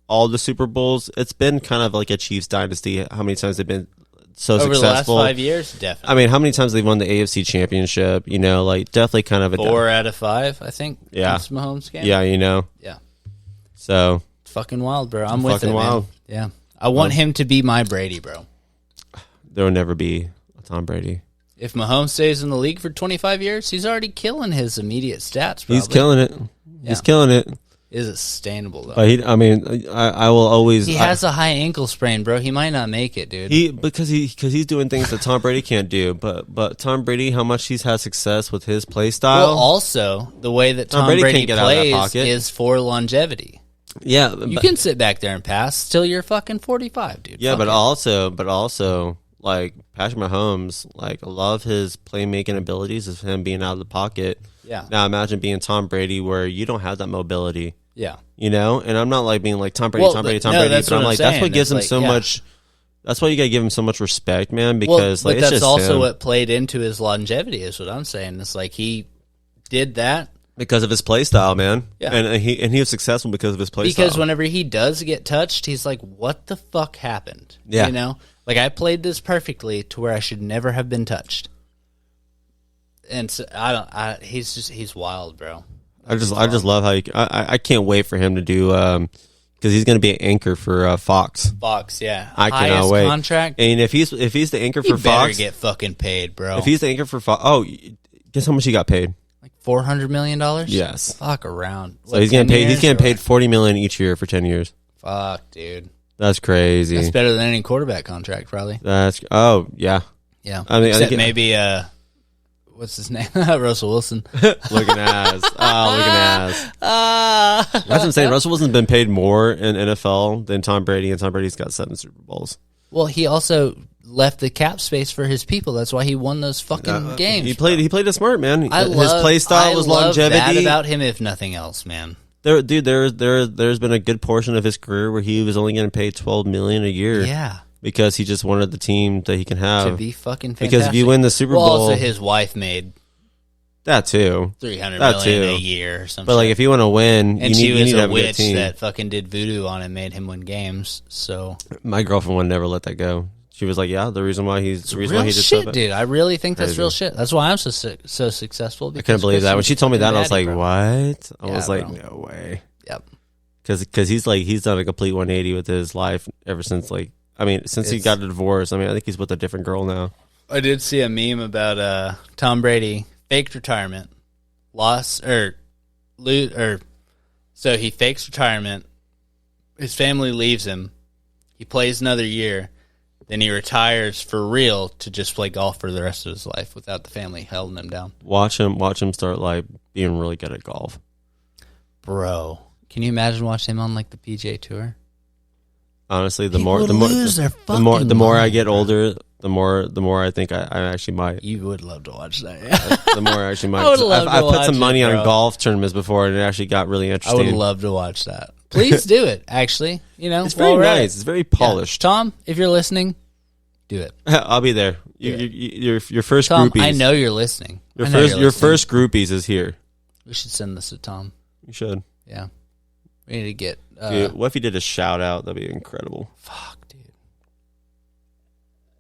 all the Super Bowls, it's been kind of like a Chiefs dynasty. How many times they've been so over successful? The last 5 years, definitely. I mean, how many times they've won the AFC Championship? You know, like definitely kind of 4 out of 5, I think. Yeah, Mahomes game. Yeah, you know. Yeah. So it's fucking wild, bro. I'm with it, wild. Man. Yeah, I want him to be my Brady, bro. There will never be a Tom Brady. If Mahomes stays in the league for 25 years, he's already killing his immediate stats. Probably. He's killing it. Yeah. He's killing it. Is it sustainable though? I will always. He has a high ankle sprain, bro. He might not make it, dude. Because he's doing things that Tom Brady can't do. But Tom Brady, how much he's had success with his play style. Well, also the way that Tom Brady plays is for longevity. Yeah, you can sit back there and pass till you're fucking 45, dude. Yeah, but also, like Patrick Mahomes, like a lot of his playmaking abilities is him being out of the pocket. Yeah. Now imagine being Tom Brady, where you don't have that mobility. Yeah. You know, and I'm not like being like Tom Brady, Tom Brady, but I'm like, that's what gives him so much. That's why you gotta give him so much respect, man. Because but it's that's just also him. What played into his longevity is what I'm saying. It's like he did that. Because of his play style, man. Yeah. And he was successful because of his play style. Because whenever he does get touched, he's like, what the fuck happened? Yeah. You know? Like, I played this perfectly to where I should never have been touched. And so, he's wild, bro. I just love how I can't wait for him to do, because he's going to be an anchor for Fox. Fox, yeah. I cannot wait. Contract. And if he's the anchor for Fox, Fox, get fucking paid, bro. If he's the anchor for Fox, guess how much he got paid? Like $400 million. Yes. Fuck around. So he's getting paid. He's getting paid $40 million each year for 10 years. Fuck, dude. That's crazy. That's better than any quarterback contract, probably. Yeah. Yeah. I mean, except maybe what's his name? Russell Wilson. Looking ass. That's what I'm saying. Russell Wilson's been paid more in NFL than Tom Brady, and Tom Brady's got 7 Super Bowls. Well, he also left the cap space for his people. That's why he won those fucking games. He played it smart, man. His play style was longevity. That about him, if nothing else, man. There's been a good portion of his career where he was only getting paid $12 million a year. Yeah. Because he just wanted the team that he can have. To be fucking fantastic. Because if you win the Super Bowl, also his wife made that too, $300 million a year or something. But like, if you want to win, and you need to have a a good witch team. that fucking did voodoo on him, made him win games. So my girlfriend would never let that go. She was like, "Yeah, the reason why he did shit, so bad." Dude. I really think that's real shit. That's why I'm so successful. I couldn't believe that when she told me that. I was like, bro. "What?" I Yeah, was like, bro. "No way." Yep. Because he's done a complete 180 with his life ever since since he got a divorce. I mean, I think he's with a different girl now. I did see a meme about Tom Brady faked retirement, so he fakes retirement. His family leaves him. He plays another year, then he retires for real to just play golf for the rest of his life without the family holding him down. Watch him start like being really good at golf, bro. Can you imagine watching him on like the PGA Tour? Honestly, the People more I get older, the more I think I actually might. You would love to watch that. Yeah. The more I actually might. I've put some money on golf tournaments before, and it actually got really I interesting. would love to watch that. Please do it. Actually, it's very nice. It's very polished. Yeah. Tom, if you're listening, do it. I'll be there. Your first Tom, groupies. I know you're listening. Your first groupies is here. We should send this to Tom. You should. Yeah. We need to get. Dude, what if he did a shout out? That'd be incredible. Fuck, dude.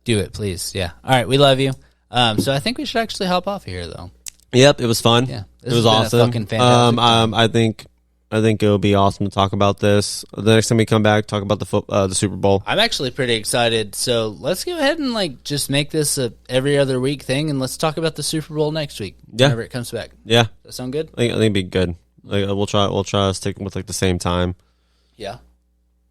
Do it, please. Yeah. All right. We love you. So I think we should actually hop off here, though. Yep. It was fun. Yeah. It was awesome. Fucking fantastic. I think it'll be awesome to talk about this. The next time we come back, talk about the Super Bowl. I'm actually pretty excited. So let's go ahead and like just make this a every other week thing, and let's talk about the Super Bowl next week. Yeah. Whenever it comes back. Yeah. Does that sound good? I think it'd be good. Like we'll try to stick with like the same time. Yeah.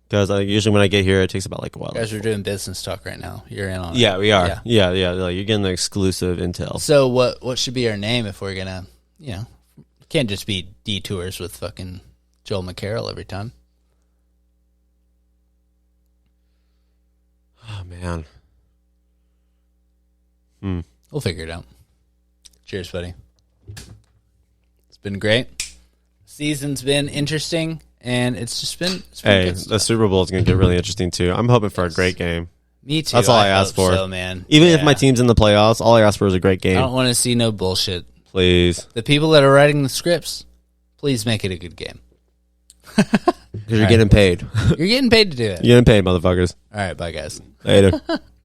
Because usually when I get here, it takes about like a while. You guys are doing business talk right now. You're in on it. Yeah, we are. Yeah. Like, you're getting the exclusive intel. So what should be our name if we're gonna, can't just be detours with fucking Joel Mccarroll every time. Oh man. We'll figure it out. Cheers, buddy. It's been great. Season's been interesting, and it's been Hey, good the Super Bowl is going to get really interesting too. I'm hoping for a great game. Me too. That's all I ask hope for. so, man. Even if my team's in the playoffs, all I ask for is a great game. I don't want to see no bullshit. Please. The people that are writing the scripts, please make it a good game. Because you're getting paid. You're getting paid to do it. You're getting paid, motherfuckers. All right, bye, guys. Later.